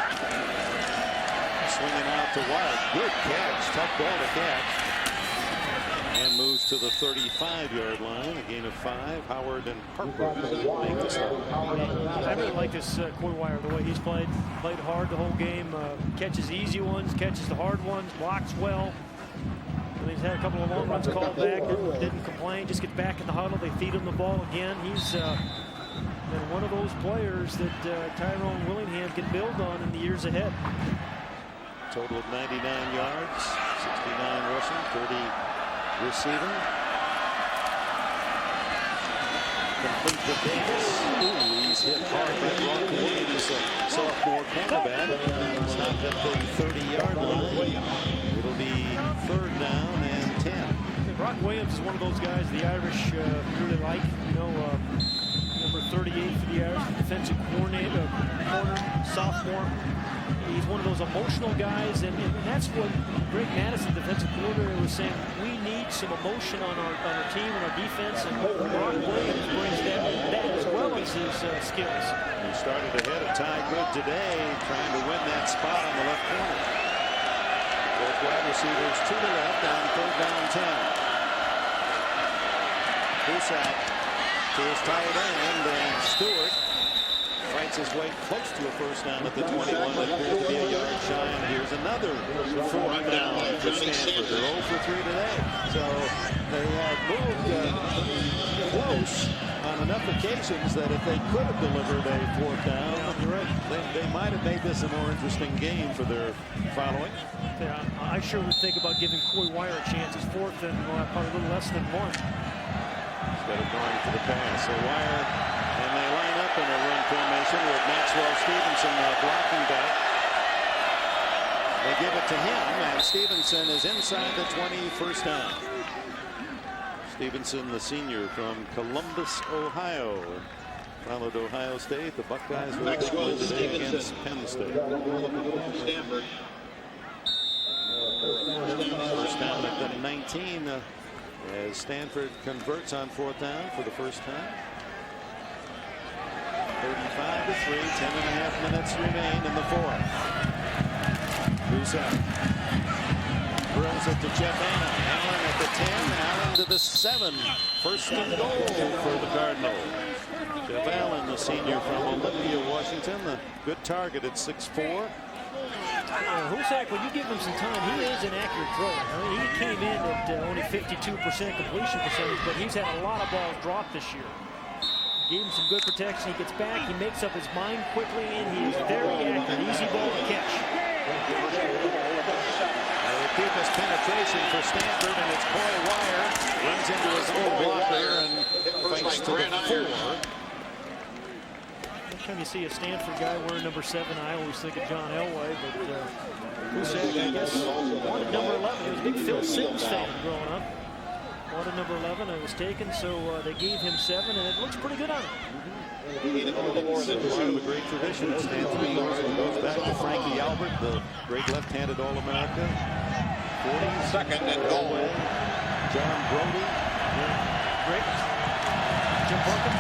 Swinging out to Wild. Good catch. Tough ball to catch. And moves to the 35-yard line. A gain of 5. Howard and Harper make the start. I really like this Coy Wire, the way he's played. Played hard the whole game. Catches easy ones, catches the hard ones, blocks well. And he's had a couple of long runs called back. Didn't complain. Just gets back in the huddle. They feed him the ball again. He's been one of those players that Tyrone Willingham can build on in the years ahead. Total of 99 yards, 69 rushing, 30 receiving. Complete to Davis. Ooh, he's hit hard by Brock Williams, a sophomore cornerback. Stopped at the 30-yard line. It'll be third down and 10. Brock Williams is one of those guys the Irish really like. Number 38 for the Irish, defensive coordinator, corner, sophomore. He's one of those emotional guys, and that's what Greg Madison, defensive coordinator, was saying. We need some emotion on our team and our defense, and Brock Williams brings that as well as his skills. He started ahead of Ty Good today, trying to win that spot on the left corner. Both wide receivers to the left on third down 10. Cusack to his tight end, and Stewart fights his way close to a first down at the 21. That appears to be a yard shy, and here's another fourth down for Stanford. They're 0 for 3 today. So they have moved close on enough occasions that if they could have delivered a fourth down, they might have made this a more interesting game for their following. Yeah, I sure would think about giving Coy Wire a chance. It's fourth and probably a little less than 1. Instead of going for the pass. So Wire, and they line up in a run formation with Maxwell Stevenson blocking back. They give it to him, and Stevenson is inside the 20, first down. Stevenson, the senior from Columbus, Ohio. Followed Ohio State. The Buckeyes will play today against Penn State. Stanford. First down at the 19 as Stanford converts on 4th down for the first time. 35-3, 10.5 minutes remain in the 4th. Husak drills it to Jeff Allen. Allen at the 10, Allen to the 7. First and goal for the Cardinals. Jeff Allen, the senior from Olympia, Washington, the good target at 6'4". Husak, when you give him some time, he is an accurate thrower. I mean, he came in at only 52% completion percentage, but he's had a lot of balls dropped this year. Gave him some good protection. He gets back, he makes up his mind quickly, and he is very accurate. Easy ball to catch. The deepest penetration for Stanford, and it's Coy Wire. Runs into his own blocker and fights to the 4. Anytime you see a Stanford guy wearing number 7, I always think of John Elway, but Husak, I guess, wanted number 11. He was a big Phil Simms fan growing up. Wanted number 11, it was taken, so they gave him 7, and it looks pretty good on him. It's part of a great tradition at Stanford. It goes back to Frankie Albert, the great left-handed All-America. 42nd and goal. John Brody. Great. Jim Parker.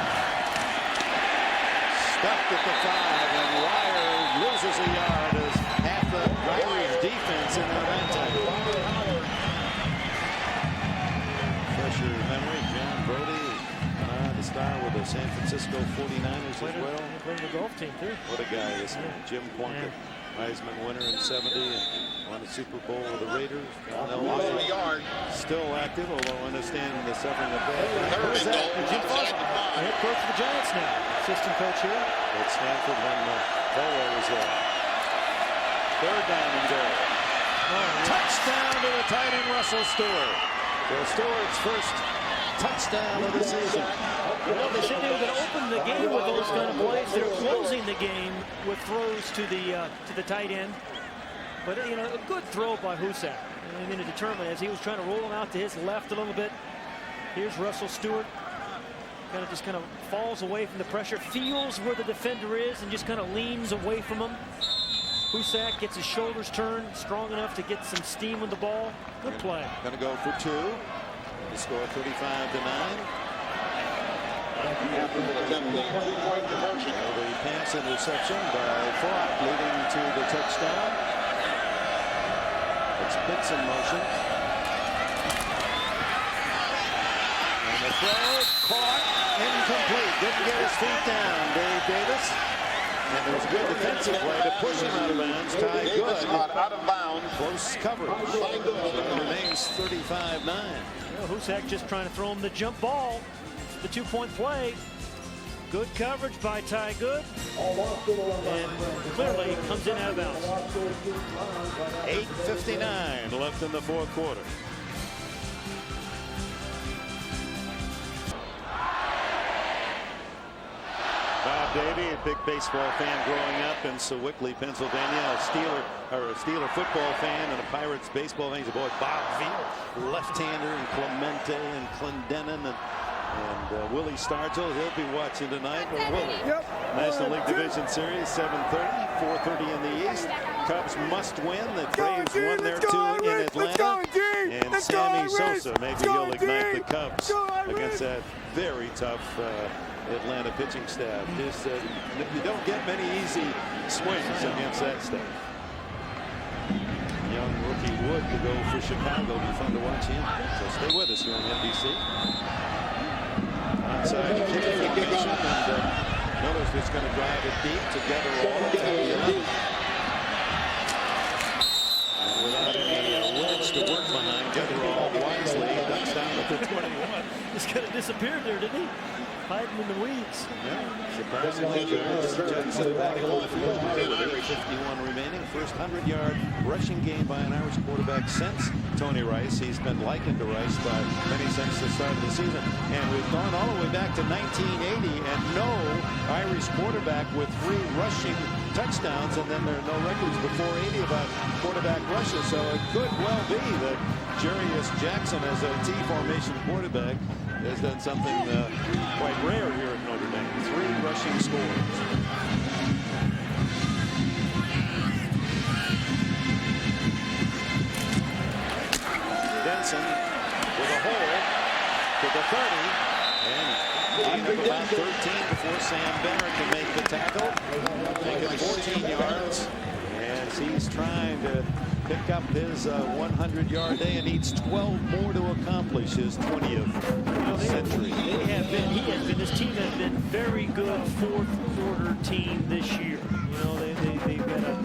Stuffed at the 5, and Wire loses a yard as half the Irish defense in their anti. Fresher memory, John Brody, the star with the San Francisco 49ers as well. Playing the golf team too. What a guy is Jim Plunkett, Heisman winner in '70 and won a Super Bowl with the Raiders. Yard. Still active, although I understand the suffering of bad. Who's that? Jim Foster, the head coach of the Giants now. Assistant coach here. At Stanford when Burrow was there. 3rd down and goal. Touchdown to the tight end Russell Stewart. So Stewart's first touchdown of the season. Well, they said they were going to open the game with those kind of plays. They're closing the game with throws to the tight end. But you know, a good throw by Husak. I mean, to determine as he was trying to roll him out to his left a little bit. Here's Russell Stewart. Kind of falls away from the pressure, feels where the defender is, and just kind of leans away from him. Husak gets his shoulders turned, strong enough to get some steam with the ball. Good play. Going to go for 2. The score 35-9. The pass interception by Ford leading to the touchdown. It's Pitts in motion. And the throw caught, incomplete. Didn't get his feet down, Dave Davis. And there was a good defensive play to push him out of bounds. Ty Good out of bounds. Close coverage. So it remains 35-9. Well, Husak just trying to throw him the jump ball. The 2-point play. Good coverage by Ty Good. And clearly comes in out of bounds. 8:59 left in the 4th quarter. Bob Davie, a big baseball fan growing up in Sewickley, Pennsylvania, a Steeler football fan and a Pirates baseball fan. He's a boy, Bob Veal, left-hander, and Clemente and Clendenin and Willie Stargell. He'll be watching tonight. National League Division Series, 7:30, 4:30 in the East. Cubs must win. The Braves won their 2 in Atlanta. And Sammy Sosa, maybe he'll ignite the Cubs against that very tough Atlanta pitching staff. You don't get many easy swings against that staff. Young rookie Wood to go for Chicago. It'll be fun to watch him. So stay with us here on NBC. Outside kick formation, and notice it's going to drive it deep together all at the 11. And without any wedge to work behind, Getherall wisely ducks down at the 21. Just kind of disappeared there, didn't he? Hiding in the weeds. Yeah, surprisingly, Jackson back on the field with 8:51 remaining. First 100-yard rushing game by an Irish quarterback since Tony Rice. He's been likened to Rice by many since the start of the season. And we've gone all the way back to 1980 and no Irish quarterback with 3 rushing touchdowns. And then there are no records before 80 about quarterback rushes. So it could well be that Jarius Jackson as a T formation quarterback has done something quite rare here at Notre Dame. 3 rushing scores. Denson with a hole to the 30, and gain of about 13 before Sam Benner can make the tackle. Make it 14 yards as he's trying to pick up his 100-yard day and needs 12 more to accomplish his 20th century. This team has been very good fourth quarter team this year. You know, they've got a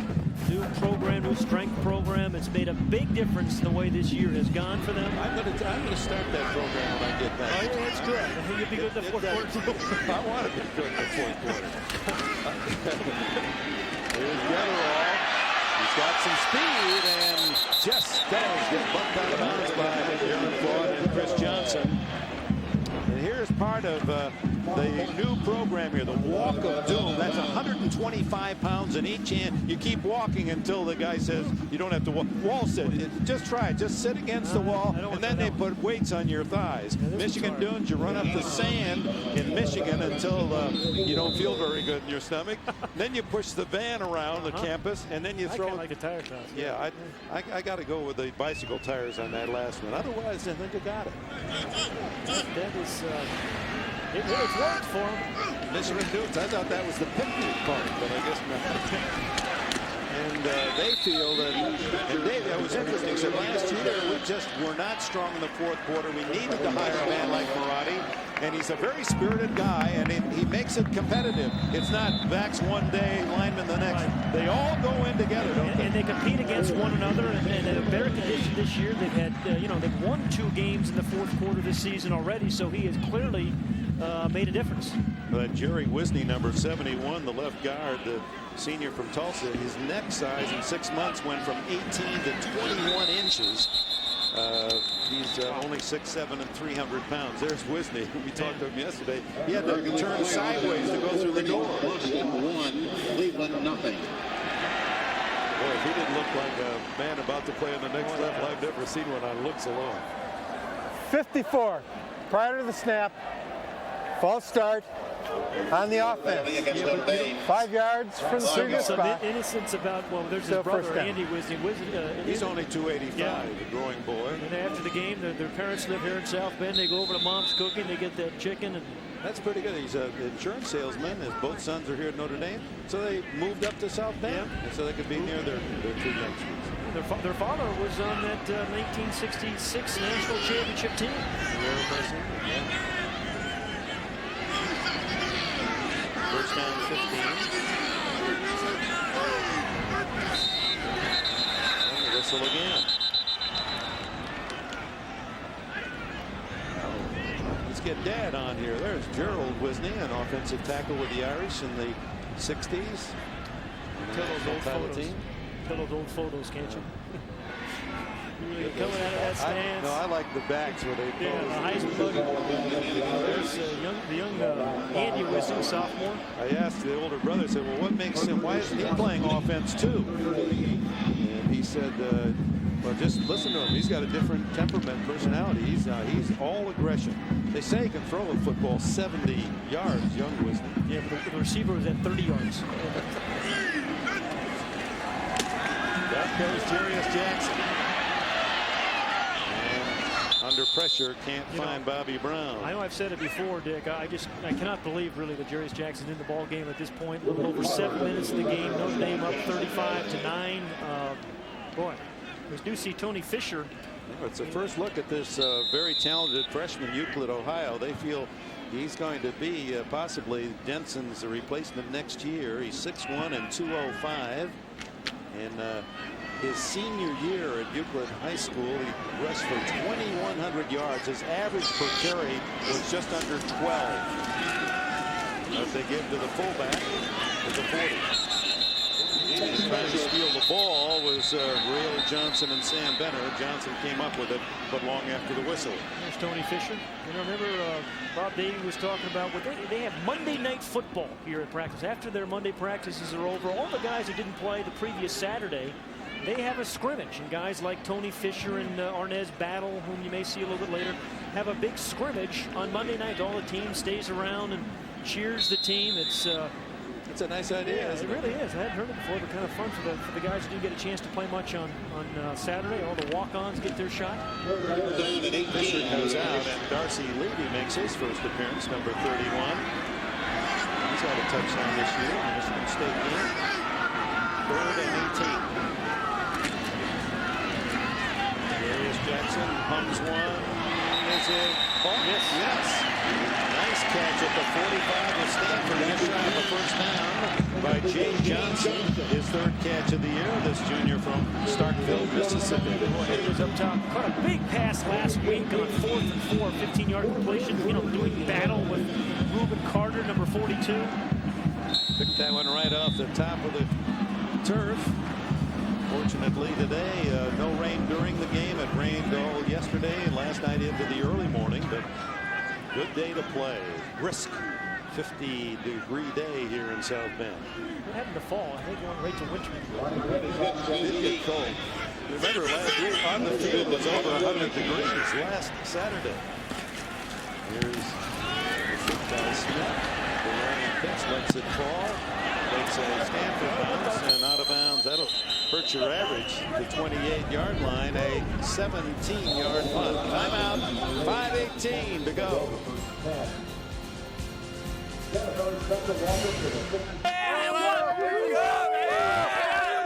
new program, new strength program. It's made a big difference in the way this year has gone for them. I'm going to start that program when I get back. Oh, yeah, that's good. I think you'll be good in the fourth quarter too. I want to be good in the fourth quarter. Here's Getterall. He's got some speed and just does get bumped out of bounds by Aaron Claude and Chris Johnson. And here's part of the new program here, the walk of doom. That's 125 pounds in each hand. You keep walking until the guy says you don't have to walk. Wall sit. Just try it. Just sit against the wall, and then they put weights on your thighs. Michigan Dunes, you run up the sand in Michigan until you don't feel very good in your stomach. Then you push the van around the campus, and then you throw it. Like the tire toss. Yeah, I got to go with the bicycle tires on that last one. Otherwise, I think you got it. That is. It's worked for him. Michigan Dunes, I thought that was the picnic part, but I guess not. And they feel that, and Dave, that was interesting. So last year, we just were not strong in the fourth quarter. We needed to hire a man like Marotti, and he's a very spirited guy, and he makes it competitive. It's not backs one day, linemen the next. Right. They all go in together, don't they? And they compete against one another, and in a better condition this year. They've had, they've won 2 games in the fourth quarter this season already, so he has clearly made a difference. Jerry Wisney, number 71, the left guard, the senior from Tulsa, his neck size in 6 months went from 18 to 21 inches. He's only 6'7" and 300 pounds. There's Wisney. We talked to him yesterday. He had to turn sideways to go through the door. Cleveland nothing. Boy, if he didn't look like a man about to play on the next level, I've never seen one on looks alone. 54 prior to the snap. False start on the offense. 5 yards from the previous spot. The innocence about, well, there's his brother, Andy Wisney. He's only 285, a growing boy. And after the game, their parents live here in South Bend. They go over to Mom's Cooking. They get that chicken. And that's pretty good. He's an insurance salesman. His both sons are here at Notre Dame. So they moved up to South Bend, and so they could be near their 2 youngsters. Their father was on that 1966 national championship team. Yeah. First down 15. And the whistle again. Let's get Dad on here. There's Gerald Wisney, an offensive tackle with the Irish in the 60s. Tell those old photos, can't you? Coming out of that stance. I like the backs where they pose. Yeah, the Heisman buggy. There's the young Andy Wisney, sophomore. I asked the older brother, I said, well, what makes him, why isn't he playing offense too? And he said, well, just listen to him. He's got a different temperament, personality. He's all aggression. They say he can throw a football 70 yards, young Wisney. Yeah, but the receiver was at 30 yards. That goes Jarius Jackson. Under pressure, can't find Bobby Brown. I know I've said it before, Dick. I cannot believe really that Jarius Jackson's in the ball game at this point. A little over 7 minutes of the game. Notre Dame up 35-9. Boy, we do see Tony Fisher. It's a first look at this very talented freshman, Euclid, Ohio. They feel he's going to be possibly Denson's replacement next year. He's 6'1" and 205. And his senior year at Euclid High School, he rushed for 2,100 yards. His average per carry was just under 12. As they give to the fullback at the 40. Trying to steal the ball was Ray Johnson and Sam Benner. Johnson came up with it, but long after the whistle. There's Tony Fisher. You know, remember Bob Davey was talking about they have Monday night football here at practice. After their Monday practices are over, all the guys that didn't play the previous Saturday they have a scrimmage, and guys like Tony Fisher and Arnez Battle, whom you may see a little bit later, have a big scrimmage on Monday night. All the team stays around and cheers the team. It's a nice idea. Yeah, it really is. I hadn't heard it before, but kind of fun for the guys who do get a chance to play much on Saturday. All the walk-ons get their shot. Fisher goes out, and Darcy Levy makes his first appearance, number 31. He's had a touchdown this year in the Michigan State game. 3rd and 18. Darius Jackson hums one. Is it ball? Yes. Nice catch at the 45 of Stanford. Just shy of a first down by Jay Johnson. His 3rd catch of the year. This junior from Starkville, Mississippi. He was up top. Caught a big pass last week on 4th and 4, 15-yard completion. You know, doing battle with Reuben Carter, number 42. Picked that one right off the top of the turf. Fortunately today, no rain during the game. It rained all yesterday and last night into the early morning, but good day to play. Brisk 50-degree day here in South Bend. What happened to fall? I think it went right to winter. It did get cold. Remember last week on the field was over 100 degrees last Saturday. Here's Smith. The running pitch lets it fall. Takes a Stanford bounce and out of bounds. That'll hurt your average. The 28-yard line, a 17-yard punt. Timeout. 5:18 to go.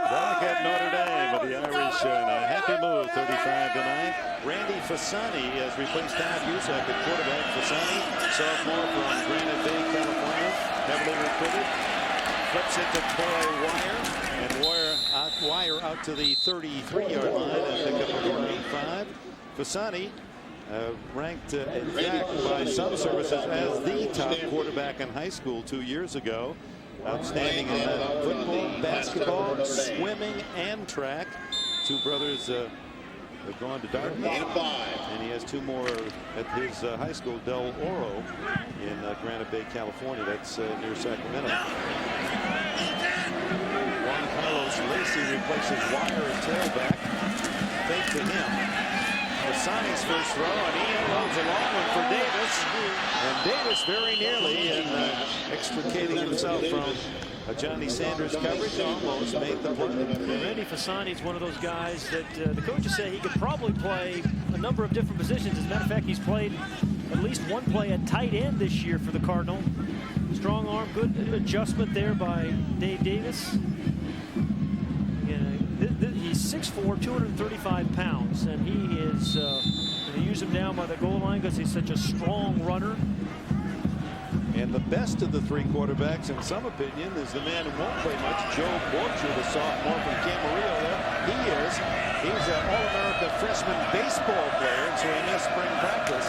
Back at Notre Dame with the Irish in a happy mood, 35-9. Randy Fasani has replaced Todd Usack at quarterback. Fasani, sophomore from Granite Bay, California, heavily recruited. Flips it to Troy Wire, and Wire out to the 33-yard line and pick up a 45. Fasani ranked in fact by some services as the top quarterback in high school 2 years ago. Outstanding in football, basketball, swimming, and track. 2 brothers have gone to Dartmouth, and he has 2 more at his high school, Del Oro, in Granite Bay, California. That's near Sacramento. Juan Carlos Lacey replaces Wire at tailback. Fake to him. Fasani's first throw, and he unloads a long one for Davis. And Davis very nearly in extricating himself from Johnny Sanders' coverage, almost made the play. Randy Fasani is one of those guys that the coaches say he could probably play a number of different positions. As a matter of fact, he's played at least one play at tight end this year for the Cardinal. Strong arm, good adjustment there by Dave Davis. He's 6'4", 235 pounds, and he is they use him down by the goal line because he's such a strong runner. And the best of the 3 quarterbacks, in some opinion, is the man who won't play much, Joe Borcher, the sophomore from Camarillo. He's an All-America freshman baseball player, and so he missed spring practice.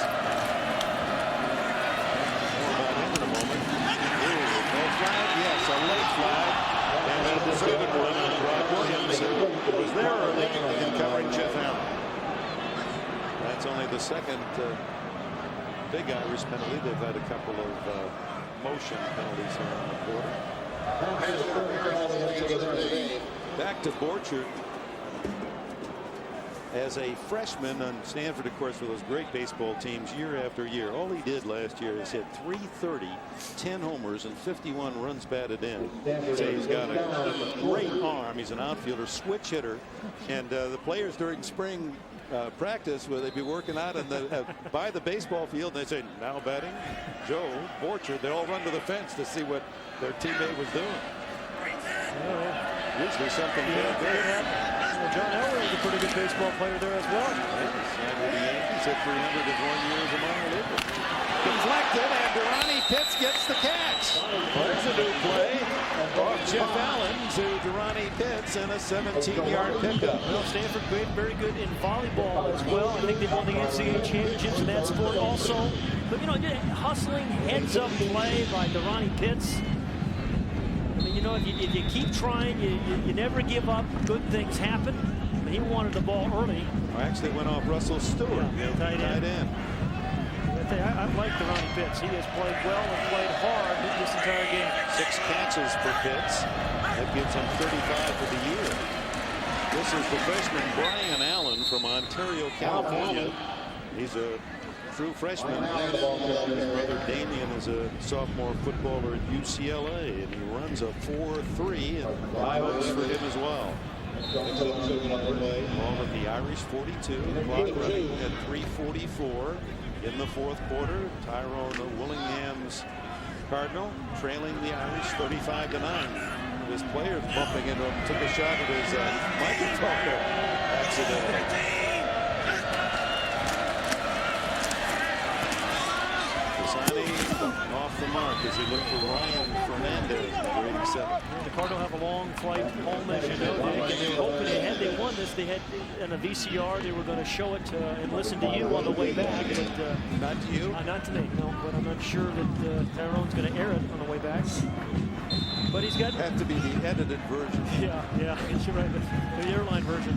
More about him in a moment. No flag? Yes, a late flag. And a deserved one on Rod Williams, who was there early in covering Jeff Allen. That's only the second big Irish penalty. They've had a couple of motion penalties here in the quarter. Back to Borcher. As a freshman on Stanford, of course, for those great baseball teams year after year. All he did last year is hit .330, 10 homers, and 51 runs batted in. So he's got a great arm. He's an outfielder, switch hitter. And the players during spring practice, where they'd be working out by the baseball field, and they say, now batting, Joe Borcher. They all run to the fence to see what their teammate was doing. Usually something good happened. Well, John Elway was a pretty good baseball player there as well. Yes, and with the Yankees at 301 years of minor league. Deflected, and Durrani Pitts gets the catch. There's a new play off Jeff Allen to Durrani Pitts and a 17-yard pickup. Well, Stanford very good in volleyball as well. I think they won the NCAA championships in that sport also. But, you know, hustling heads-up play by Durrani Pitts. I mean, you know, if you keep trying, you never give up. Good things happen. But he wanted the ball early. Actually went off Russell Stewart. Yeah, tight end. I like Durrani Pitts. He has played well and played hard this entire game. 6 catches for Pitts. That gives him 35 for the year. This This is the freshman Brian Allen from Ontario, California. He's a true freshman. His brother Damian is a sophomore footballer at UCLA, and he runs a 4.3, and high hopes for him as well. Ball with the Irish 42. The clock running at 3:44 in the fourth quarter. Tyrone Willingham's Cardinal trailing the Irish 35-9. His players bumping into him. Took a shot at his microphone accidentally. Off the mark as he looked for Ryan Fernandez, number 87. The Cardinal have a long flight home, as you know, Dick, and they were hoping had they won this, they had in a VCR, they were going to show it and listen to you on the way back. But, not to you? Not to me, no, but I'm not sure that Tyrone's going to air it on the way back. But he's got... Had to be the edited version. Yeah, you're right, the airline version.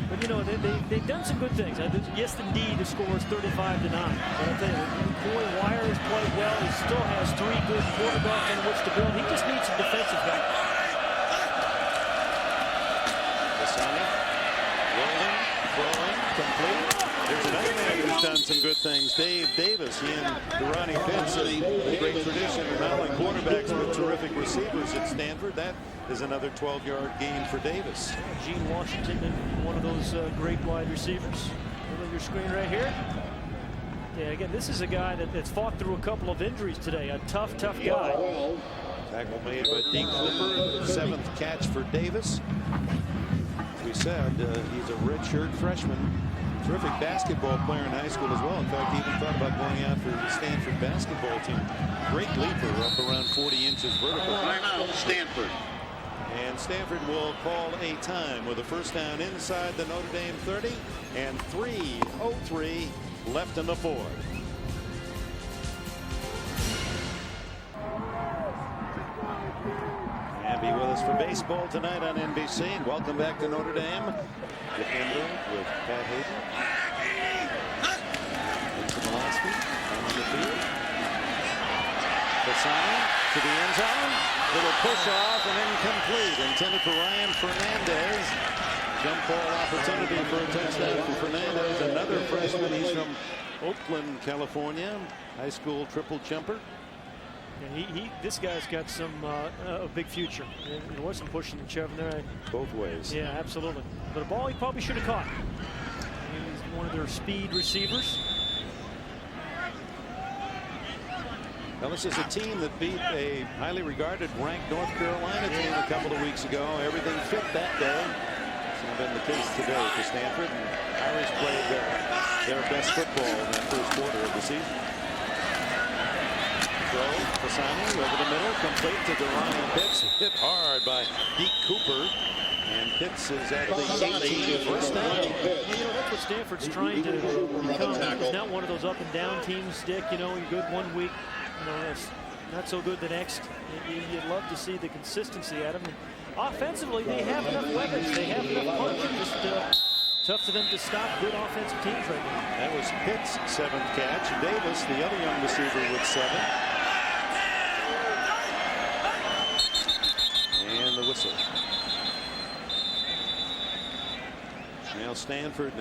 But, you know, they've done some good things. Yes, indeed, the score is 35-9. But I'll tell you, Coy Wire has played well. He still has 3 good quarterbacks on which to build. He just needs some defensive guys. Bassani, rolling, throwing, complete. There's another man who's done some good things. Dave Davis. He and Durrani Pitts, a great tradition of not only quarterbacks but terrific receivers at Stanford. That is another 12-yard gain for Davis. Gene Washington, one of those great wide receivers. Look at your screen right here. Yeah, again, this is a guy that's fought through a couple of injuries today. A tough guy. Tackle made by Deke Clipper. 7th catch for Davis. As we said, he's a redshirt freshman. Terrific basketball player in high school as well. In fact, he even thought about going out for the Stanford basketball team. Great leaper, up around 40 inches vertical. Timeout, Stanford. And Stanford will call a time with a first down inside the Notre Dame 30 and 3:03 left in the fourth. And be with us for baseball tonight on NBC. And welcome back to Notre Dame. Defender with Pat Hayden. Into Molosky on the field. Bassani to the end zone. Little push off and incomplete. Intended for Ryan Fernandez. Jump ball opportunity for a touchdown for Fernandez. Another freshman. He's from Oakland, California. High school triple jumper. And this guy's got some a big future. There was some pushing and shoving there. Both ways. Yeah, absolutely. But a ball he probably should have caught. He's one of their speed receivers. Well, this is a team that beat a highly regarded ranked North Carolina team a couple of weeks ago. Everything fit that day. It's not been the case today for Stanford. And Irish played their best football in that first quarter of the season. Throw, Bassani over the middle, complete to Durrani Pitts. Hit hard by Deke Cooper. And Pitts is at the 18 first down. Well, you know, that's what Stanford's trying to become. It's not one of those up and down teams, Dick. You know, you're good one week. You know, that's not so good the next. You'd love to see the consistency out of them. Offensively, they have enough weapons. They have enough punch. Just tough for them to stop good offensive teams right now. That was Pitts' 7th catch. Davis, the other young receiver, with 7. And the whistle. Now Stanford,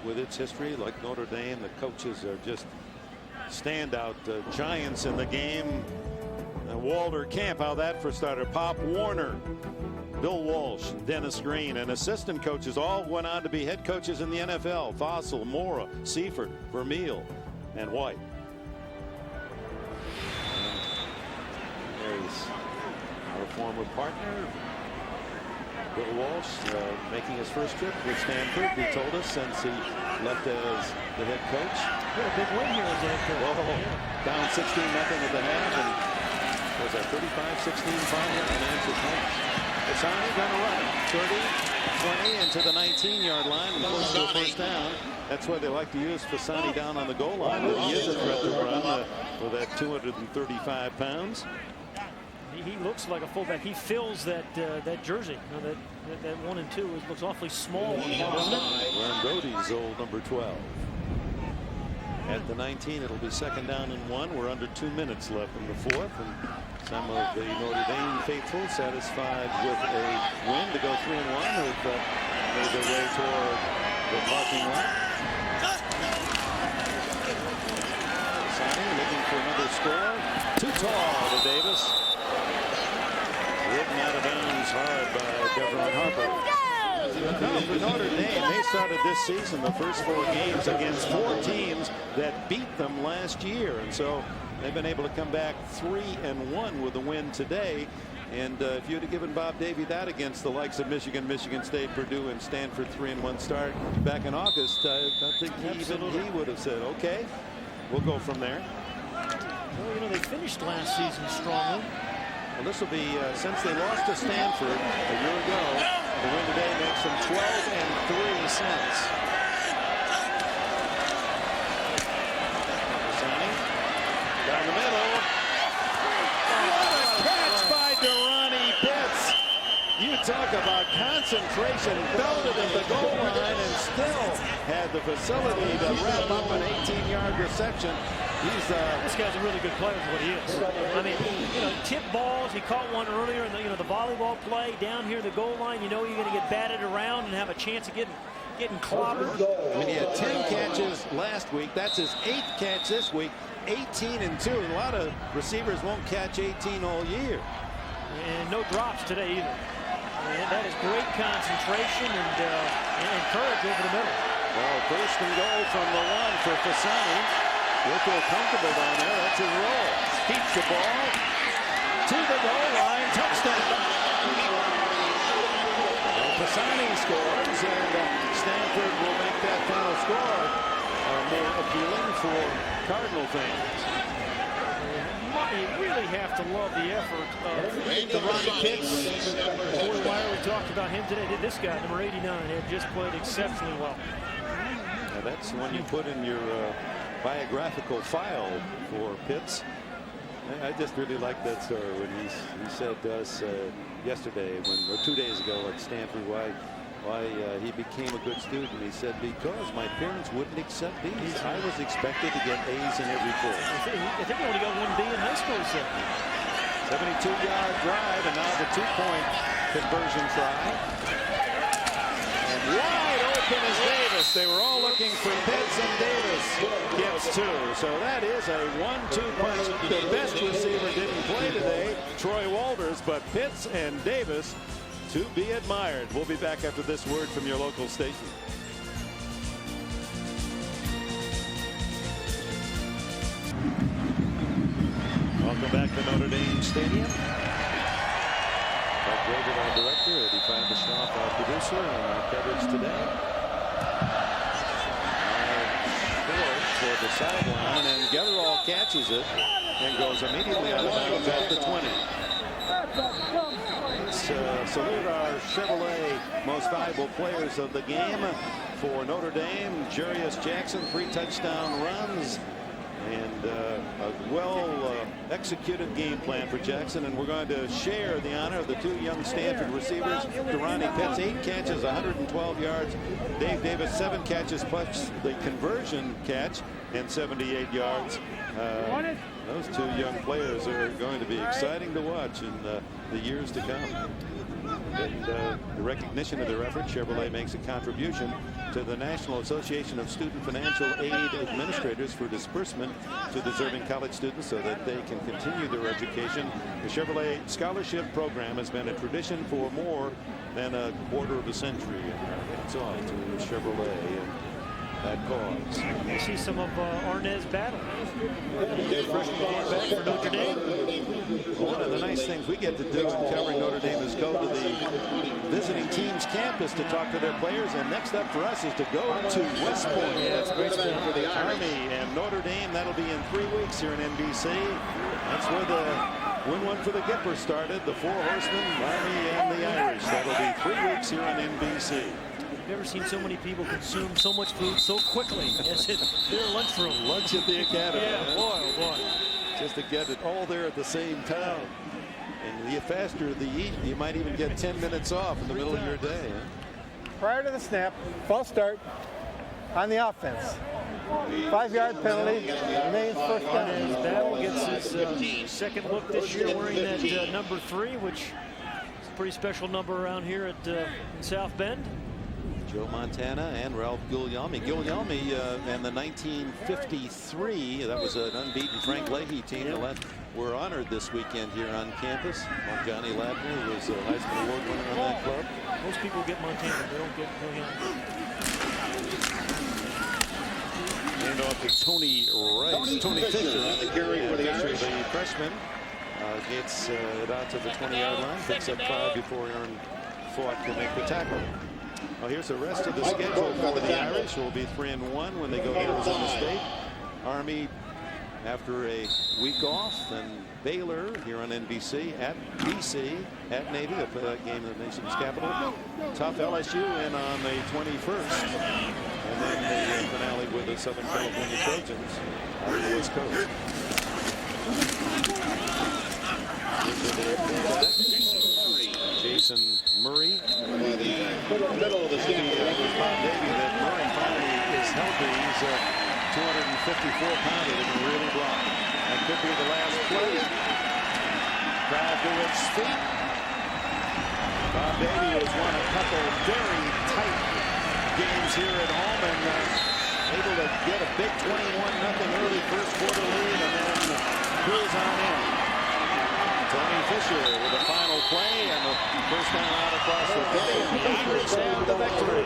with its history, like Notre Dame, the coaches are just standout giants in the game. Walter Camp, how that for starter. Pop Warner, Bill Walsh, Dennis Green, and assistant coaches all went on to be head coaches in the NFL. Fossil, Mora, Seifert, Vermeil, and White. And there's our former partner, Bill Walsh, making his first trip with Stanford. He told us since he left as the head coach. What a big win here as a head coach. Whoa, down 16-0 at the half, and was that 35-16 final? Unanswered points. Bassani gonna run 30, 20 into the 19-yard line and close to a first down. That's why they like to use Bassani down on the goal line. He is a threat to run with that 235 pounds. He looks like a fullback. He fills that jersey. You know, that 1 and 2 looks awfully small, doesn't it? Wearing Brody's old number 12. At the 19, it'll be 2nd down and 1. We're under 2 minutes left in the fourth. And Some of the Notre Dame faithful satisfied with a win to go 3-1 have made their way toward the parking lot. Signing, looking for another score. Too tall to Davis. Ridden out of bounds hard by Devron Harper. No, for Notre Dame, they started this season the first 4 games against 4 teams that beat them last year, and so they've been able to come back 3-1 with a win today. And if you'd have given Bob Davie that against the likes of Michigan, Michigan State, Purdue, and Stanford 3-1 start back in August, I think he would have said, okay, we'll go from there. Well, you know, they finished last season strongly. Well, this will be since they lost to Stanford a year ago. The win today makes them 12-3 since. Signing down the middle. What a catch by Durrani Pitts! You talk about concentration, belted at the goal line, and still had the facility to wrap up an 18-yard reception. This guy's a really good player for what he is. I mean, you know, tip balls. He caught one earlier in the volleyball play down here at the goal line. You know you're going to get batted around and have a chance of getting clobbered. I mean, he had 10 catches last week. That's his 8th catch this week. 18-2. And a lot of receivers won't catch 18 all year. And no drops today either. And that is great concentration and courage over the middle. Well, first and goal from the 1 for Fasani. He'll feel comfortable down there. That's his role. Keeps the ball to the goal line. Touchdown. Well, Fasani scores, and Stanford will make that final score more appealing for Cardinal fans. You really have to love the effort of Durrani Pitts. We talked about him today. This guy, number 89, had just played exceptionally well. Now that's the one you put in your biographical file for Pitts. I just really like that story when he said to us yesterday, or 2 days ago at Stanford, why he became a good student. He said, because my parents wouldn't accept B's. I was expected to get A's in every course. I think he only got 1 B in high school, he said. 72-yard drive, and now the 2-point conversion try. And wide open is Davis. They were all looking for Pitts, and Davis gets 2. So that is a 1-2 punch. The best receiver didn't play today, Troy Walters, but Pitts and Davis to be admired. We'll be back after this word from your local station. Welcome back to Notre Dame Stadium. Doug David, our director, Eddie Fabishoff, our producer, and our coverage today. Toward the sideline, and Getterall catches it and goes immediately out of bounds at the 20. Let's salute our Chevrolet most valuable players of the game. For Notre Dame, Jarius Jackson, 3 touchdown runs, and a well-executed game plan for Jackson. And we're going to share the honor of the 2 young Stanford receivers. Durrani Pitts, 8 catches, 112 yards. Dave Davis, 7 catches plus the conversion catch and 78 yards. Those 2 young players are going to be exciting to watch in the years to come. And the recognition of their effort, Chevrolet makes a contribution to the National Association of Student Financial Aid Administrators for disbursement to deserving college students so that they can continue their education. The Chevrolet Scholarship Program has been a tradition for more than a quarter of a century. And it's off to Chevrolet and that cause. You see some of Arnez battle. Freshman game back for Notre Dame. One of the nice things we get to do in covering Notre Dame is go to the visiting team's campus to talk to their players. And next up for us is to go to West Point. Yeah, that's a great spot for the Army and Notre Dame. That'll be in 3 weeks here in NBC. That's where the win one for the Gipper started. The 4 horsemen, Army and the Irish. That'll be 3 weeks here on NBC. Never seen so many people consume so much food so quickly as in their lunchroom. Lunch at the Academy. Yeah, boy, oh boy. Just to get it all there at the same time. And the faster you eat, you might even get 10 minutes off in the middle of your day. Prior to the snap, false start on the offense. 5-yard penalty. Remains first down. And Battle gets his second look this year wearing that number 3, which is a pretty special number around here at in South Bend. Joe Montana and Ralph Guglielmi. Guglielmi and the 1953, that was an unbeaten Frank Leahy team that were honored this weekend here on campus. Johnny Labner, who was a Heisman Award winner on that club. Most people get Montana, they don't get Guglielmi. Hand off to Tony Rice. Tony Fisher, the freshman, gets it out to the 20-yard line, picks up 5 before Aaron Fought can make the tackle. Well, here's the rest of the schedule for the Irish. Will be 3-1 when they go to Arizona State. Army after a week off, and Baylor here on NBC, at BC, at Navy, a game in the nation's capital. Tough LSU in on the 21st. And then the finale with the Southern California Trojans on the West Coast. Jason Murray. Middle of the season. Bob Davey that Murray finally is healthy. He's 254-pounder and can really block. That could be the last play. Crowd to its feet. Bob Davey has won a couple very tight games here at home and able to get a big 21-0 early first quarter lead and then cruise on in. Tony Fisher with the final play and the first down out across the 50. The Irish have the victory.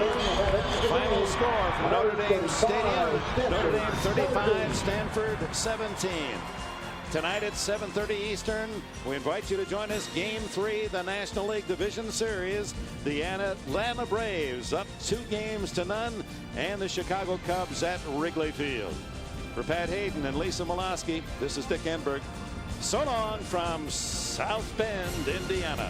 Final score from Notre Dame Stadium. Notre Dame 35, Stanford 17. Tonight at 7:30 Eastern, we invite you to join us. Game 3, the National League Division Series. The Atlanta Braves up 2-0, and the Chicago Cubs at Wrigley Field. For Pat Hayden and Lisa Molosky, this is Dick Enberg. So long from South Bend, Indiana.